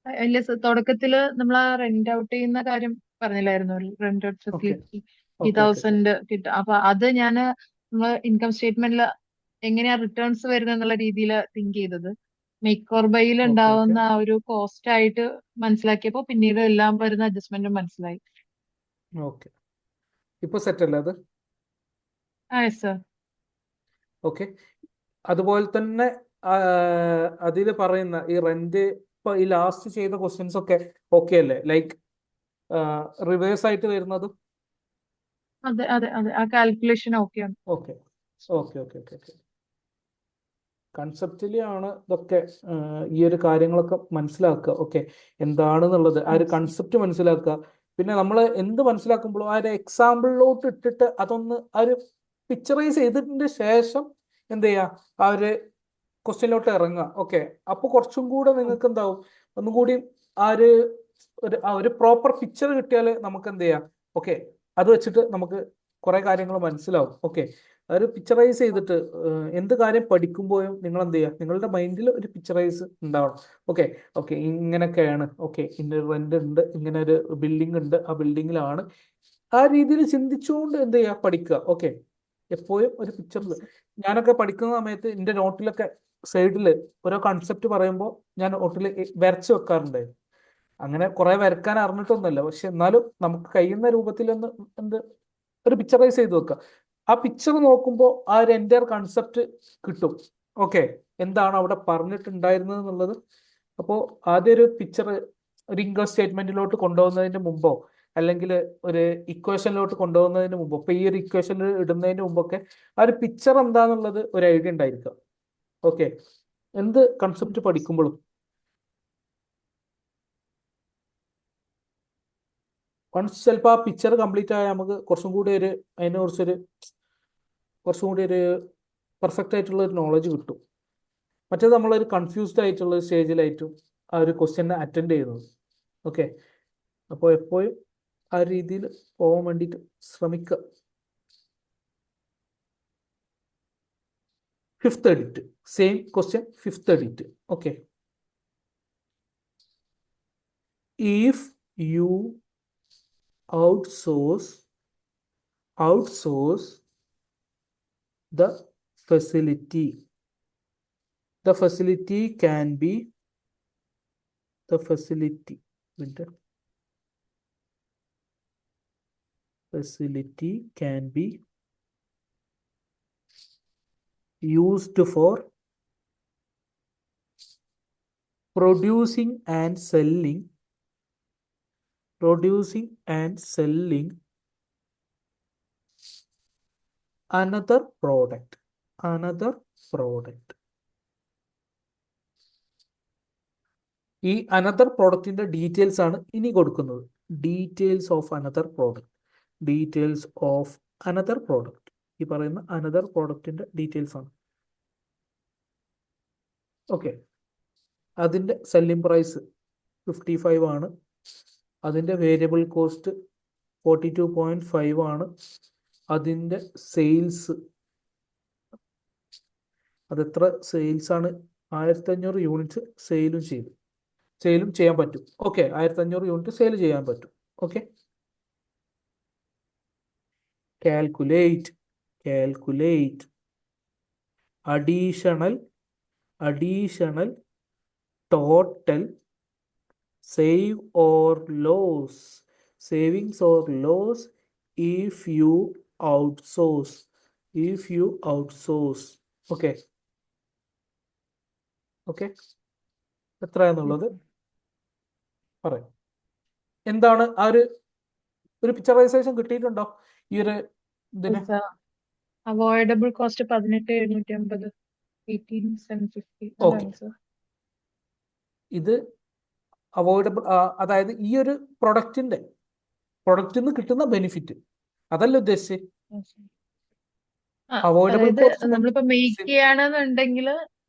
ഇല്ല സർ, തുടക്കത്തില് നമ്മൾ ആ റെന്റ് ഔട്ട് ചെയ്യുന്ന കാര്യം പറഞ്ഞില്ലായിരുന്നു, rent out okay facility okay okay 20,000 കിട്ടും. അപ്പൊ അത് ഞാൻ നമ്മൾ ഇൻകം സ്റ്റേറ്റ്മെന്റിൽ എങ്ങനെയാ റിട്ടേൺസ് വരുന്നത് എന്നുള്ള രീതിയിൽ തിങ്ക് ചെയ്തത്. മേക്ക് ഓർ ബൈയിൽ ഓക്കെ ഓക്കെ ഉണ്ടാവുന്ന ആ ഒരു കോസ്റ്റ് ആയിട്ട് മനസ്സിലാക്കിയപ്പോൾ പിന്നീട് എല്ലാം വരുന്ന അഡ്ജസ്റ്റ്മെന്റും മനസ്സിലായി. ഓക്കെ, ഇപ്പൊ സെറ്റ് അല്ലേ അത്? Yes sir. ഓക്കെ, അതുപോലെ തന്നെ അതിൽ പറയുന്ന ഈ റെന്റ്, ഇപ്പൊ ഈ ലാസ്റ്റ് ചെയ്ത ക്വസ്റ്റ്യൻസ് ഒക്കെ ഓക്കെ അല്ലേ? ലൈക്ക് റിവേഴ്സ് ആയിട്ട് വരുന്നതും അതെ അതെ അതെ, ആ കാൽക്കുലേഷൻ ഓക്കെയാണ്. Okay okay okay okay okay. Conceptually ആണ് ഇതൊക്കെ. ഈ ഒരു കാര്യങ്ങളൊക്കെ മനസ്സിലാക്കുക. ഓക്കെ, എന്താണെന്നുള്ളത് ആ ഒരു കൺസെപ്റ്റ് മനസ്സിലാക്കുക. പിന്നെ നമ്മൾ എന്ത് മനസ്സിലാക്കുമ്പോഴും ആ ഒരു എക്സാമ്പിളിലോട്ട് ഇട്ടിട്ട് അതൊന്ന് ആ ഒരു പിക്ചറൈസ് ചെയ്തതിന്റെ ശേഷം എന്ത് ചെയ്യുക, ആ ഒരു ക്വസ്റ്റ്യനിലോട്ട് ഇറങ്ങുക. ഓക്കെ, അപ്പോൾ കുറച്ചും കൂടെ നിങ്ങൾക്ക് എന്താവും, ഒന്നും കൂടി ആ ഒരു പ്രോപ്പർ പിക്ചർ കിട്ടിയാൽ നമുക്ക് എന്ത് ചെയ്യാം, ഓക്കെ, അത് വെച്ചിട്ട് നമുക്ക് കുറെ കാര്യങ്ങൾ മനസ്സിലാവും. ഓക്കെ, ഒരു പിക്ചറൈസ് ചെയ്തിട്ട് എന്ത് കാര്യം പഠിക്കുമ്പോഴും നിങ്ങൾ എന്ത് ചെയ്യുക, നിങ്ങളുടെ മൈൻഡിൽ ഒരു പിക്ചറൈസ് ഉണ്ടാവണം. ഓക്കെ, ഓക്കെ, ഇങ്ങനെയൊക്കെയാണ്, ഓക്കെ, ഇന്നൊരു റെന്റ് ഉണ്ട്, ഇങ്ങനെ ഒരു ബിൽഡിംഗ് ഉണ്ട്, ആ ബിൽഡിങ്ങിലാണ്, ആ രീതിയിൽ ചിന്തിച്ചുകൊണ്ട് എന്ത് ചെയ്യുക, പഠിക്കുക. ഓക്കെ, എപ്പോഴും ഒരു പിക്ചറിൽ. ഞാനൊക്കെ പഠിക്കുന്ന സമയത്ത് എൻ്റെ നോട്ടിലൊക്കെ സൈഡിൽ ഓരോ കൺസെപ്റ്റ് പറയുമ്പോൾ ഞാൻ നോട്ടിൽ വരച്ച് വെക്കാറുണ്ടായിരുന്നു. അങ്ങനെ കുറെ വരക്കാൻ അറിഞ്ഞിട്ടൊന്നുമല്ല, പക്ഷെ എന്നാലും നമുക്ക് കഴിയുന്ന രൂപത്തിൽ ഒന്ന് എന്ത് ഒരു പിക്ചറൈസ് ചെയ്ത് വെക്കുക. ആ പിക്ചർ നോക്കുമ്പോൾ ആ ഒരു എൻ്റെ കൺസെപ്റ്റ് കിട്ടും. ഓക്കെ, എന്താണ് അവിടെ പറഞ്ഞിട്ടുണ്ടായിരുന്നത് എന്നുള്ളത്. അപ്പോൾ ആദ്യം ഒരു പിക്ചർ ഒരു ഇൻകം സ്റ്റേറ്റ്മെന്റിലോട്ട് കൊണ്ടുപോകുന്നതിന് മുമ്പോ അല്ലെങ്കിൽ ഒരു ഇക്വേഷനിലോട്ട് കൊണ്ടുപോകുന്നതിന് മുമ്പോ, ഇപ്പൊ ഈ ഒരു ഇക്വേഷനിൽ ഇടുന്നതിന് മുമ്പൊക്കെ ആ ഒരു പിക്ചർ എന്താന്നുള്ളത് ഒരു ഐഡിയ ഉണ്ടായിരിക്കുക. ഓക്കെ, എന്ത് കൺസെപ്റ്റ് പഠിക്കുമ്പോഴും. വൺസ് ചിലപ്പോൾ ആ പിക്ചർ കംപ്ലീറ്റ് ആയാൽ നമുക്ക് കുറച്ചും കൂടി അതിനെ കുറച്ചും കൂടി ഒരു പെർഫെക്റ്റ് ആയിട്ടുള്ള ഒരു നോളജ് കിട്ടും. മറ്റേത് നമ്മളൊരു കൺഫ്യൂസ്ഡ് ആയിട്ടുള്ള സ്റ്റേജിലായിട്ടും ആ ഒരു ക്വസ്റ്റ്യനെ അറ്റൻഡ് ചെയ്യുന്നത്. ഓക്കെ, അപ്പോൾ എപ്പോഴും ആ രീതിയിൽ പോകാൻ വേണ്ടിയിട്ട് ശ്രമിക്കുക. Fifth edit, same question, fifth edit. Okay, if you outsource the facility can be used for producing and selling another product. ഈ അനദർ പ്രോഡക്റ്റിന്റെ ഡീറ്റെയിൽസ് ആണ് ഇനി കൊടുക്കുന്നത്. Details of another product. ഈ പറയുന്ന അനദർ പ്രോഡക്റ്റിന്റെ ഡീറ്റെയിൽസ് ആണ്. ഓക്കെ, അതിന്റെ സെല്ലിംഗ് പ്രൈസ് 55 ആണ്, അതിന്റെ വേരിയബിൾ കോസ്റ്റ് 42.5 ആണ്, അതിന്റെ സെയിൽസ് അതെത്ര സെയിൽസ് ആണ്, 1500 യൂണിറ്റ് സെയിലും ചെയ്യാൻ പറ്റും. ഓക്കെ, 1500 യൂണിറ്റ് സെയിൽ ചെയ്യാൻ പറ്റും. Okay, calculate additional total savings or loss if you outsource. Okay, എത്രയാന്നുള്ളത് പറയാം. എന്താണ് ആ ഒരു പിക്ചറൈസേഷൻ കിട്ടിയിട്ടുണ്ടോ ഈ ഒരു ഇതിന്? Avoidable cost 18,750, 18,750. ഓക്കെ, ഇത് അവോയ്ഡബിൾ, അതായത് ഈ ഒരു പ്രൊഡക്റ്റിൽ നിന്ന് കിട്ടുന്ന ബെനിഫിറ്റ് അതല്ല ഉദ്ദേശിച്ചത്. അവോയ്ഡബിൾ അതായത് കോസ്റ്റ് നമ്മളിപ്പോ മേക്ക് ചെയ്യാണെന്നുണ്ടെങ്കിൽ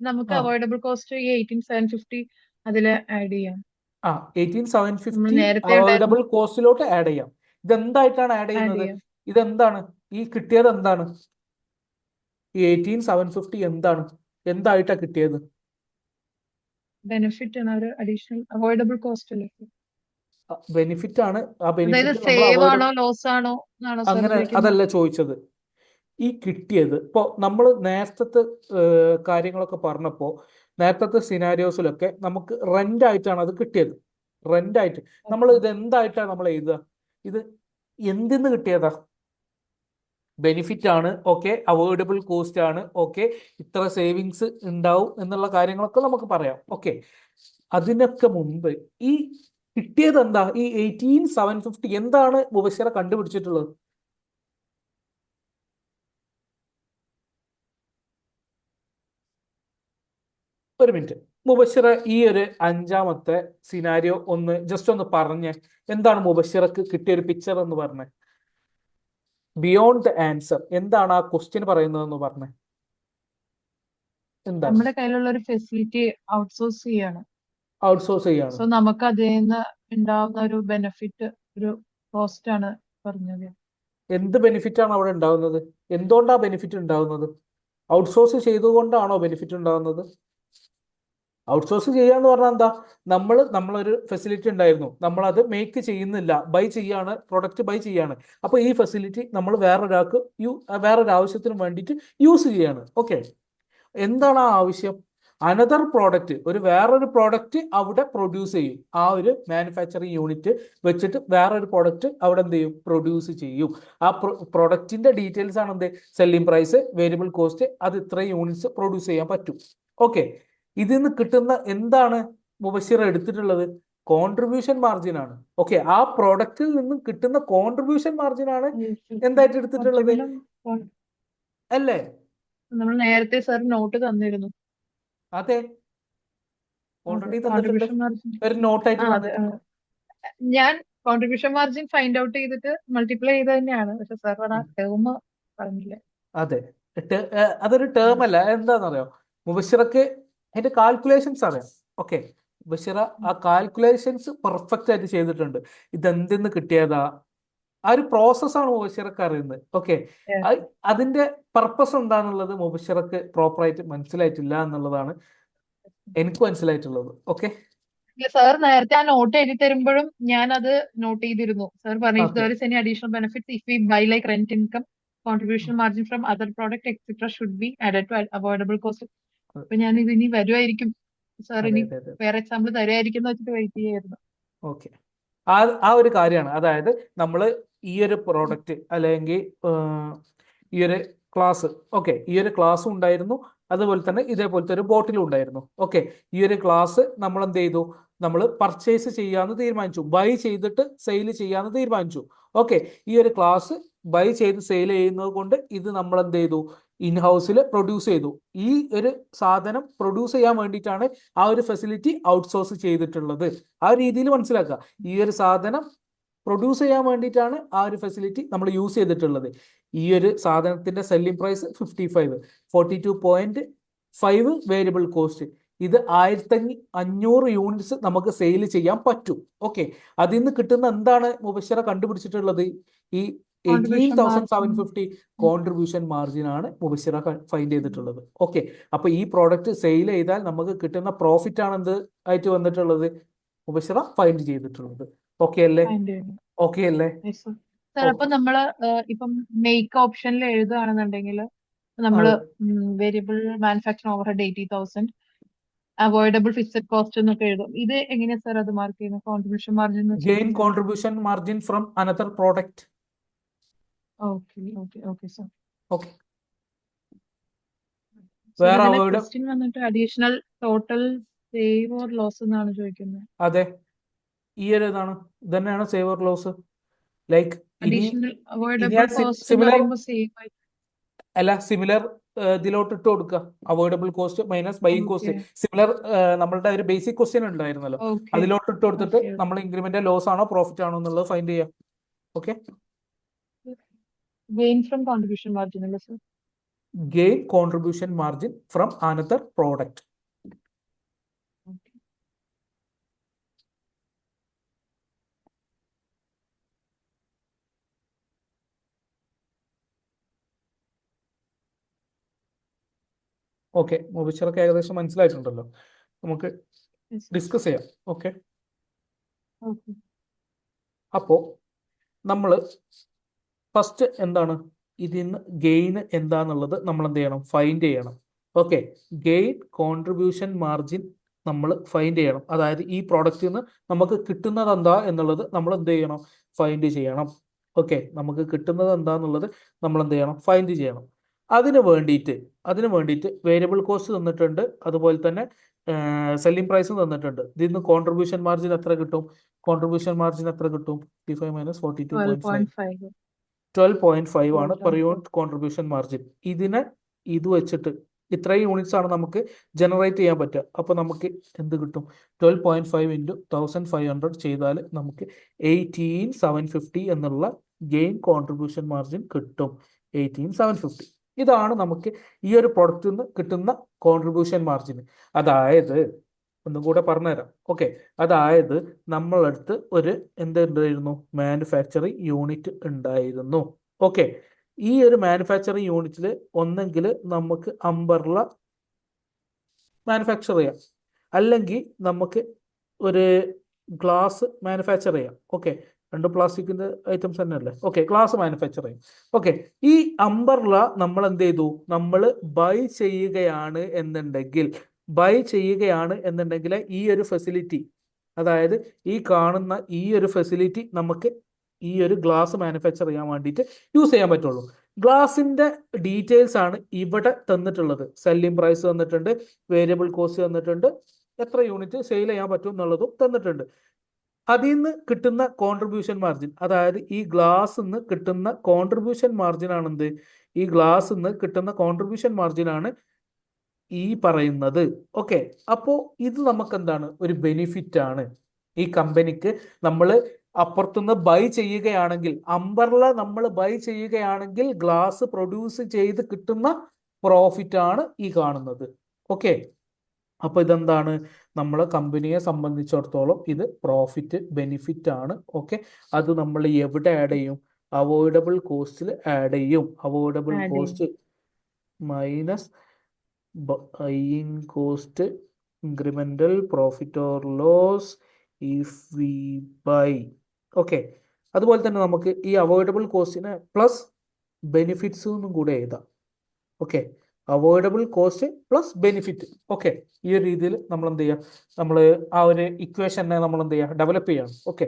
നമുക്ക് അവോയ്ഡബിൾ കോസ്റ്റ് ഈ 18,750 അതില് ആഡ് ചെയ്യാം. 18,750 നേരത്തെ അവോയ്ഡബിൾ കോസ്റ്റിലോട്ട് ആഡ് ചെയ്യാം. ഇതെന്തായിട്ടാണ് ആഡ് ചെയ്യുന്നത്? ഇതെന്താണ് ഈ കിട്ടിയത്? എന്താണ് ഈ 18,750 എന്തായിട്ടാ കിട്ടിയത്? ബെനിഫിറ്റ് ആണ്, ഒരു അഡീഷണൽ അവോയ്ഡബിൾ കോസ്റ്റ് അല്ലേ? ബെനിഫിറ്റ് ആണ്. ആ അതായത് ബെനിഫിറ്റ് സേവ് ആണോ ലോസ് ആണോ എന്നാണോ സാർ അങ്ങനെ ചോദിക്കുന്നത്? അതല്ല ചോദിച്ചത്. ഈ കിട്ടിയത് ഇപ്പോൾ നമ്മൾ നേരത്തെ കാര്യങ്ങളൊക്കെ പറഞ്ഞപ്പോൾ നേരത്തെ സിനാരിയോസിലൊക്കെ നമുക്ക് റെന്റ് ആയിട്ടാണ് അത് കിട്ടിയത്. റെന്റ് ആയിട്ട് നമ്മൾ ഇത് എന്തായിട്ടാണ് നമ്മൾ എഴുതുക? ഇത് എന്തിന്ന് കിട്ടിയതാ? ബെനിഫിറ്റ് ആണ്. ഓക്കെ, അവോയ്ഡബിൾ കോസ്റ്റ് ആണ്. ഓക്കെ, ഇത്ര സേവിങ്സ് ഉണ്ടാവും എന്നുള്ള കാര്യങ്ങളൊക്കെ നമുക്ക് പറയാം. ഓക്കെ, അതിനൊക്കെ മുമ്പ് ഈ കിട്ടിയത് എന്താ? ഈ 18,750 എന്താണ് മുബശ്ശിറ കണ്ടുപിടിച്ചിട്ടുള്ളത്? ഒരു മിനിറ്റ്, മുബശ്ശിറ ഈ ഒരു അഞ്ചാമത്തെ സിനാരിയോ ജസ്റ്റ് ഒന്ന് പറഞ്ഞേ. എന്താണ് മുബശ്ശിറക്ക് കിട്ടിയ ഒരു പിക്ചർ എന്ന് പറഞ്ഞേ? ബിയോണ്ട് ദ ആൻസർ എന്താണ് ആ ക്വസ്റ്റ്യൻ പറയുന്നതെന്ന് പറഞ്ഞേ. എന്താണ് നമ്മുടെ കയ്യിലുള്ള ഒരു ഫെസിലിറ്റി ഔട്ട്സോഴ്സ് ചെയ്യാണ്. ഔട്ട്സോഴ്സ് ചെയ്യാണ്? സോ നമുക്ക് അതിൽ നിന്ന് ഉണ്ടാവുന്ന ഒരു ബെനിഫിറ്റ്, ഒരു കോസ്റ്റ് ആണ് പറഞ്ഞത്. എന്ത് ബെനിഫിറ്റ് ആണ് അവിടെ ഉണ്ടാവുന്നത്? എന്തുകൊണ്ടാണ് ബെനിഫിറ്റ് ഉണ്ടാവുന്നത്? ഔട്ട്സോഴ്സ് ചെയ്തുകൊണ്ടാണോ ബെനിഫിറ്റ് ഉണ്ടാവുന്നത്? ഔട്ട്സോഴ്സ് ചെയ്യാന്ന് പറഞ്ഞാൽ എന്താ? നമ്മളൊരു ഫെസിലിറ്റി ഉണ്ടായിരുന്നു, നമ്മളത് മേക്ക് ചെയ്യുന്നില്ല, ബൈ ചെയ്യാണ്, പ്രൊഡക്റ്റ് ബൈ ചെയ്യാണ്. അപ്പോൾ ഈ ഫെസിലിറ്റി നമ്മൾ വേറൊരാൾക്ക് വേറൊരു ആവശ്യത്തിന് വേണ്ടിയിട്ട് യൂസ് ചെയ്യാണ്. ഓക്കെ, എന്താണ് ആ ആവശ്യം? അനദർ പ്രോഡക്റ്റ്, വേറൊരു പ്രോഡക്റ്റ് അവിടെ പ്രൊഡ്യൂസ് ചെയ്യും. ആ ഒരു മാനുഫാക്ചറിങ് യൂണിറ്റ് വെച്ചിട്ട് വേറൊരു പ്രോഡക്റ്റ് അവിടെ എന്ത് ചെയ്യും? പ്രൊഡ്യൂസ് ചെയ്യും. ആ പ്രൊഡക്റ്റിന്റെ ഡീറ്റെയിൽസ് ആണ് എന്ത്? സെല്ലിംഗ് പ്രൈസ്, വേരിയബിൾ കോസ്റ്റ്, അത് ഇത്രയും യൂണിറ്റ്സ് പ്രൊഡ്യൂസ് ചെയ്യാൻ പറ്റും. ഓക്കെ, ഇതിൽ നിന്ന് കിട്ടുന്ന എന്താണ് മുബഷിർ എടുത്തിട്ടുള്ളത്? കോൺട്രിബ്യൂഷൻ മാർജിൻ ആണ്. ഓക്കെ, ആ പ്രോഡക്റ്റിൽ നിന്നും കിട്ടുന്ന കോൺട്രിബ്യൂഷൻ മാർജിൻ ആണ് എന്തായിട്ട് എടുത്തിട്ടുള്ളത് അല്ലേ? നമ്മൾ നേരത്തെ സാർ നോട്ട് തന്നിരുന്നു. അതെ, ഓൾറെഡി തന്നിട്ടുണ്ട്, കോൺട്രിബ്യൂഷൻ മാർജിൻ ഒരു നോട്ടായിട്ട് അതെ. ഞാൻ കോൺട്രിബ്യൂഷൻ മാർജിൻ ഫൈൻഡ് ഔട്ട് ചെയ്തിട്ട് മൾട്ടിപ്ലൈ ചെയ്ത് തന്നെയാണ്, പക്ഷെ സാർ ആ ടേം പറഞ്ഞില്ല. അതെ, അതൊരു ടേം അല്ല. എന്താണെന്നറിയോ മുബഷിറക്ക്? അതിന്റെ കാൽക്കുലേഷൻസ് അറിയാം. ഓക്കെ, മുബഷിറ ആ കാൽക്കുലേഷൻസ് പെർഫെക്റ്റ് ആയിട്ട് ചെയ്തിട്ടുണ്ട്. ഇതെന്തെന്ന് കിട്ടിയതാ? ആ ഒരു പ്രോസസ്സാണ് മുബഷിറക്ക് അറിയുന്നത്. ഓക്കെ, അതിന്റെ പർപ്പസ് എന്താണെന്നുള്ളത് മുബഷിറക്ക് പ്രോപ്പറായിട്ട് മനസ്സിലായിട്ടില്ല എന്നുള്ളതാണ് എനിക്ക് മനസ്സിലായിട്ടുള്ളത്. ഓക്കെ, സാർ നേരത്തെ ആ നോട്ട് എഴുതി തരുമ്പോഴും ഞാൻ അത് നോട്ട് ചെയ്തിരുന്നു. സാർ പറഞ്ഞു if Okay. there is any additional benefits if we buy like rent income, contribution margin from other product etc should be added to avoidable cost. അപ്പൊ ഞാൻ ഇത് ഇനി വരുമായിരിക്കും സാർ, ഇനി വേറെ എക്സാമ്പിൾ തരുമായിരിക്കും എന്ന് വെച്ചിട്ട് വെയിറ്റ് ചെയ്യായിരുന്നു. ഓക്കെ, ആ ഒരു കാര്യമാണ്. അതായത് നമ്മൾ ഈ ഒരു പ്രോഡക്റ്റ് അല്ലെങ്കിൽ ഈ ഒരു ക്ലാസ്, ഓക്കെ, ഈ ഒരു ക്ലാസ് ഉണ്ടായിരുന്നു, അതുപോലെ തന്നെ ഇതേപോലത്തെ ഒരു ബോട്ടിലും ഉണ്ടായിരുന്നു. ഓക്കെ, ഈ ഒരു ക്ലാസ് നമ്മൾ എന്ത് ചെയ്തു? നമ്മൾ പർച്ചേസ് ചെയ്യാന്ന് തീരുമാനിച്ചു, ബൈ ചെയ്തിട്ട് സെയിൽ ചെയ്യാന്ന് തീരുമാനിച്ചു. ഓക്കെ, ഈ ഒരു ക്ലാസ് ബൈ ചെയ്ത് സെയിൽ ചെയ്യുന്നത് കൊണ്ട് ഇത് നമ്മൾ എന്ത് ചെയ്തു? ഇൻഹൗസിൽ പ്രൊഡ്യൂസ് ചെയ്തു. ഈ ഒരു സാധനം പ്രൊഡ്യൂസ് ചെയ്യാൻ വേണ്ടിയിട്ടാണ് ആ ഒരു ഫെസിലിറ്റി ഔട്ട്സോഴ്സ് ചെയ്തിട്ടുള്ളത്. ആ രീതിയിൽ മനസ്സിലാക്കുക. ഈ ഒരു സാധനം പ്രൊഡ്യൂസ് ചെയ്യാൻ വേണ്ടിയിട്ടാണ് ആ ഒരു ഫെസിലിറ്റി നമ്മൾ യൂസ് ചെയ്തിട്ടുള്ളത്. ഈ ഒരു സാധനത്തിന്റെ സെല്ലിംഗ് പ്രൈസ് 55, 42.5 വേരിയബിൾ കോസ്റ്റ്. ഇത് 1500 യൂണിറ്റ്സ് നമുക്ക് സെയിൽ ചെയ്യാൻ പറ്റും. ഓക്കെ, അതിൽ നിന്ന് കിട്ടുന്ന എന്താണ് മുബഷിറ കണ്ടുപിടിച്ചിട്ടുള്ളത്? ഈ 18,750 കോൺട്രിബ്യൂഷൻ മാർജിൻ ആണ് മുബഷിറ ഫൈൻഡ് ചെയ്തിട്ടുള്ളത്. ഓക്കെ, അപ്പൊ ഈ പ്രോഡക്റ്റ് സെയിൽ ചെയ്താൽ നമുക്ക് കിട്ടുന്ന പ്രോഫിറ്റ് ആണ് എന്ത് ആയിട്ട് വന്നിട്ടുള്ളത്? മുബഷിറ ഫൈൻഡ് ചെയ്തിട്ടുള്ളത്. ഓക്കെ അല്ലേ? ഓക്കെ അല്ലേ? സാർ, അപ്പൊ നമ്മള് ഇപ്പം മേക്ക് ഓപ്ഷനിൽ എഴുതുകയാണെന്നുണ്ടെങ്കിൽ നമ്മള് variable manufacturing overhead 80,000, avoidable fixed cost എന്നൊക്കെ എഴുതും. ഇത് എങ്ങനെയാ സാർ അത് മാർക്ക് ചെയ്യുന്നത്? Contribution margin gain contribution margin from another product. Okay sir. Okay, വേറെ ക്വസ്റ്റ്യൻ വന്നിട്ട് additional total save or loss എന്നാണ് ചോദിക്കുന്നത്. അതെ, ഈ ഒരു ഇതാണ്, ഇതന്നെയാണ് save or loss. Like similar ഇതിലോട്ട് ഇട്ട് കൊടുക്കുക. Avoidable cost minus buying cost. Similar നമ്മളുടെ ഒരു ബേസിക് ക്വസ്റ്റ്യൻ ഉണ്ടായിരുന്നല്ലോ, അതിലോട്ട് ഇട്ട് കൊടുത്തിട്ട് നമ്മൾ ഇൻക്രിമെന്റ് ലോസ് ആണോ പ്രോഫിറ്റ് ആണോ എന്നുള്ളത് ഫൈൻഡ് ചെയ്യാം. Okay, gain from contribution margin അല്ലേ sir? Gain contribution margin from another product. Okay, മുബഷിറക്ക് ഏകദേശം മനസ്സിലായിട്ടുണ്ടല്ലോ. നമുക്ക് ഡിസ്കസ് ചെയ്യാം. ഓക്കെ, അപ്പോ നമ്മൾ ഫസ്റ്റ് എന്താണ് ഇതിൽ നിന്ന് ഗെയിൻ എന്താന്നുള്ളത് നമ്മൾ എന്ത് ചെയ്യണം? ഫൈൻഡ് ചെയ്യണം. ഓക്കെ, ഗെയിൻ കോൺട്രിബ്യൂഷൻ മാർജിൻ നമ്മൾ ഫൈൻഡ് ചെയ്യണം. അതായത് ഈ പ്രോഡക്റ്റിൽ നിന്ന് നമുക്ക് കിട്ടുന്നത് എന്താ എന്നുള്ളത് നമ്മൾ എന്ത് ചെയ്യണം? ഫൈൻഡ് ചെയ്യണം. ഓക്കെ, നമുക്ക് കിട്ടുന്നത് എന്താന്നുള്ളത് നമ്മൾ എന്ത് ചെയ്യണം? ഫൈൻഡ് ചെയ്യണം. അതിന് വേണ്ടിയിട്ട് വേരിയബിൾ കോസ്റ്റ് തന്നിട്ടുണ്ട്, അതുപോലെ തന്നെ സെല്ലിംഗ് പ്രൈസ് തന്നിട്ടുണ്ട്. ഇതിൽ നിന്ന് കോൺട്രിബ്യൂഷൻ മാർജിൻ എത്ര കിട്ടും? കോൺട്രിബ്യൂഷൻ മാർജിൻ എത്ര കിട്ടും? 55 മൈനസ് 42.5, 12.5 ആണ് പെർ യൂണിറ്റ് കോൺട്രിബ്യൂഷൻ മാർജിൻ. ഇത് വെച്ചിട്ട് ഇത്രയും യൂണിറ്റ്സ് ആണ് നമുക്ക് ജനറേറ്റ് ചെയ്യാൻ പറ്റുക. അപ്പൊ നമുക്ക് എന്ത് കിട്ടും? 12.5 ഇൻറ്റു 1500 ചെയ്താൽ നമുക്ക് 18,750 എന്നുള്ള ഗെയിൻ കോൺട്രിബ്യൂഷൻ മാർജിൻ കിട്ടും 18,750. ഇതാണ് നമുക്ക് ഈ ഒരു പ്രൊഡക്റ്റിൽ നിന്ന് കിട്ടുന്ന കോൺട്രിബ്യൂഷൻ മാർജിൻ. അതായത് ഒന്നും കൂടെ പറഞ്ഞുതരാം. ഓക്കെ, അതായത് നമ്മളടുത്ത് ഒരു എന്തുണ്ടായിരുന്നു, മാനുഫാക്ചറിങ് യൂണിറ്റ് ഉണ്ടായിരുന്നു. ഓക്കെ, ഈ ഒരു മാനുഫാക്ചറിങ് യൂണിറ്റിൽ ഒന്നെങ്കിൽ നമുക്ക് അംബർല മാനുഫാക്ചർ ചെയ്യാം, അല്ലെങ്കിൽ നമുക്ക് ഒരു ഗ്ലാസ് മാനുഫാക്ചർ ചെയ്യാം. ഓക്കെ, രണ്ട് പ്ലാസ്റ്റിക്കിന്റെ ഐറ്റംസ് തന്നെ അല്ലേ. ഓക്കെ, ഗ്ലാസ് മാനുഫാക്ചർ ചെയ്യും. ഓക്കെ, ഈ അംബർല നമ്മൾ എന്ത് ചെയ്തു, നമ്മൾ ബൈ ചെയ്യുകയാണ് എന്നുണ്ടെങ്കിൽ ഈ ഒരു ഫെസിലിറ്റി, അതായത് ഈ കാണുന്ന ഈ ഒരു ഫെസിലിറ്റി നമുക്ക് ഈ ഒരു ഗ്ലാസ് മാനുഫാക്ചർ ചെയ്യാൻ വേണ്ടിയിട്ട് യൂസ് ചെയ്യാൻ പറ്റുള്ളൂ. ഗ്ലാസിന്റെ ഡീറ്റെയിൽസ് ആണ് ഇവിടെ തന്നിട്ടുള്ളത്. സെല്ലിംഗ് പ്രൈസ് തന്നിട്ടുണ്ട്, വേരിയബിൾ കോസ്റ്റ് തന്നിട്ടുണ്ട്, എത്ര യൂണിറ്റ് സെയിൽ ചെയ്യാൻ പറ്റും എന്നുള്ളതും തന്നിട്ടുണ്ട്. അതിൽ നിന്ന് കിട്ടുന്ന കോൺട്രിബ്യൂഷൻ മാർജിൻ, അതായത് ഈ ഗ്ലാസ് നിന്ന് കിട്ടുന്ന കോൺട്രിബ്യൂഷൻ മാർജിൻ ആണെന്ത്, ഈ ഗ്ലാസ് നിന്ന് കിട്ടുന്ന കോൺട്രിബ്യൂഷൻ മാർജിൻ ആണ് ഈ പറയുന്നത്. ഓക്കെ, അപ്പോൾ ഇത് നമുക്ക് എന്താണ്, ഒരു ബെനിഫിറ്റ് ആണ് ഈ കമ്പനിക്ക്. നമ്മൾ അപ്പുറത്തുനിന്ന് ബൈ ചെയ്യുകയാണെങ്കിൽ, അംബർല നമ്മൾ ബൈ ചെയ്യുകയാണെങ്കിൽ ഗ്ലാസ് പ്രൊഡ്യൂസ് ചെയ്ത് കിട്ടുന്ന പ്രോഫിറ്റ് ആണ് ഈ കാണുന്നത്. ഓക്കെ, അപ്പൊ ഇതെന്താണ്, നമ്മളെ കമ്പനിയെ സംബന്ധിച്ചിടത്തോളം ഇത് പ്രോഫിറ്റ് ബെനിഫിറ്റ് ആണ്. ഓക്കെ, അത് നമ്മൾ എവിടെ ആഡ് ചെയ്യും, അവോയ്ഡബിൾ കോസ്റ്റിൽ ആഡ് ചെയ്യും. Avoidable cost minus buying cost, incremental profit or loss if we buy. Okay, അതുപോലെ തന്നെ നമുക്ക് ഈ അവോയ്ഡബിൾ കോസ്റ്റിനെ പ്ലസ് ബെനിഫിറ്റ്സ് എന്നും കൂടെ എഴുതാം. Okay, avoidable cost plus benefit. Okay, ഈ ഒരു രീതിയിൽ നമ്മൾ എന്ത് ചെയ്യാം, നമ്മൾ ആ ഒരു ഇക്വേഷനെ നമ്മൾ എന്ത് ചെയ്യാം, ഡെവലപ്പ് ചെയ്യണം. ഓക്കെ,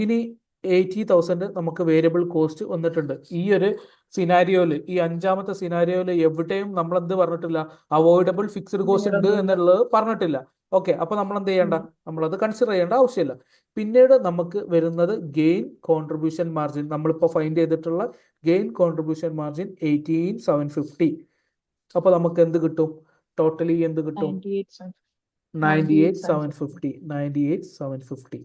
ഇനി 80,000 നമുക്ക് വേരിയബിൾ കോസ്റ്റ് വന്നിട്ടുണ്ട്. ഈ ഒരു സിനാരിയോയില്, ഈ അഞ്ചാമത്തെ സിനാരിയോയില് എവിടെയും നമ്മൾ എന്ത് പറഞ്ഞിട്ടില്ല, അവോയ്ഡബിൾ ഫിക്സ്ഡ് കോസ്റ്റ് ഉണ്ട് എന്നുള്ളത് പറഞ്ഞിട്ടില്ല. ഓക്കെ, അപ്പൊ നമ്മൾ എന്ത് ചെയ്യണ്ട, നമ്മളത് കൺസിഡർ ചെയ്യേണ്ട ആവശ്യമില്ല. പിന്നീട് നമുക്ക് വരുന്നത് ഗെയിൻ കോൺട്രിബ്യൂഷൻ മാർജിൻ. നമ്മളിപ്പോൾ ഫൈൻഡ് ചെയ്തിട്ടുള്ള ഗെയിൻ കോൺട്രിബ്യൂഷൻ മാർജിൻ 18,750. അപ്പൊ നമുക്ക് എന്ത് കിട്ടും, ടോട്ടലി എന്ത് കിട്ടും, 98,750. 98,750.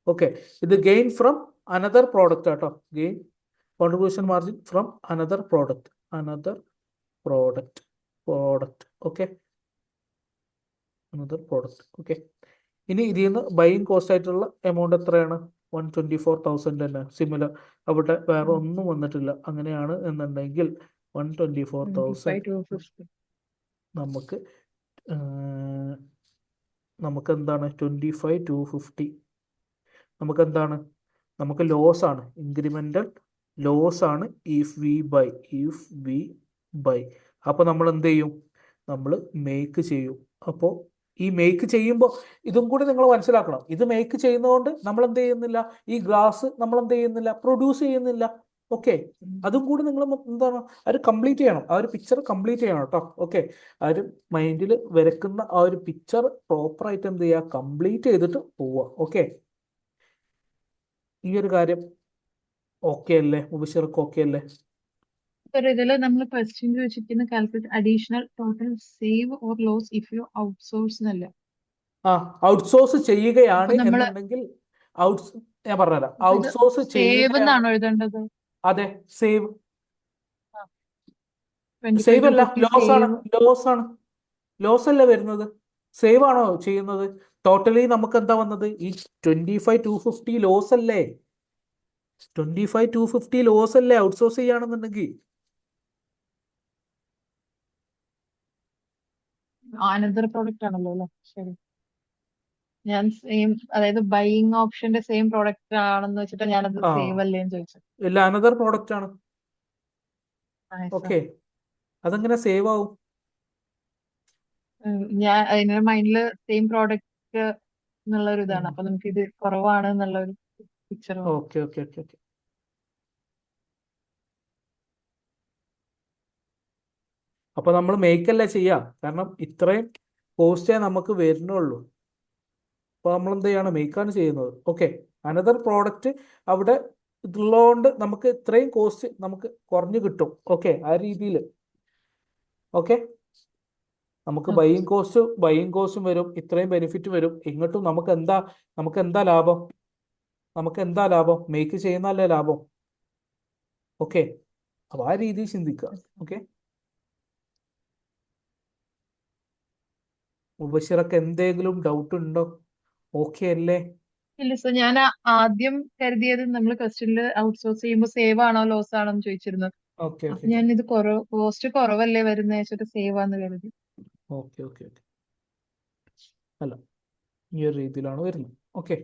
ഓക്കെ, ഇത് ഗെയിൻ ഫ്രം അനദർ പ്രോഡക്റ്റ് ആട്ടോ, gain contribution margin from another product. Okay, another product. Okay, ഇനി ഇതിൽ നിന്ന് ബൈയിങ് കോസ്റ്റ് ആയിട്ടുള്ള എമൗണ്ട് എത്രയാണ്, 124,000 തന്നെ. സിമിലർ, അവിടെ വേറെ ഒന്നും വന്നിട്ടില്ല. അങ്ങനെയാണ് എന്നുണ്ടെങ്കിൽ 124,000 നമുക്ക് എന്താണ്, 25,250 നമുക്ക് എന്താണ്, നമുക്ക് ലോസ് ആണ്, ഇൻക്രിമെന്റൽ ലോസ് ആണ് ഇഫ് വി ബൈ. അപ്പൊ നമ്മൾ എന്ത് ചെയ്യും, നമ്മൾ മേക്ക് ചെയ്യും. അപ്പോൾ ഈ മേക്ക് ചെയ്യുമ്പോൾ ഇതും കൂടി നിങ്ങൾ മനസ്സിലാക്കണം. ഇത് മേക്ക് ചെയ്യുന്നതുകൊണ്ട് നമ്മൾ എന്ത് ചെയ്യുന്നില്ല, ഈ ഗ്ലാസ് നമ്മൾ എന്ത് ചെയ്യുന്നില്ല, പ്രൊഡ്യൂസ് ചെയ്യുന്നില്ല. ഓക്കെ, അതും കൂടി നിങ്ങൾ എന്താണ്, അത് കംപ്ലീറ്റ് ചെയ്യണം, ആ ഒരു പിക്ചർ കംപ്ലീറ്റ് ചെയ്യണം കേട്ടോ. ഓക്കെ, ആ ഒരു മൈൻഡിൽ വരക്കുന്ന ആ ഒരു പിക്ചർ പ്രോപ്പറായിട്ട് എന്ത് ചെയ്യുക, കംപ്ലീറ്റ് ചെയ്തിട്ട് പോവുക. ഓക്കെ, ഈ ഒരു കാര്യം ഓക്കെ അല്ലേ, മുബഷിർക്ക് ഓക്കെ അല്ലേ? ഇതില് നമ്മൾ ക്വസ്റ്റ്യൻ ചോദിച്ചിരിക്കുന്ന calculate additional total save or loss if you outsource എന്നല്ല. ഔട്ട്സോഴ്സ് ചെയ്യുകയാണ് എന്നുണ്ടെങ്കിൽ ഞാൻ പറഞ്ഞുതരാം, ഔട്ട്സോഴ്സ് ചെയ്യുകയാണോ എഴുതേണ്ടത്? അതെ, സേവ് അല്ല, ലോസ് അല്ലേ വരുന്നത്, സേവ് ആണോ ചെയ്യുന്നത്? ടോട്ടലി നമുക്ക് എന്താ വന്നത്, ഈ 25,250 ലോസ് അല്ലേ, 25,250 ലോസ് അല്ലേ ഔട്ട്സോഴ്സ് ചെയ്യുകയാണെന്നുണ്ടെങ്കിൽ. അനദർ പ്രോഡക്റ്റ് ആണല്ലോ അല്ലേ, ശരി. ഞാൻ സെയിം, അതായത് ബൈയിങ് ഓപ്ഷന്റെ സെയിം പ്രോഡക്റ്റ് ആണെന്ന് വെച്ചിട്ട് ഞാനത് സേവ് അല്ലേന്ന് ചോദിച്ചത്. ഇല്ല, അനദർ പ്രോഡക്റ്റ് ആണ്. ഓക്കെ, അതെങ്ങനെ സേവ് ആവും? ഞാൻ അതിന്റെ മൈൻഡില് സെയിം പ്രോഡക്റ്റ് എന്നുള്ള ഒരു ഇതാണ്, അപ്പൊ നമുക്ക് ഇത് കുറവാണ് എന്നുള്ള ഒരു picture. Okay okay okay okay അപ്പൊ നമ്മൾ മേക്കല്ലേ ചെയ്യാം, കാരണം ഇത്രയും കോസ്റ്റേ നമുക്ക് വരുന്നുള്ളൂ. അപ്പൊ നമ്മൾ എന്ത് ചെയ്യാണ്, മേക്കാണ് ചെയ്യുന്നത്. ഓക്കെ, അനദർ പ്രോഡക്റ്റ് അവിടെ ഇതുള്ളതുകൊണ്ട് നമുക്ക് ഇത്രയും കോസ്റ്റ് നമുക്ക് കുറഞ്ഞു കിട്ടും. ഓക്കെ, ആ രീതിയിൽ. ഓക്കെ, നമുക്ക് ബൈയിങ് കോസ്റ്റും വരും, ഇത്രയും ബെനിഫിറ്റ് വരും. ഇങ്ങോട്ടും നമുക്ക് എന്താ ലാഭം, നമുക്ക് എന്താ ലാഭം? മേക്ക് ചെയ്യുന്നതല്ലേ ലാഭം. ഓക്കെ, അപ്പൊ ആ രീതിയിൽ ചിന്തിക്കുക. ഓക്കെ, മുബഷിറക്ക് എന്തെങ്കിലും ഡൗട്ട് ഉണ്ടോ? ഓക്കെ അല്ലേ? ഇല്ല സർ, ഞാൻ ആദ്യം കരുതിയത് നമ്മൾ ക്വസ്റ്റ്യനിൽ ഔട്ട്സോഴ്സ് ചെയ്യുമ്പോൾ സേവ് ആണോ ലോസ് ആണോ എന്ന് ചോദിച്ചിരുന്നു. ഓക്കെ അപ്പൊ ഓക്കെ ഞാൻ ഇത് കോസ്റ്റ് കുറവല്ലേ വരുന്ന വെച്ചിട്ട് സേവ് ആന്ന് കരുതി. ഓക്കെ ഓക്കെ ഓക്കെ അല്ല, ഈ ഒരു രീതിയിലാണ് വരുന്നത്. ഓക്കെ,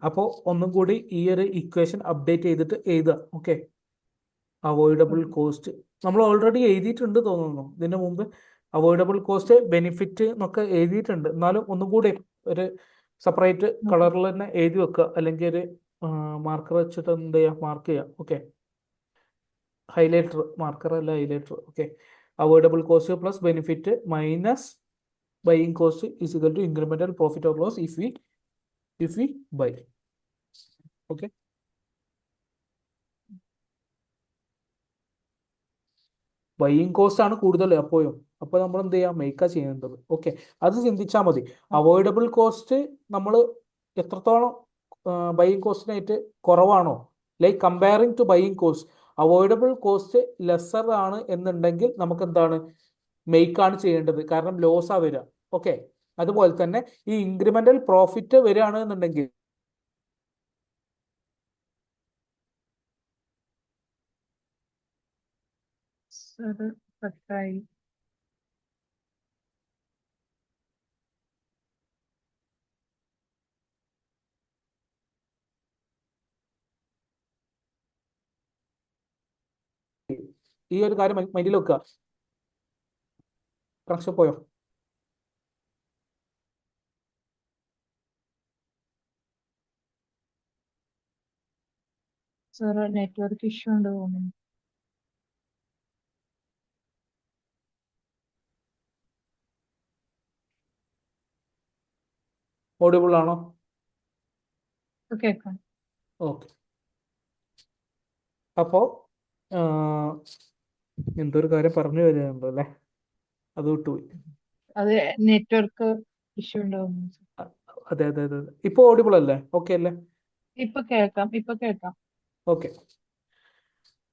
അപ്പോൾ ഒന്നും കൂടി ഈ ഒരു ഇക്വേഷൻ അപ്ഡേറ്റ് ചെയ്തിട്ട് എഴുതുക. Okay, avoidable Okay. കോസ്റ്റ് നമ്മൾ ഓൾറെഡി എഴുതിയിട്ടുണ്ട് തോന്നുന്നു ഇതിന് മുമ്പ്. അവോയ്ഡബിൾ കോസ്റ്റ്, ബെനിഫിറ്റ് എന്നൊക്കെ എഴുതിയിട്ടുണ്ട്. എന്നാലും ഒന്നും കൂടി ഒരു സെപ്പറേറ്റ് Okay. കളറിൽ തന്നെ എഴുതി വെക്കുക, അല്ലെങ്കിൽ ഒരു മാർക്കർ വെച്ചിട്ട് എന്ത് ചെയ്യുക, മാർക്ക് ചെയ്യുക. ഓക്കെ, ഹൈലൈറ്റർ, മാർക്കർ അല്ല highlighter. Okay, avoidable cost plus benefit minus buying cost is equal to incremental profit or loss if we buy. Okay, buying cost ആണ് കൂടുതൽ എപ്പോഴും. അപ്പോൾ നമ്മൾ എന്ത് ചെയ്യാം, മേക്കാ ചെയ്യേണ്ടത്. ഓക്കെ, അത് ചിന്തിച്ചാൽ മതി. അവോയ്ഡബിൾ കോസ്റ്റ് നമ്മൾ എത്രത്തോളം ബൈയിങ് കോസ്റ്റിനായിട്ട് കുറവാണോ, like comparing to buying cost, avoidable cost lesser ആണ് എന്നുണ്ടെങ്കിൽ നമുക്ക് എന്താണ്, മേക്കാണ് ചെയ്യേണ്ടത്. കാരണം ലോസാ വരിക. ഓക്കെ, അതുപോലെ തന്നെ ഈ ഇൻക്രിമെന്റൽ പ്രോഫിറ്റ് വരികയാണ് എന്നുണ്ടെങ്കിൽ സർ കട്ടായി. ഈ ഒരു കാര്യം മൈൻഡിൽ വെക്കുക. കണക്ഷൻ പോയോ? സർ നെറ്റ്വർക്ക് ഇഷ്യൂ ഉണ്ട് തോന്നുന്നു. ഓഡിബിൾ ആണോ? കേൾക്കാം. ഓക്കെ, അപ്പോൾ എന്തൊരു കാര്യം പറഞ്ഞു വരുന്നുണ്ടോ അല്ലേ, അത് വിട്ടുപോയി. അത് നെറ്റ്വർക്ക് ഇഷ്യൂ ഉണ്ടാവും. അതെ അതെ അതെ അതെ, ഇപ്പോൾ ഓഡിബിൾ അല്ലേ? ഓക്കെ അല്ലേ? ഇപ്പൊ കേൾക്കാം. ഓക്കെ,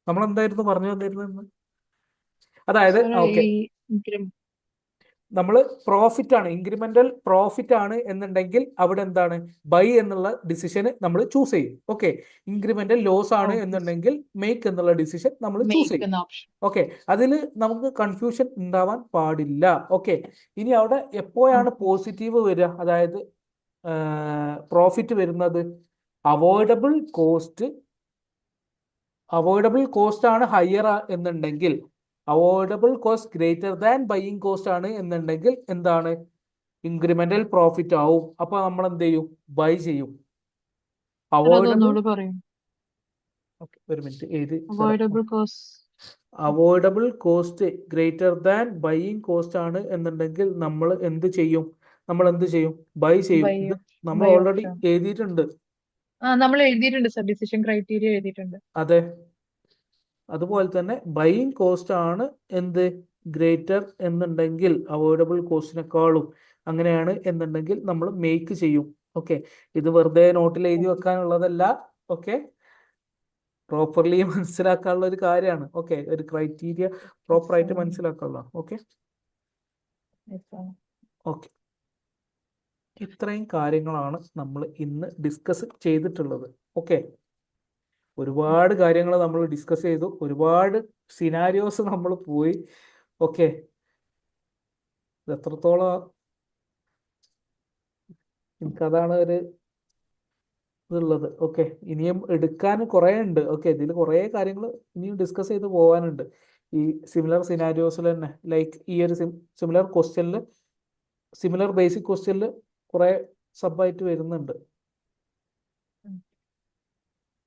നമ്മൾ എന്തായിരുന്നു പറഞ്ഞു വന്നിരുന്നത്? അതായത് സർ ഓക്കെ, ഈ നമ്മൾ പ്രോഫിറ്റ് ആണ്, ഇൻക്രിമെന്റൽ പ്രോഫിറ്റ് ആണ് എന്നുണ്ടെങ്കിൽ അവിടെ എന്താണ്, ബൈ എന്നുള്ള ഡിസിഷന് നമ്മൾ ചൂസ് ചെയ്യും. ഓക്കെ, ഇൻക്രിമെന്റൽ ലോസ് ആണ് എന്നുണ്ടെങ്കിൽ മേക്ക് എന്നുള്ള ഡിസിഷൻ നമ്മൾ ചൂസ് ചെയ്യും. ഓപ്ഷൻ. ഓക്കെ, അതിൽ നമുക്ക് കൺഫ്യൂഷൻ ഉണ്ടാവാൻ പാടില്ല. ഓക്കെ, ഇനി അവിടെ എപ്പോഴാണ് പോസിറ്റീവ് വരിക, അതായത് പ്രോഫിറ്റ് വരുന്നത്, അവോയ്ഡബിൾ കോസ്റ്റ് ആണ് ഹയർ എന്നുണ്ടെങ്കിൽ, avoidable cost greater than buying cost ആണ് എന്നുണ്ടെങ്കിൽ എന്താണ്, ഇൻക്രിമെന്റൽ പ്രോഫിറ്റ് ആവും. അപ്പൊ നമ്മൾ എന്ത് ചെയ്യും, ബൈ ചെയ്യും. അതൊന്നുകൂടി പറയും. ഒരു മിനിറ്റ് എഴുതി. Avoidable cost greater than buying cost ആണ് എന്നുണ്ടെങ്കിൽ നമ്മൾ എന്ത് ചെയ്യും, ബൈ ചെയ്യും. ഇത് നമ്മൾ ഓൾറെഡി എഴുതിയിട്ടുണ്ട്. നമ്മൾ എഴുതിയിട്ടുണ്ട് സർ, ഡിസിഷൻ ക്രൈറ്റീരിയ എഴുതിയിട്ടുണ്ട്. അതെ, അതുപോലെ തന്നെ ബൈയിങ് കോസ്റ്റ് ആണ് എന്ത്, ഗ്രേറ്റർ എന്നുണ്ടെങ്കിൽ അവോയ്ഡബിൾ കോസ്റ്റിനേക്കാളും അങ്ങനെയാണ് എന്നുണ്ടെങ്കിൽ നമ്മൾ മേക്ക് ചെയ്യും. ഓക്കെ, ഇത് വെറുതെ നോട്ടിൽ എഴുതി വെക്കാനുള്ളതല്ല. ഓക്കെ, പ്രോപ്പർലി മനസ്സിലാക്കാനുള്ള ഒരു കാര്യമാണ്. ഓക്കെ, ഒരു ക്രൈറ്റീരിയ പ്രോപ്പറായിട്ട് മനസ്സിലാക്കാനുള്ള. ഓക്കെ ഓക്കെ, ഇത്രയും കാര്യങ്ങളാണ് നമ്മൾ ഇന്ന് ഡിസ്കസ് ചെയ്തിട്ടുള്ളത്. ഓക്കെ, ഒരുപാട് കാര്യങ്ങൾ നമ്മൾ ഡിസ്കസ് ചെയ്തു, ഒരുപാട് സിനാരിയോസ് നമ്മൾ പോയി. ഓക്കെ, എത്രത്തോളം എനിക്കതാണ് ഒരു ഇതുള്ളത്. ഓക്കെ, ഇനിയും എടുക്കാൻ കുറേ ഉണ്ട്. ഓക്കെ, ഇതിൽ കുറേ കാര്യങ്ങൾ ഇനിയും ഡിസ്കസ് ചെയ്ത് പോകാനുണ്ട് ഈ സിമിലർ സിനാരിയോസിൽ തന്നെ. ലൈക്ക് ഈ ഒരു സിമിലർ ക്വസ്റ്റ്യനിൽ, സിമിലർ ബേസിക് ക്വസ്റ്റ്യനിൽ കുറേ സബായിട്ട് വരുന്നുണ്ട്.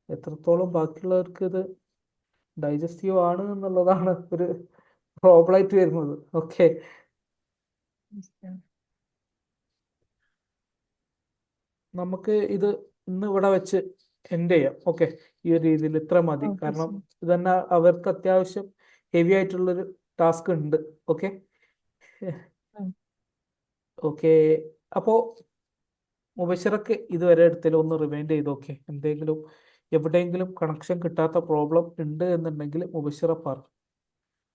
എത്രത്തോളം ബാക്കിയുള്ളവർക്ക് ഇത് ഡൈജസ്റ്റീവ് ആണ് എന്നുള്ളതാണ് ഒരു പ്രോബ്ലം ആയിട്ട് വരുന്നത്. ഓക്കെ, നമുക്ക് ഇത് ഇന്ന് ഇവിടെ വെച്ച് എൻഡ് ചെയ്യാം. ഓക്കെ, ഈ ഒരു രീതിയിൽ ഇത്ര മതി. കാരണം ഇതന്നെ അവർക്ക് അത്യാവശ്യം ഹെവി ആയിട്ടുള്ളൊരു ടാസ്ക് ഉണ്ട്. ഓക്കെ ഓക്കെ, അപ്പോൾ മുബഷിറക്ക് ഇതുവരെ എടുത്തതിൽ ഒന്ന് റിവൈൻഡ് ചെയ്ത് നോക്കി, എന്തെങ്കിലും എവിടെയെങ്കിലും കണക്ഷൻ കിട്ടാത്ത പ്രോബ്ലം ഉണ്ട് എന്നുണ്ടെങ്കിൽ മുബഷിറ പറഞ്ഞു,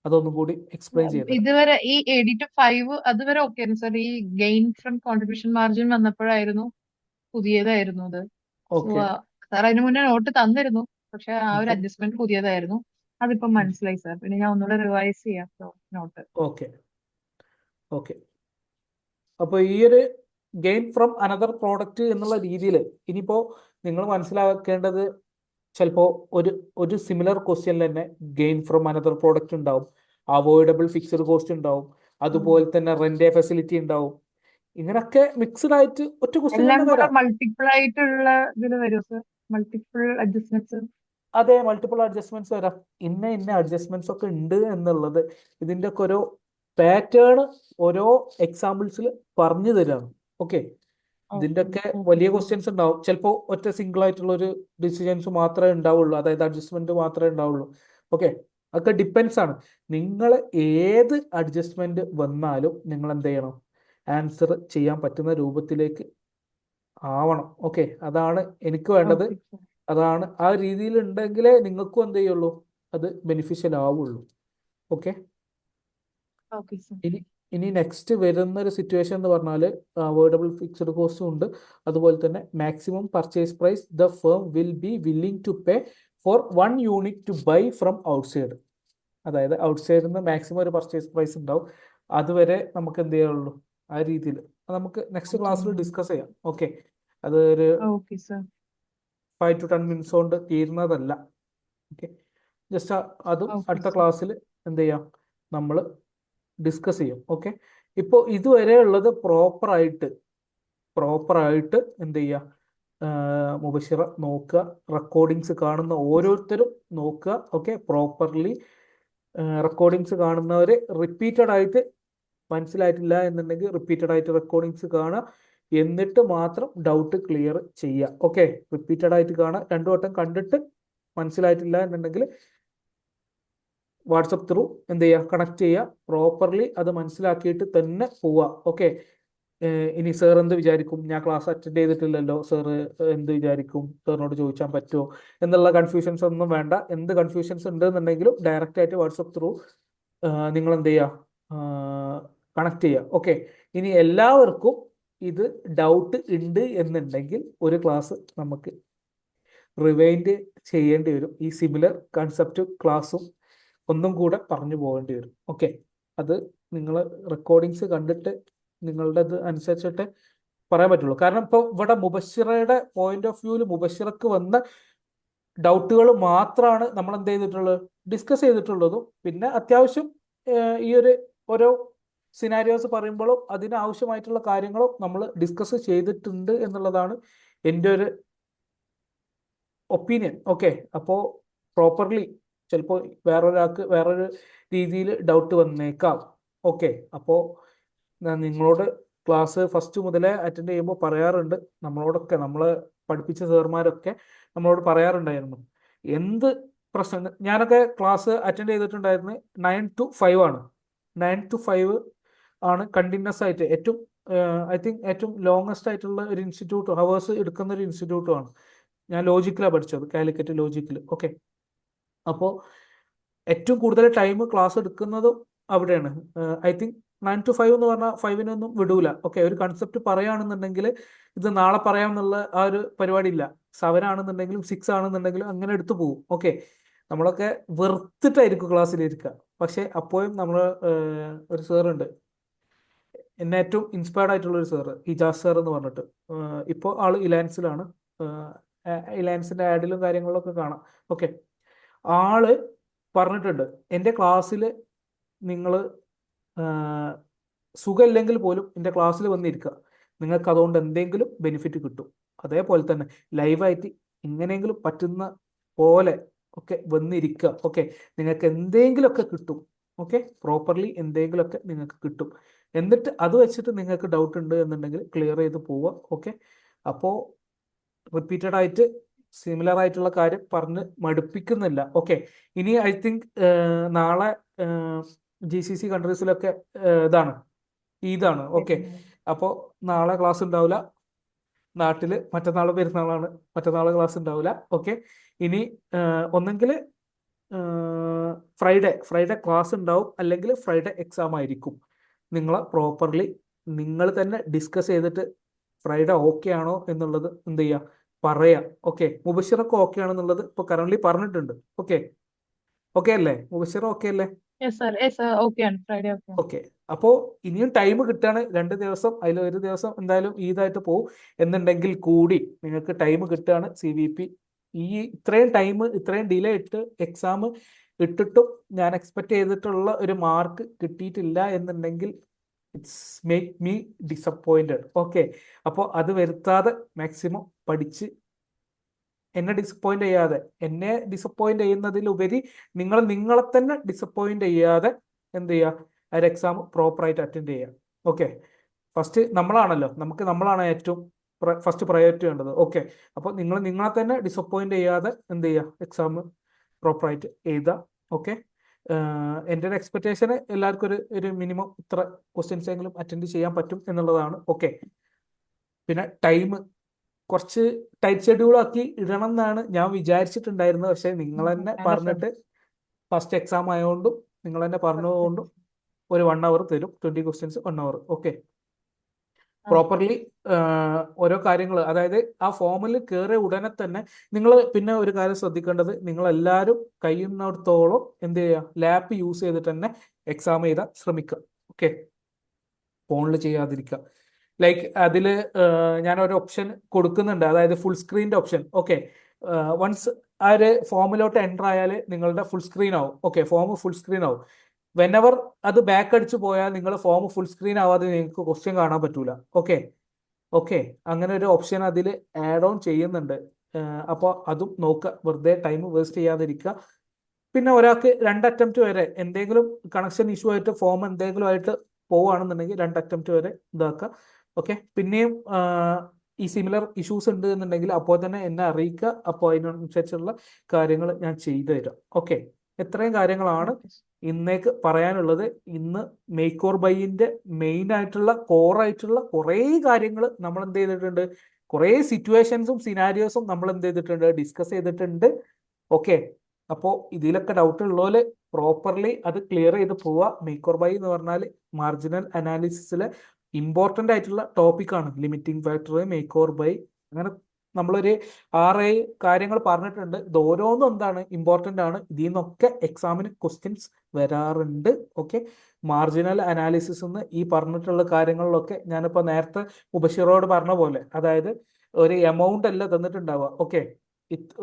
അതൊന്നും കൂടി എക്സ്പ്ലെയിൻ ചെയ്തുതരാം. ഇതുവരെ ഈ 80 to 5 അതുവരെ ഓക്കെ ആയിരുന്നു സാർ. ഈ ഗെയിൻ ഫ്രം കോൺട്രിബ്യൂഷൻ മാർജിൻ വന്നപ്പോഴായിരുന്നു പുതിയതായിരുന്നു അത്. So okay. സാർ അതിന് മുന്നേ നോട്ട് തന്നിരുന്നു, പക്ഷെ ആ ഒരു അഡ്ജസ്റ്റ്മെന്റ് പുതിയതായിരുന്നു. അതിപ്പോ മനസ്സിലായി സാർ. പിന്നെ ഞാൻ ഒന്നുകൂടെ റിവൈസ് ചെയ്യാം നോട്ട്. ഓക്കെ ഓക്കെ അപ്പോൾ ഈ ഒരു ഗെയിൻ ഫ്രം അനദർ പ്രോഡക്റ്റ് എന്നുള്ള രീതിയിൽ ഇനിയിപ്പോൾ നിങ്ങൾ മനസ്സിലാക്കേണ്ടത്, ചിലപ്പോൾ ഒരു സിമിലർ ക്വസ്റ്റ്യനിൽ തന്നെ ഗെയിൻ ഫ്രം അനദർ പ്രോഡക്റ്റ് ഉണ്ടാവും, അവോയ്ഡബിൾ ഫിക്സഡ് കോസ്റ്റ് ഉണ്ടാവും, അതുപോലെ തന്നെ റെന്റ് ഫെസിലിറ്റി ഉണ്ടാവും. ഇങ്ങനൊക്കെ മിക്സ്ഡ് ആയിട്ട് ഒറ്റ ക്വസ്റ്റ്യൻ എല്ലാം തന്നെ കൂടെ വരാം. മൾട്ടിപ്പിൾ ആയിട്ടുള്ള ഇതിൽ വരും സാർ, മൾട്ടിപ്പിൾ അഡ്ജസ്റ്റ്മെന്റ്സ്. അതെ, മൾട്ടിപ്പിൾ അഡ്ജസ്റ്റ്മെന്റ്സ് വരാം. ഇന്ന അഡ്ജസ്റ്റ്മെന്റ്സ് ഒക്കെ ഉണ്ട് എന്നുള്ളത് ഇതിന്റെ ഒക്കെ ഓരോ പാറ്റേൺ ഓരോ എക്സാമ്പിൾസിൽ പറഞ്ഞു തരാണ്. ഓക്കെ, ഇതിന്റെ ഒക്കെ വലിയ ക്വസ്റ്റ്യൻസ് ഉണ്ടാവും. ചിലപ്പോൾ ഒറ്റ സിംഗിൾ ആയിട്ടുള്ള ഒരു ഡിസിഷൻസ് മാത്രമേ ഉണ്ടാവുള്ളൂ, അതായത് അഡ്ജസ്റ്റ്മെന്റ് മാത്രമേ ഉണ്ടാവുള്ളൂ. ഓക്കെ, അതൊക്കെ ഡിപ്പെൻസ് ആണ്. നിങ്ങൾ ഏത് അഡ്ജസ്റ്റ്മെന്റ് വന്നാലും നിങ്ങൾ എന്ത് ചെയ്യണം, ആൻസർ ചെയ്യാൻ പറ്റുന്ന രൂപത്തിലേക്ക് ആവണം. ഓക്കെ, അതാണ് എനിക്ക് വേണ്ടത്. അതാണ് ആ രീതിയിൽ ഉണ്ടെങ്കിലേ നിങ്ങൾക്കും എന്ത് ചെയ്യുള്ളൂ, അത് ബെനിഫിഷ്യൽ ആവുള്ളൂ. ഓക്കെ, ഇനി നെക്സ്റ്റ് വരുന്ന ഒരു സിറ്റുവേഷൻ എന്ന് പറഞ്ഞാൽ അവോയ്ഡബിൾ ഫിക്സഡ് കോസ്റ്റും ഉണ്ട്, അതുപോലെ തന്നെ maximum purchase price the firm will be willing to pay for 1 unit to buy from outside. അതായത് ഔട്ട്സൈഡിൽ നിന്ന് മാക്സിമം ഒരു പർച്ചേസ് പ്രൈസ് ഉണ്ടാവും, അതുവരെ നമുക്ക് എന്ത് ചെയ്യാനുള്ളൂ ആ രീതിയിൽ. നമുക്ക് നെക്സ്റ്റ് ക്ലാസ്സിൽ ഡിസ്കസ് ചെയ്യാം. ഓക്കെ, അത് ഒരു 5 to 10 മിനിറ്റ്സ് കൊണ്ട് തീരുന്നതല്ല. ഓക്കെ, ജസ്റ്റ് അതും അടുത്ത ക്ലാസ്സിൽ എന്ത് ചെയ്യാം, നമ്മൾ ഡിസ്കസ് ചെയ്യും. ഓക്കെ, ഇപ്പോൾ ഇതുവരെ ഉള്ളത് പ്രോപ്പറായിട്ട് എന്ത് ചെയ്യുക, മുബഷിറ നോക്കുക, റെക്കോർഡിങ്സ് കാണുന്ന ഓരോരുത്തരും നോക്കുക. ഓക്കെ, പ്രോപ്പർലി റെക്കോർഡിങ്സ് കാണുന്നവർ റിപ്പീറ്റഡ് ആയിട്ട് മനസ്സിലായിട്ടില്ല എന്നുണ്ടെങ്കിൽ റിപ്പീറ്റഡ് ആയിട്ട് റെക്കോർഡിങ്സ് കാണുക, എന്നിട്ട് മാത്രം ഡൗട്ട് ക്ലിയർ ചെയ്യുക. ഓക്കെ, റിപ്പീറ്റഡ് ആയിട്ട് കാണുക, 2 വട്ടം കണ്ടിട്ട് മനസ്സിലായിട്ടില്ല എന്നുണ്ടെങ്കിൽ വാട്സപ്പ് ത്രൂ എന്ത് ചെയ്യുക, കണക്ട് ചെയ്യുക, പ്രോപ്പർലി അത് മനസ്സിലാക്കിയിട്ട് തന്നെ പോവുക. ഓക്കെ, ഇനി സാർ എന്ത് വിചാരിക്കും, ഞാൻ ക്ലാസ് അറ്റൻഡ് ചെയ്തിട്ടില്ലല്ലോ, സാർ എന്ത് വിചാരിക്കും, സാറിനോട് ചോദിച്ചാൽ പറ്റുമോ എന്നുള്ള കൺഫ്യൂഷൻസ് ഒന്നും വേണ്ട. എന്ത് കൺഫ്യൂഷൻസ് ഉണ്ടെന്നുണ്ടെങ്കിലും ഡയറക്റ്റ് ആയിട്ട് വാട്സപ്പ് ത്രൂ നിങ്ങൾ എന്ത് ചെയ്യുക, കണക്ട് ചെയ്യുക. ഓക്കെ, ഇനി എല്ലാവർക്കും ഇത് ഡൗട്ട് ഉണ്ട് എന്നുണ്ടെങ്കിൽ ഒരു ക്ലാസ് നമുക്ക് റിവൈൻഡ് ചെയ്യേണ്ടി വരും. ഈ സിമിലർ കൺസെപ്റ്റ് ക്ലാസ്സും ഒന്നും കൂടെ പറഞ്ഞു പോകേണ്ടി വരും. ഓക്കെ, അത് നിങ്ങൾ റെക്കോർഡിങ്സ് കണ്ടിട്ട് നിങ്ങളുടെ ഇത് അനുസരിച്ചിട്ട് പറയാൻ പറ്റുള്ളൂ. കാരണം ഇപ്പോൾ ഇവിടെ മുബഷിറയുടെ പോയിന്റ് ഓഫ് വ്യൂവിൽ മുബഷിറക്ക് വന്ന ഡൗട്ടുകൾ മാത്രമാണ് നമ്മൾ എന്ത് ചെയ്തിട്ടുള്ളത്, ഡിസ്കസ് ചെയ്തിട്ടുള്ളതും. പിന്നെ അത്യാവശ്യം ഈ ഒരു ഓരോ സിനാരിയോസ് പറയുമ്പോഴും അതിനാവശ്യമായിട്ടുള്ള കാര്യങ്ങളും നമ്മൾ ഡിസ്കസ് ചെയ്തിട്ടുണ്ട് എന്നുള്ളതാണ് എൻ്റെ ഒരു ഒപ്പീനിയൻ. ഓക്കെ, അപ്പോൾ പ്രോപ്പർലി ചിലപ്പോൾ വേറൊരാൾക്ക് വേറൊരു രീതിയിൽ ഡൗട്ട് വന്നേക്കാം. ഓക്കെ, അപ്പോൾ ഞാൻ നിങ്ങളോട് ക്ലാസ് ഫസ്റ്റ് മുതലേ അറ്റൻഡ് ചെയ്യുമ്പോൾ പറയാറുണ്ട്, നമ്മളോടൊക്കെ നമ്മൾ പഠിപ്പിച്ച സാർമാരൊക്കെ നമ്മളോട് പറയാറുണ്ടായിരുന്നു, എന്ത് പ്രശ്നം ഞാനൊക്കെ ക്ലാസ് അറ്റൻഡ് ചെയ്തിട്ടുണ്ടായിരുന്നു 9 to 5 ആണ്. 9 to 5 ആണ് കണ്ടിന്യൂസ് ആയിട്ട് ഏറ്റവും ഐ തിങ്ക് ഏറ്റവും ലോങ്ങസ്റ്റ് ആയിട്ടുള്ള ഒരു ഇൻസ്റ്റിറ്റ്യൂട്ട് ഹവേഴ്സ് എടുക്കുന്ന ഒരു ഇൻസ്റ്റിറ്റ്യൂട്ടുമാണ്. ഞാൻ ലോജിക്കിലാണ് പഠിച്ചത്, കാലിക്കറ്റ് ലോജിക്കിൽ. ഓക്കെ, അപ്പോൾ ഏറ്റവും കൂടുതൽ ടൈം ക്ലാസ് എടുക്കുന്നതും അവിടെയാണ്. ഐ തിങ്ക് 9 to 5 എന്ന് പറഞ്ഞാൽ 5-നൊന്നും വിടൂല. ഓക്കെ, ഒരു കൺസെപ്റ്റ് പറയുകയാണെന്നുണ്ടെങ്കിൽ ഇത് നാളെ പറയാമെന്നുള്ള ആ ഒരു പരിപാടി ഇല്ല. 7 ആണെന്നുണ്ടെങ്കിലും 6 ആണെന്നുണ്ടെങ്കിലും അങ്ങനെ എടുത്തു പോകും. ഓക്കെ, നമ്മളൊക്കെ വെറുത്തിട്ടായിരിക്കും ക്ലാസ്സിലിരിക്കുക. പക്ഷെ അപ്പോഴും നമ്മൾ ഒരു സാറുണ്ട്, എന്നെ ഏറ്റവും ഇൻസ്പയർഡ് ആയിട്ടുള്ള ഒരു സാറ്, ഇജാസ് സാർ എന്ന് പറഞ്ഞിട്ട്. ഇപ്പോൾ ആള് ഇലാൻസിലാണ്, ഇലാൻസിന്റെ ആഡിലും കാര്യങ്ങളിലൊക്കെ കാണാം. ഓക്കെ, ആള് പറഞ്ഞിട്ടുണ്ട്, എൻ്റെ ക്ലാസ്സിൽ നിങ്ങൾ സുഖമില്ലെങ്കിൽ പോലും എൻ്റെ ക്ലാസ്സിൽ വന്നിരിക്കുക, നിങ്ങൾക്ക് അതുകൊണ്ട് എന്തെങ്കിലും ബെനിഫിറ്റ് കിട്ടും. അതേപോലെ തന്നെ ലൈവായിട്ട് എങ്ങനെയെങ്കിലും പറ്റുന്ന പോലെ ഒക്കെ വന്നിരിക്കുക. ഓക്കെ, നിങ്ങൾക്ക് എന്തെങ്കിലുമൊക്കെ കിട്ടും. ഓക്കെ, പ്രോപ്പർലി എന്തെങ്കിലുമൊക്കെ നിങ്ങൾക്ക് കിട്ടും. എന്നിട്ട് അത് വെച്ചിട്ട് നിങ്ങൾക്ക് ഡൗട്ട് ഉണ്ട് എന്നുണ്ടെങ്കിൽ ക്ലിയർ ചെയ്ത് പോവുക. ഓക്കെ, അപ്പോൾ റിപ്പീറ്റഡ് ആയിട്ട് സിമിലർ ആയിട്ടുള്ള കാര്യം പറഞ്ഞ് മടുപ്പിക്കുന്നില്ല. ഓക്കെ, ഇനി ഐ തിങ്ക് നാളെ GCC കൺട്രീസിലൊക്കെ ഇതാണ് ഈദാണ്. ഓക്കെ, അപ്പോൾ നാളെ ക്ലാസ് ഉണ്ടാവില്ല. നാട്ടിൽ മറ്റന്നാൾ പെരുന്നാളാണ്, മറ്റന്നാൾ ക്ലാസ് ഉണ്ടാവില്ല. ഓക്കെ, ഇനി ഒന്നെങ്കിൽ ഫ്രൈഡേ ക്ലാസ് ഉണ്ടാവും, അല്ലെങ്കിൽ ഫ്രൈഡേ എക്സാം ആയിരിക്കും. നിങ്ങളെ പ്രോപ്പർലി നിങ്ങൾ തന്നെ ഡിസ്കസ് ചെയ്തിട്ട് ഫ്രൈഡേ ഓക്കെ ആണോ എന്നുള്ളത് എന്ത് ചെയ്യുക, പറയാം. ഓക്കെ, മുബഷിറൊക്കെ ഓക്കെ ആണെന്നുള്ളത് ഇപ്പോൾ കറന്റ് പറഞ്ഞിട്ടുണ്ട്. ഓക്കെ, ഓക്കെ അല്ലേ മുബഷിറ? ഓക്കെ അല്ലേ? Yes sir, yes sir, okay ആണ്, ഫ്രൈഡേ ഓക്കെ ആണ്. ഓക്കെ, അപ്പോൾ ഇനിയും ടൈം കിട്ടാണ് 2 ദിവസം, അതിൽ ഒരു ദിവസം എന്തായാലും ഈദായിട്ട് പോകും. എന്നുണ്ടെങ്കിൽ കൂടി നിങ്ങൾക്ക് ടൈം കിട്ടുകയാണ്. CVP ഈ ഇത്രയും ടൈം, ഇത്രയും ഡിലേ ഇട്ട് എക്സാം ഇട്ടിട്ടും ഞാൻ എക്സ്പെക്ട് ചെയ്തിട്ടുള്ള ഒരു മാർക്ക് കിട്ടിയിട്ടില്ല എന്നുണ്ടെങ്കിൽ it's make me disappointed. Okay, അപ്പോൾ അത് വരുത്താതെ മാക്സിമം പഠിച്ച് എന്നെ ഡിസപ്പോയിന്റ് ചെയ്യുന്നതിലുപരി നിങ്ങളെ തന്നെ ഡിസപ്പോയിന്റ് ചെയ്യാതെ എന്ത് ചെയ്യുക, ആ ഒരു എക്സാം പ്രോപ്പറായിട്ട് അറ്റൻഡ് ചെയ്യുക. ഓക്കെ, ഫസ്റ്റ് നമ്മളാണ് ഏറ്റവും ഫസ്റ്റ് പ്രയോറിറ്റി വേണ്ടത്. ഓക്കെ, അപ്പോൾ നിങ്ങളെ തന്നെ ഡിസപ്പോയിന്റ് ചെയ്യാതെ എന്ത് ചെയ്യുക, എക്സാം പ്രോപ്പറായിട്ട് എഴുതുക. ഓക്കെ, എൻ്റെ ഒരു എക്സ്പെക്ടേഷന് എല്ലാവർക്കും ഒരു മിനിമം ഇത്ര ക്വസ്റ്റ്യൻസ് എങ്കിലും അറ്റൻഡ് ചെയ്യാൻ പറ്റും എന്നുള്ളതാണ്. ഓക്കെ, പിന്നെ ടൈം കുറച്ച് ടൈറ്റ് ഷെഡ്യൂളാക്കി ഇടണം എന്നാണ് ഞാൻ വിചാരിച്ചിട്ടുണ്ടായിരുന്നത്. പക്ഷേ നിങ്ങൾ തന്നെ അല്ല സർ, പറഞ്ഞിട്ട് ഫസ്റ്റ് എക്സാം ആയതുകൊണ്ടും നിങ്ങൾ തന്നെ പറഞ്ഞതുകൊണ്ടും ഒരു 1 hour തരും, 20 questions 1 hour. ഓക്കെ, പ്രോപ്പർലി ഓരോ കാര്യങ്ങൾ, അതായത് ആ ഫോമിൽ കയറിയ ഉടനെ തന്നെ നിങ്ങൾ പിന്നെ ഒരു കാര്യം ശ്രദ്ധിക്കേണ്ടത്, നിങ്ങളെല്ലാവരും കഴിയുന്നിടത്തോളം എന്ത് ചെയ്യുക, ലാപ്പ് യൂസ് ചെയ്തിട്ട് തന്നെ എക്സാം എഴുതാൻ ശ്രമിക്കുക. ഓക്കെ, ഫോണിൽ ചെയ്യാതിരിക്കുക. ലൈക്ക് അതിൽ ഞാനൊരു ഓപ്ഷൻ കൊടുക്കുന്നുണ്ട്, അതായത് ഫുൾ സ്ക്രീനിൻ്റെ ഓപ്ഷൻ. ഓക്കെ, വൺസ് ആ ഒരു ഫോമിലോട്ട് എൻ്റർ ആയാൽ നിങ്ങളുടെ ഫുൾ സ്ക്രീൻ ആവും. ഓക്കെ, ഫോം ഫുൾ സ്ക്രീൻ ആവും. വെനെവർ അത് ബാക്ക് അടിച്ചു പോയാൽ നിങ്ങൾ ഫോം ഫുൾ സ്ക്രീൻ ആവാതെ നിങ്ങൾക്ക് ക്വസ്റ്റ്യൻ കാണാൻ പറ്റൂല. ഓക്കെ, ഓക്കെ, അങ്ങനെ ഒരു ഓപ്ഷൻ അതിൽ ആഡ് ഓൺ ചെയ്യുന്നുണ്ട്. അപ്പോൾ അതും നോക്കുക, വെറുതെ ടൈം വേസ്റ്റ് ചെയ്യാതിരിക്കുക. പിന്നെ ഒരാൾക്ക് 2 അറ്റംപ്റ്റ് വരെ എന്തെങ്കിലും കണക്ഷൻ ഇഷ്യൂ ആയിട്ട് ഫോം എന്തെങ്കിലും ആയിട്ട് പോവുകയാണെന്നുണ്ടെങ്കിൽ 2 അറ്റംപ്റ്റ് വരെ ഇതാക്കുക. ഓക്കെ, പിന്നെയും ഈ സിമിലർ ഇഷ്യൂസ് ഉണ്ട് എന്നുണ്ടെങ്കിൽ അപ്പോൾ തന്നെ എന്നെ അറിയിക്കുക. അപ്പോൾ അതിനനുസരിച്ചുള്ള കാര്യങ്ങൾ ഞാൻ ചെയ്തു തരാം. ഓക്കെ, ഇത്രയും കാര്യങ്ങളാണ് ഇന്നേക്ക് പറയാനുള്ളത്. ഇന്ന് മേക്ക് ഓർ ബൈൻ്റെ മെയിൻ ആയിട്ടുള്ള കോറായിട്ടുള്ള കുറേ കാര്യങ്ങൾ നമ്മൾ എന്ത് ചെയ്തിട്ടുണ്ട്, കുറേ സിറ്റുവേഷൻസും സിനാരിയോസും നമ്മൾ എന്ത് ചെയ്തിട്ടുണ്ട്, ഡിസ്കസ് ചെയ്തിട്ടുണ്ട്. ഓക്കെ, അപ്പോൾ ഇതിലൊക്കെ ഡൗട്ട് ഉള്ളവര് പ്രോപ്പർലി അത് ക്ലിയർ ചെയ്ത് പോവുക. മേക്ക് ഓർ ബൈ എന്ന് പറഞ്ഞാൽ മാർജിനൽ അനാലിസിസിലെ ഇമ്പോർട്ടൻ്റ് ആയിട്ടുള്ള ടോപ്പിക്കാണ്. Limiting factor, make or buy, അങ്ങനെ നമ്മളൊരു 6-7 കാര്യങ്ങൾ പറഞ്ഞിട്ടുണ്ട്. ഇത് ഓരോന്നും എന്താണ് ഇമ്പോർട്ടൻ്റ് ആണ്. ഇതിൽ നിന്നൊക്കെ എക്സാമിന് ക്വസ്റ്റ്യൻസ് വരാറുണ്ട്. ഓക്കെ, മാർജിനൽ അനാലിസിസ് എന്ന് ഈ പറഞ്ഞിട്ടുള്ള കാര്യങ്ങളിലൊക്കെ ഞാനിപ്പോൾ നേരത്തെ മുബഷിറോട് പറഞ്ഞ പോലെ, അതായത് ഒരു എമൗണ്ട് അല്ല തന്നിട്ടുണ്ടാവുക. ഓക്കെ,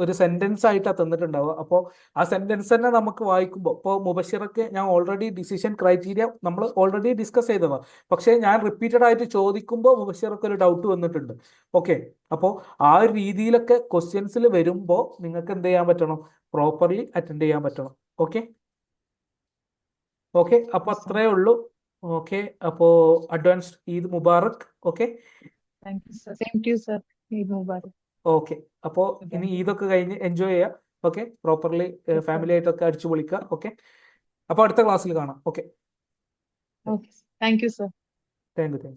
ഒരു സെന്റൻസ് ആയിട്ടാണ് തന്നിട്ടുണ്ടാവുക. അപ്പോൾ ആ സെന്റൻസ് തന്നെ നമുക്ക് വായിക്കുമ്പോൾ, ഇപ്പോൾ മുബഷിറക്ക് ഞാൻ ഓൾറെഡി ഡിസിഷൻ ക്രൈറ്റീരിയ നമ്മൾ ഓൾറെഡി ഡിസ്കസ് ചെയ്തതാണ്. പക്ഷേ ഞാൻ റിപ്പീറ്റഡ് ആയിട്ട് ചോദിക്കുമ്പോൾ മുബഷിറക്ക് ഒരു ഡൗട്ട് വന്നിട്ടുണ്ട്. ഓക്കെ, അപ്പോൾ ആ ഒരു രീതിയിലൊക്കെ ക്വസ്റ്റ്യൻസിൽ വരുമ്പോൾ നിങ്ങൾക്ക് എന്ത് ചെയ്യാൻ പറ്റണം, പ്രോപ്പർലി അറ്റൻഡ് ചെയ്യാൻ പറ്റണം. ഓക്കെ, ഓക്കെ, അപ്പോൾ അത്രയേ ഉള്ളൂ. ഓക്കെ, അപ്പോൾ advanced Eid Mubarak. Okay, thank you sir, same to you sir, Eid Mubarak. Okay, അപ്പോൾ ഇനി ഈദൊക്കെ കഴിഞ്ഞ് എൻജോയ് ചെയ്യാം. ഓക്കെ, പ്രോപ്പർലി ഫാമിലി ആയിട്ടൊക്കെ അടിച്ചു പൊളിക്കുക. ഓക്കെ, അപ്പോൾ അടുത്ത ക്ലാസ്സിൽ കാണാം. Okay, okay, thank you sir. Thank you.